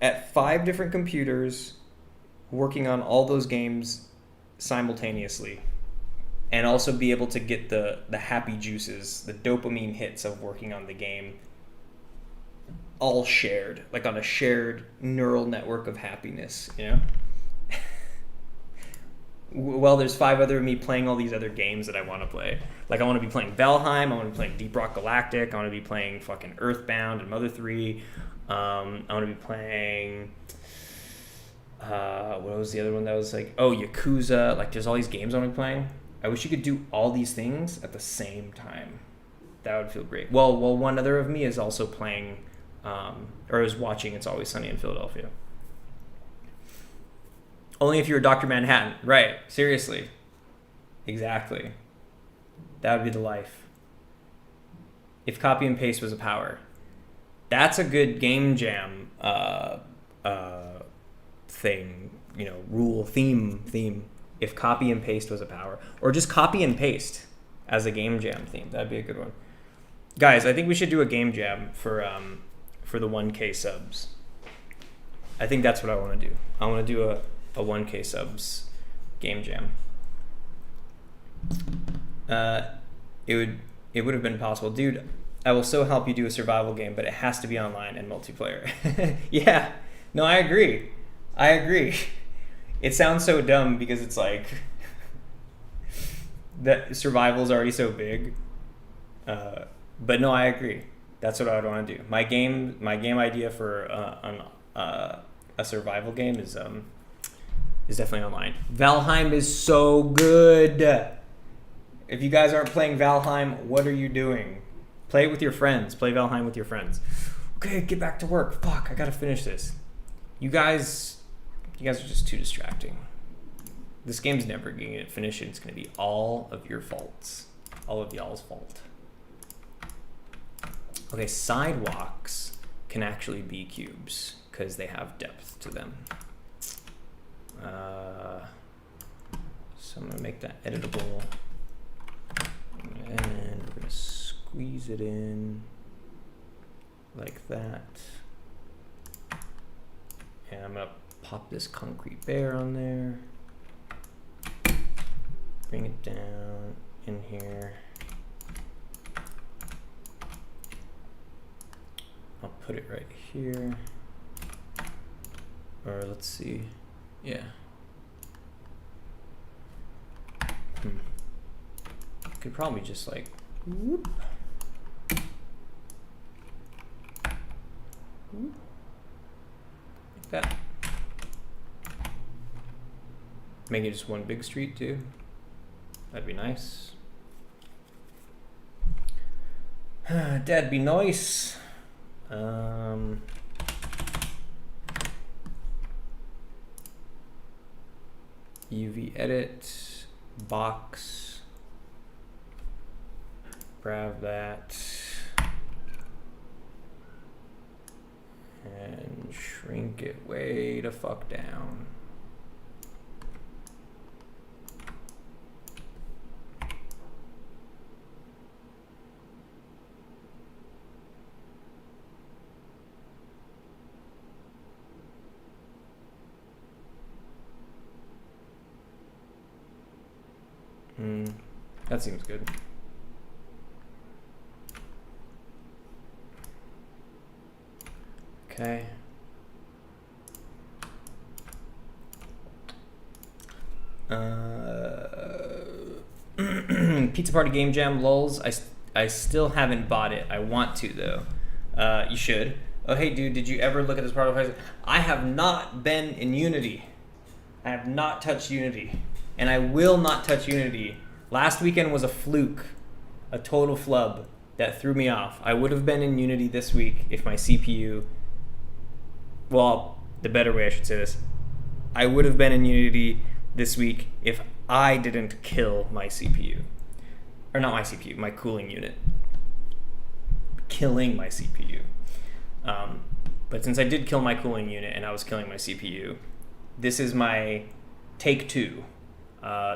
at 5 different computers working on all those games simultaneously. And also be able to get the happy juices, the dopamine hits of working on the game, all shared, like on a shared neural network of happiness, you know? Well, there's 5 other of me playing all these other games that I want to play. Like I want to be playing Valheim, I want to be playing Deep Rock Galactic, I want to be playing fucking Earthbound and Mother 3, I want to be playing... what was the other one that was like... Oh, Yakuza. Like there's all these games I want to be playing. I wish you could do all these things at the same time. That would feel great. Well, one other of me is also playing, or is watching It's Always Sunny in Philadelphia. Only if you're Dr. Manhattan. Right, seriously. Exactly. That would be the life. If copy and paste was a power. That's a good game jam thing, you know, rule, theme. If copy and paste was a power, or just copy and paste as a game jam theme, that'd be a good one. Guys, I think we should do a game jam for the 1K subs. I think that's what I want to do. I want to do a 1K subs game jam. It would have been possible, dude. I will so help you do a survival game, but it has to be online and multiplayer. Yeah, no, I agree. It sounds so dumb because it's like that survival's already so big. But no, I agree. That's what I would want to do. My game idea for a survival game is definitely online. Valheim is so good. If you guys aren't playing Valheim, what are you doing? Play it with your friends. Play Valheim with your friends. Okay, get back to work. Fuck, I gotta finish this. You guys are just too distracting. This game's never going to get finished. It's going to be all of your faults. All of y'all's fault. Okay, sidewalks can actually be cubes because they have depth to them. So I'm going to make that editable. And we're going to squeeze it in like that. And I'm going to pop this concrete bear on there. Bring it down in here. I'll put it right here. Or let's see. Yeah. Could probably just like whoop. Whoop. Like that. Make it just one big street too. That'd be nice. That'd be nice. UV edit, box. Grab that. Shrink it way the fuck down. That seems good. Okay. Pizza Party Game Jam lulz. I still haven't bought it. I want to though. You should. Oh hey dude, did you ever look at this part of I have not been in Unity. I have not touched Unity. And I will not touch Unity. Last weekend was a fluke, a total flub that threw me off. I would have been in Unity this week if my CPU, well, the better way I should say this, I would have been in Unity this week if I didn't kill my CPU. Or not my CPU, my cooling unit. Killing my CPU. But since I did kill my cooling unit and I was killing my CPU, this is my take two.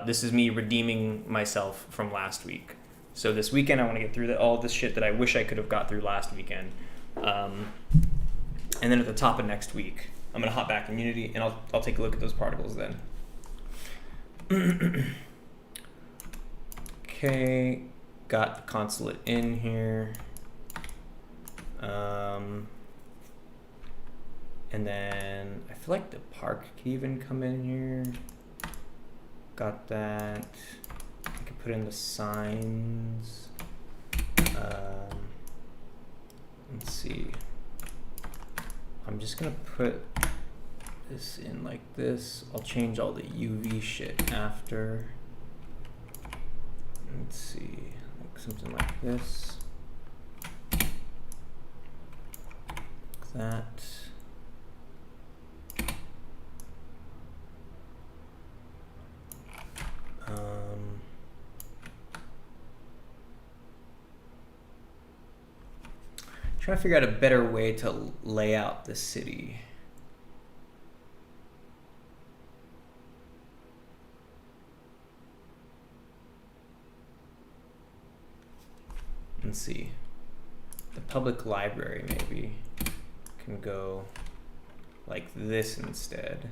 This is me redeeming myself from last week. So this weekend I want to get through all this shit that I wish I could have got through last weekend. And then at the top of next week, I'm going to hop back in Unity and I'll take a look at those particles then. Okay, got the consulate in here. And then I feel like the park could even come in here. Got that. I could put in the signs. Let's see. I'm just gonna put this in like this. I'll change all the UV shit after. Let's see, like something like this. Like that. Trying to figure out a better way to lay out the city. Let's see. The public library maybe can go like this instead.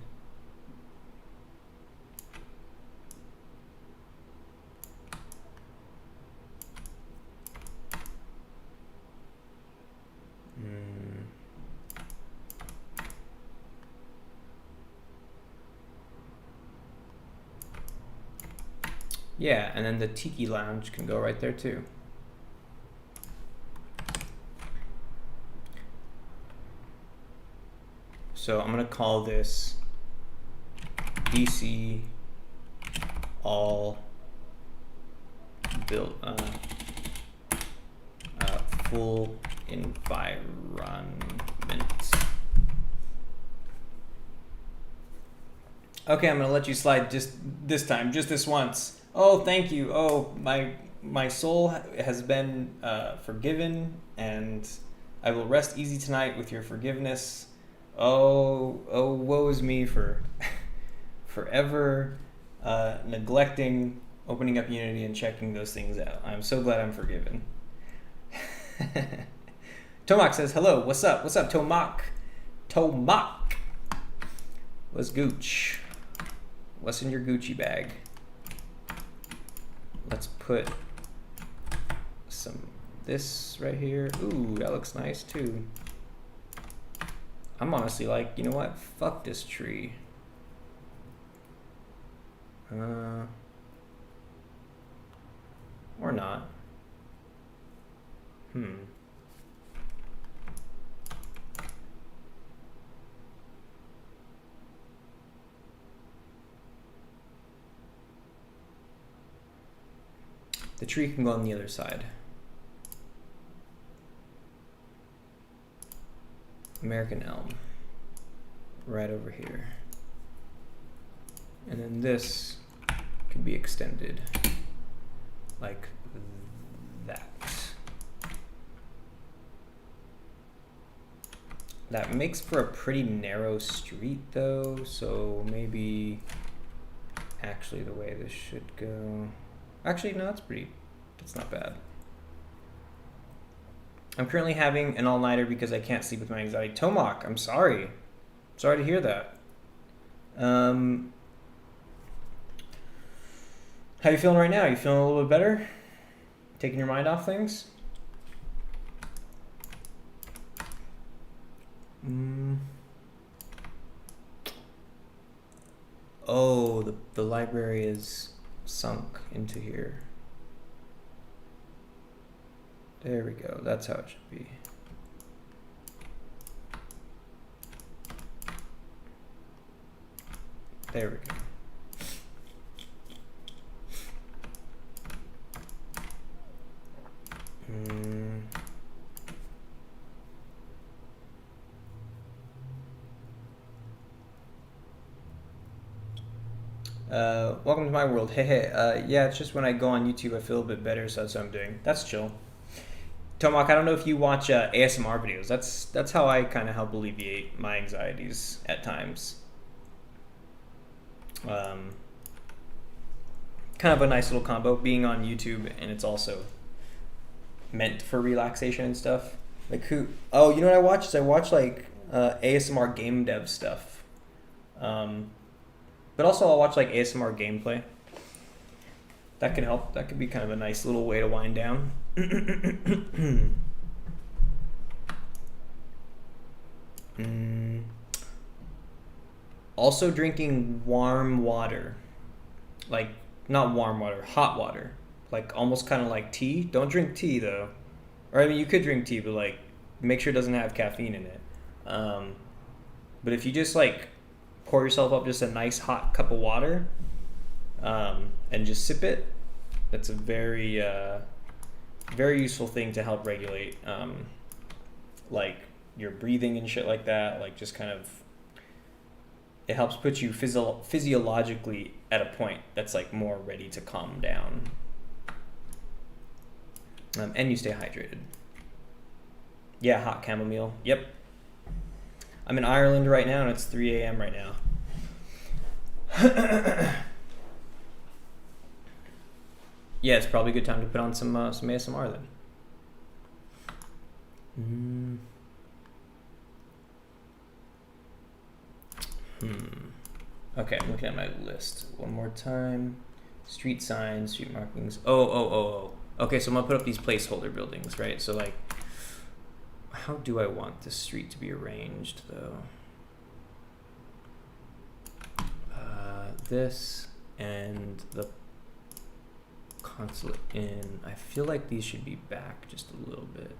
Yeah, and then the Tiki Lounge can go right there too. So I'm gonna call this DC all built full environment. Okay, I'm gonna let you slide just this time, just this once. Oh, thank you. Oh, my soul has been forgiven, and I will rest easy tonight with your forgiveness. Oh, woe is me for forever neglecting opening up Unity and checking those things out. I'm so glad I'm forgiven. Tomak says, hello, what's up? What's up, Tomak? Tomak. What's Gooch? What's in your Gucci bag? Let's put some this right here. Ooh, that looks nice too. I'm honestly like, you know what? Fuck this tree. Or not. The tree can go on the other side. American elm. Right over here. And then this can be extended like that. That makes for a pretty narrow street though, so maybe actually the way this should go. Actually, no, that's not bad. I'm currently having an all-nighter because I can't sleep with my anxiety. Tomak, I'm sorry. Sorry to hear that. How you feeling right now? You feeling a little bit better? Taking your mind off things? Oh, the library is sunk into here. There we go. That's how it should be. There we go. Welcome to my world. Hey. Yeah, it's just when I go on YouTube, I feel a bit better, so that's what I'm doing. That's chill. Tomak, I don't know if you watch ASMR videos. That's how I kind of help alleviate my anxieties at times. Kind of a nice little combo, being on YouTube, and it's also meant for relaxation and stuff. Like who? Oh, you know what I watch? I watch like ASMR game dev stuff. But also I'll watch like ASMR gameplay. That can help. That could be kind of a nice little way to wind down. Also drinking warm water. Like, not warm water, hot water. Like, almost kind of like tea. Don't drink tea, though. Or, I mean, you could drink tea, but, like, make sure it doesn't have caffeine in it. But if you just, like, pour yourself up just a nice hot cup of water and just sip it, that's a very, very useful thing to help regulate, like, your breathing and shit like that. Like, just kind of, it helps put you physiologically at a point that's, like, more ready to calm down. And you stay hydrated. Yeah, hot chamomile. Yep. I'm in Ireland right now, and it's 3 a.m. right now. Yeah, it's probably a good time to put on some ASMR then. Okay, I'm looking at my list one more time. Street signs, street markings. Oh. Okay, so I'm gonna put up these placeholder buildings, right? So like, how do I want this street to be arranged though? This and the Consulate Inn. I feel like these should be back just a little bit.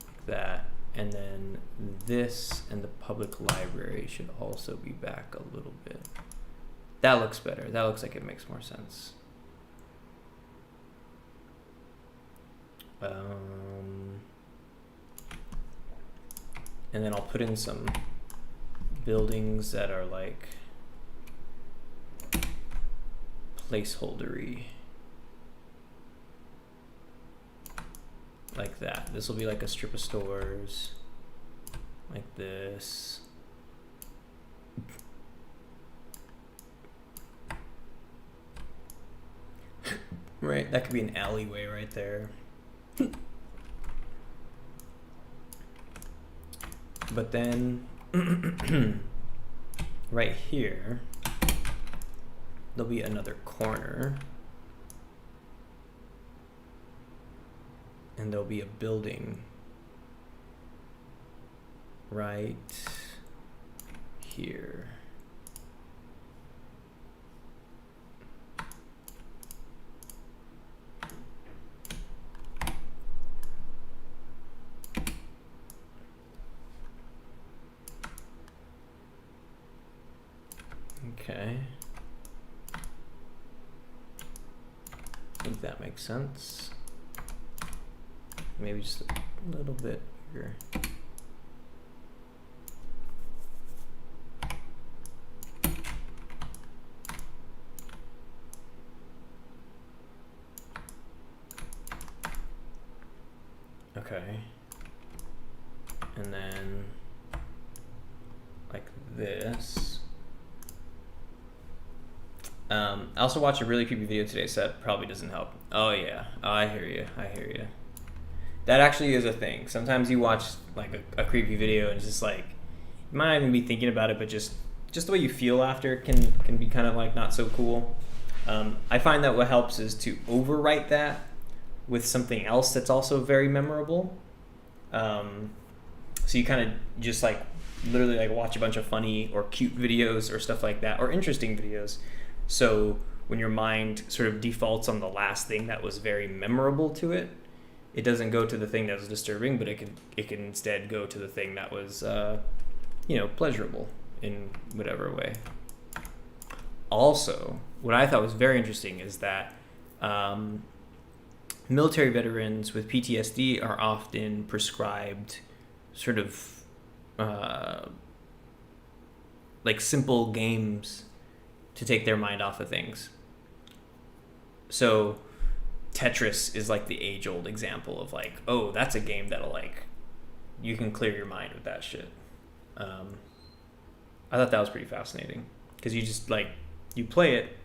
Like that. And then this and the public library should also be back a little bit. That looks better. That looks like it makes more sense. And then I'll put in some buildings that are like placeholdery. Like that. This will be like a strip of stores. Like this. Right, that could be an alleyway right there. But then right here there'll be another corner, and there'll be a building right here. Okay. I think that makes sense. Maybe just a little bit bigger. Okay. and then like this. I also watched a really creepy video today, so that probably doesn't help. Oh yeah, oh, I hear you. That actually is a thing. Sometimes you watch like a creepy video and it's just like, you might not even be thinking about it, but just the way you feel after can be kind of like not so cool. I find that what helps is to overwrite that with something else that's also very memorable. So you kind of just like literally like watch a bunch of funny or cute videos or stuff like that, or interesting videos. So when your mind sort of defaults on the last thing that was very memorable to it, it doesn't go to the thing that was disturbing, but it can instead go to the thing that was pleasurable in whatever way. Also, what I thought was very interesting is that military veterans with PTSD are often prescribed sort of like simple games to take their mind off of things. So Tetris is like the age-old example of like, oh, that's a game that'll like, you can clear your mind with that shit. I thought that was pretty fascinating because you just like, you play it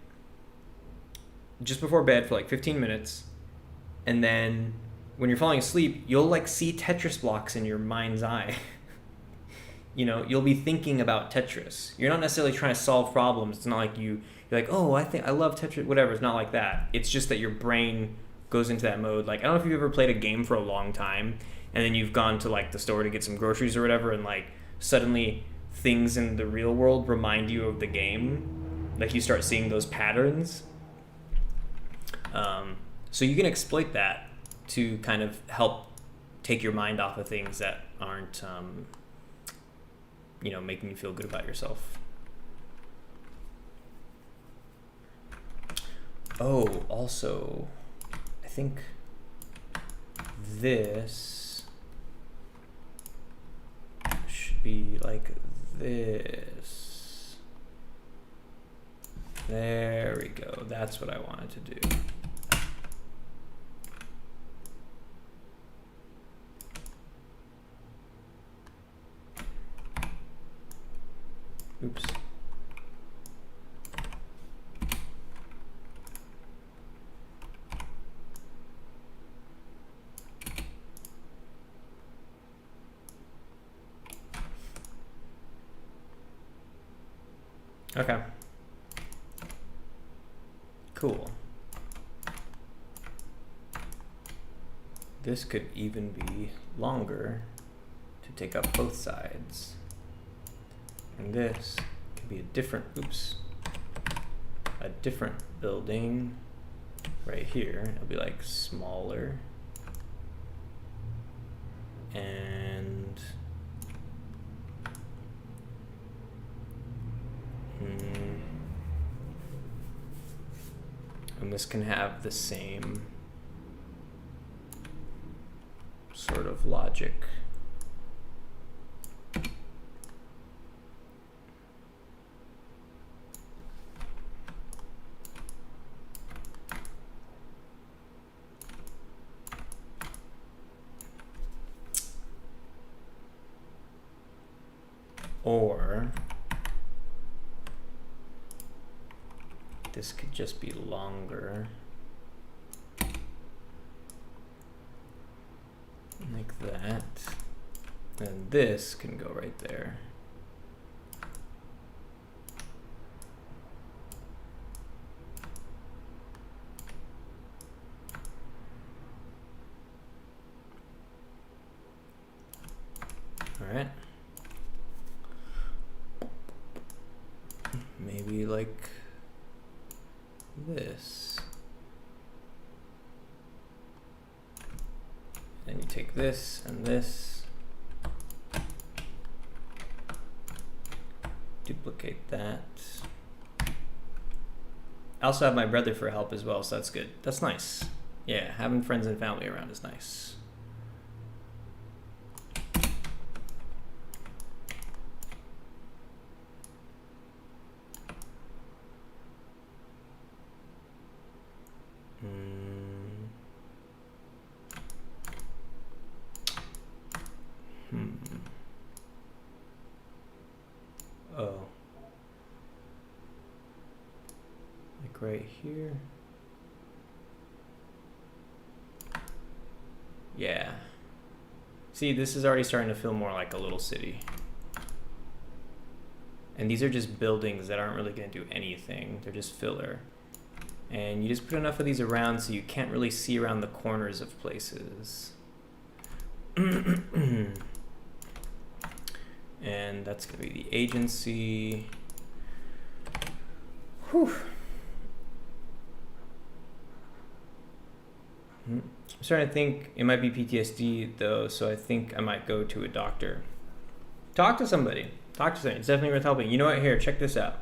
just before bed for like 15 minutes, and then when you're falling asleep, you'll like see Tetris blocks in your mind's eye. You'll be thinking about Tetris. You're not necessarily trying to solve problems. It's not like you're like, oh, I love Tetris, whatever. It's not like that. It's just that your brain goes into that mode. Like, I don't know if you've ever played a game for a long time and then you've gone to like the store to get some groceries or whatever, and like suddenly things in the real world remind you of the game. Like you start seeing those patterns. So you can exploit that to kind of help take your mind off of things that aren't making you feel good about yourself. Oh, also, I think this should be like this. There we go. That's what I wanted to do. Oops. Okay. Cool. This could even be longer to take up both sides. And this could be a different building right here. It'll be like smaller. And this can have the same sort of logic. Or this could just be longer, like that, and this can go right there. All right. Maybe like this. Then you take this and this, duplicate that. I also have my brother for help as well, so that's good. That's nice. Yeah, having friends and family around is nice. like right here. Yeah. See, this is already starting to feel more like a little city. And these are just buildings that aren't really going to do anything. They're just filler. And you just put enough of these around so you can't really see around the corners of places. And that's going to be the agency. Whew. I'm starting to think it might be PTSD though, so I think I might go to a doctor. Talk to somebody. Talk to somebody. It's definitely worth helping. You know what? Here, check this out.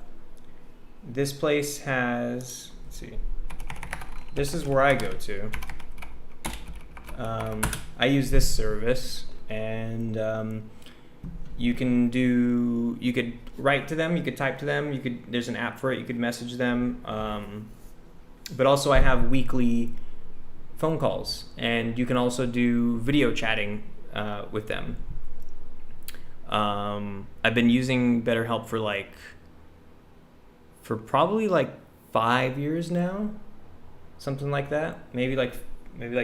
This place has, let's see. This is where I go to. I use this service, and you could write to them, you could type to them, there's an app for it, you could message them. But also I have weekly phone calls, and you can also do video chatting with them. I've been using BetterHelp for probably like 5 years now, something like that. Maybe like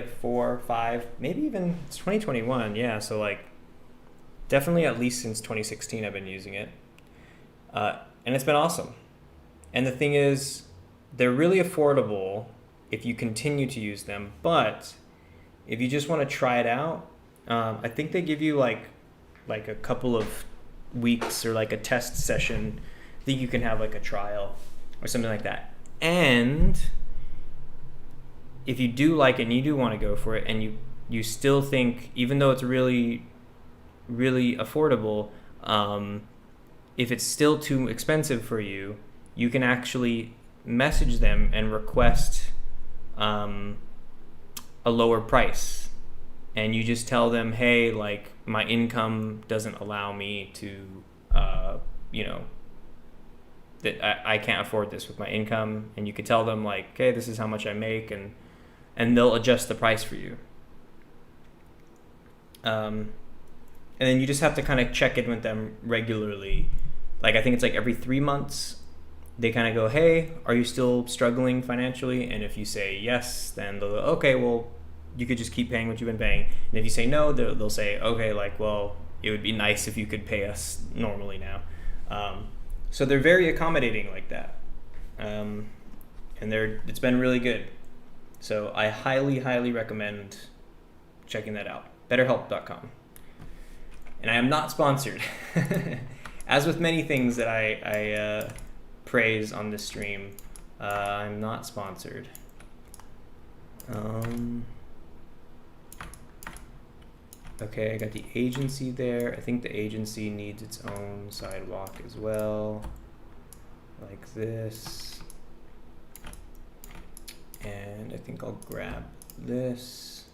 4 or 5, maybe even it's 2021. Yeah, so like definitely at least since 2016 I've been using it, and it's been awesome. And the thing is, they're really affordable if you continue to use them, but if you just want to try it out, I think they give you like a couple of weeks or like a test session. I think you can have like a trial or something like that. And if you do like it and you do want to go for it, and you still think, even though it's really, really affordable, if it's still too expensive for you, you can actually message them and request a lower price. And you just tell them, hey, like my income doesn't allow me to, that I can't afford this with my income. And you could tell them like, okay, this is how much I make, and they'll adjust the price for you. And then you just have to kind of check in with them regularly. Like I think it's like every 3 months, they kind of go, hey, are you still struggling financially? And if you say yes, then they'll go, okay, well, you could just keep paying what you've been paying. And if you say no, they'll say, okay, like, well, it would be nice if you could pay us normally now. So they're very accommodating like that. And it's been really good. So I highly, highly recommend checking that out. BetterHelp.com. And I am not sponsored. As with many things that I praise on this stream, I'm not sponsored. Okay, I got the agency there. I think the agency needs its own sidewalk as well, like this. And I think I'll grab this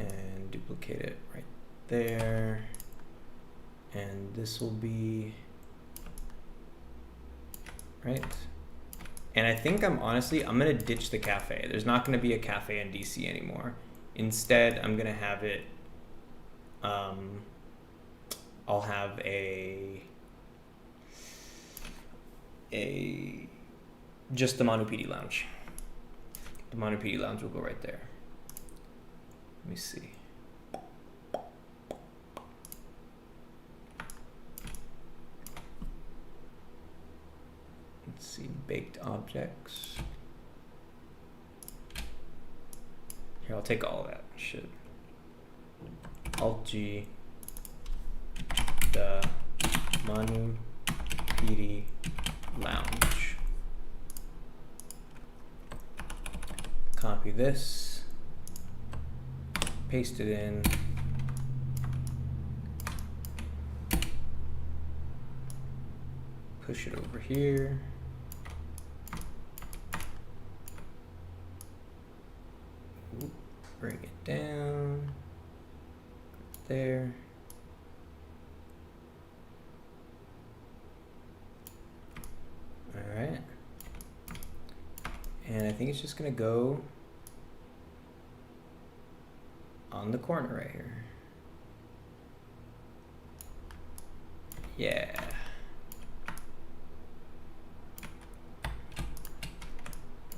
and duplicate it right there. And this will be right. And I think I'm gonna ditch the cafe. There's not gonna be a cafe in DC anymore. Instead, I'm gonna have it, I'll have just the Manu PD Lounge. The Manu PD Lounge will go right there. Let me see. Let's see, baked objects. Here, I'll take all of that shit. Alt-G, the Manu PD Lounge. Copy this, paste it in. Push it over here. Bring it down there. All right. And I think it's just gonna go on the corner right here. Yeah.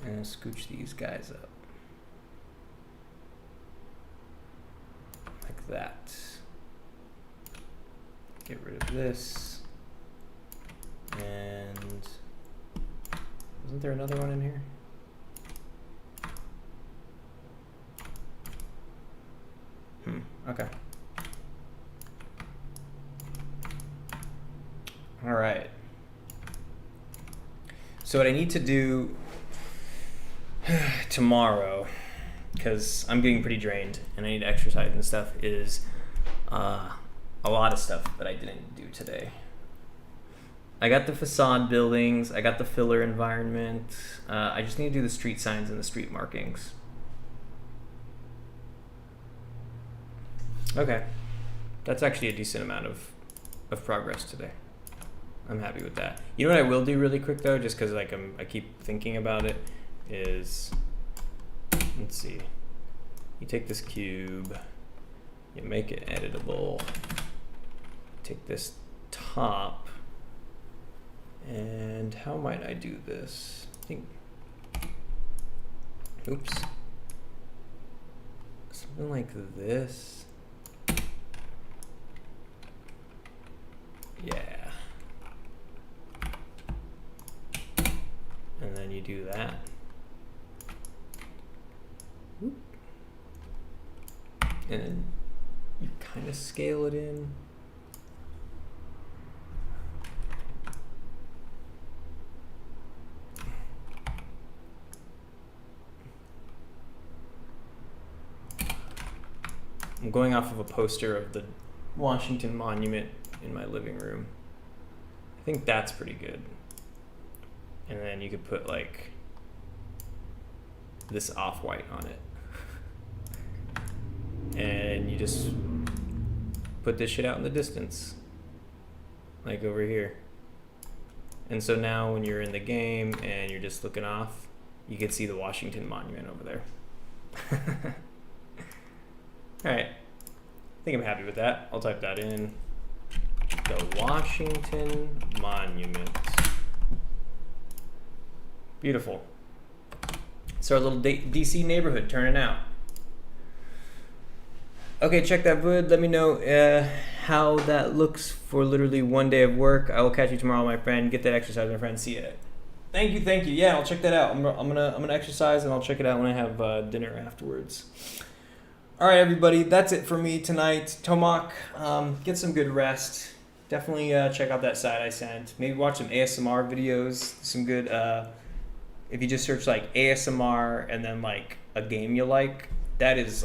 And scooch these guys up. Like that. Get rid of this. And wasn't there another one in here? Okay. All right. So what I need to do tomorrow, because I'm getting pretty drained and I need to exercise and stuff, is a lot of stuff that I didn't do today. I got the facade buildings, I got the filler environment, I just need to do the street signs and the street markings. Okay, that's actually a decent amount of progress today. I'm happy with that. You know what I will do really quick though, just because like I keep thinking about it, is, let's see, you take this cube, you make it editable, take this top, and how might I do this? I think, oops, something like this. Yeah. And then you do that. Whoop. And then you kind of scale it in. I'm going off of a poster of the Washington Monument in my living room. I think that's pretty good. And then you could put like this off-white on it. And you just put this shit out in the distance. Like over here. And so now when you're in the game and you're just looking off, you can see the Washington Monument over there. Alright. I think I'm happy with that. I'll type that in. The Washington Monument. Beautiful. So our little DC neighborhood turning out. Okay, check that vid. Let me know how that looks for literally one day of work. I will catch you tomorrow, my friend. Get that exercise, my friend. See ya. Thank you, thank you. Yeah, I'll check that out. I'm gonna exercise and I'll check it out when I have dinner afterwards. All right, everybody. That's it for me tonight. Tomac, get some good rest. Definitely check out that site I sent. Maybe watch some ASMR videos. Some good. If you just search like ASMR and then like a game you like, that is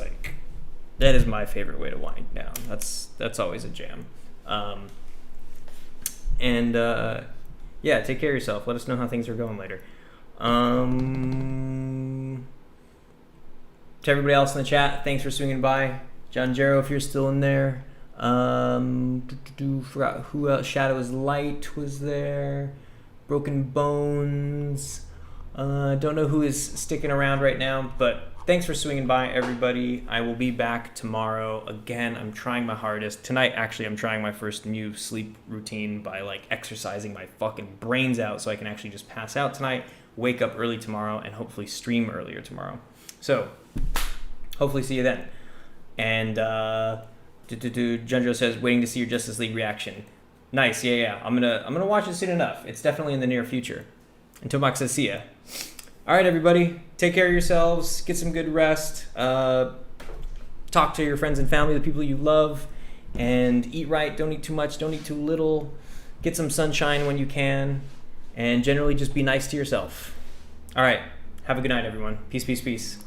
my favorite way to wind down. That's always a jam. Yeah, take care of yourself. Let us know how things are going later. To everybody else in the chat, thanks for swinging by. John Jarrow, if you're still in there. Forgot who else. Shadow is Light was there. Broken Bones. Don't know who is sticking around right now, but thanks for swinging by, everybody. I will be back tomorrow. Again, I'm trying my hardest. Tonight, actually, I'm trying my first new sleep routine by like exercising my fucking brains out so I can actually just pass out tonight, wake up early tomorrow, and hopefully stream earlier tomorrow. So, hopefully see you then. And Junjo says, waiting to see your Justice League reaction. Nice, yeah. I'm gonna watch it soon enough. It's definitely in the near future. And Tomac says, see ya. All right, everybody. Take care of yourselves. Get some good rest. Talk to your friends and family, the people you love. And eat right. Don't eat too much. Don't eat too little. Get some sunshine when you can. And generally just be nice to yourself. All right. Have a good night, everyone. Peace, peace, peace.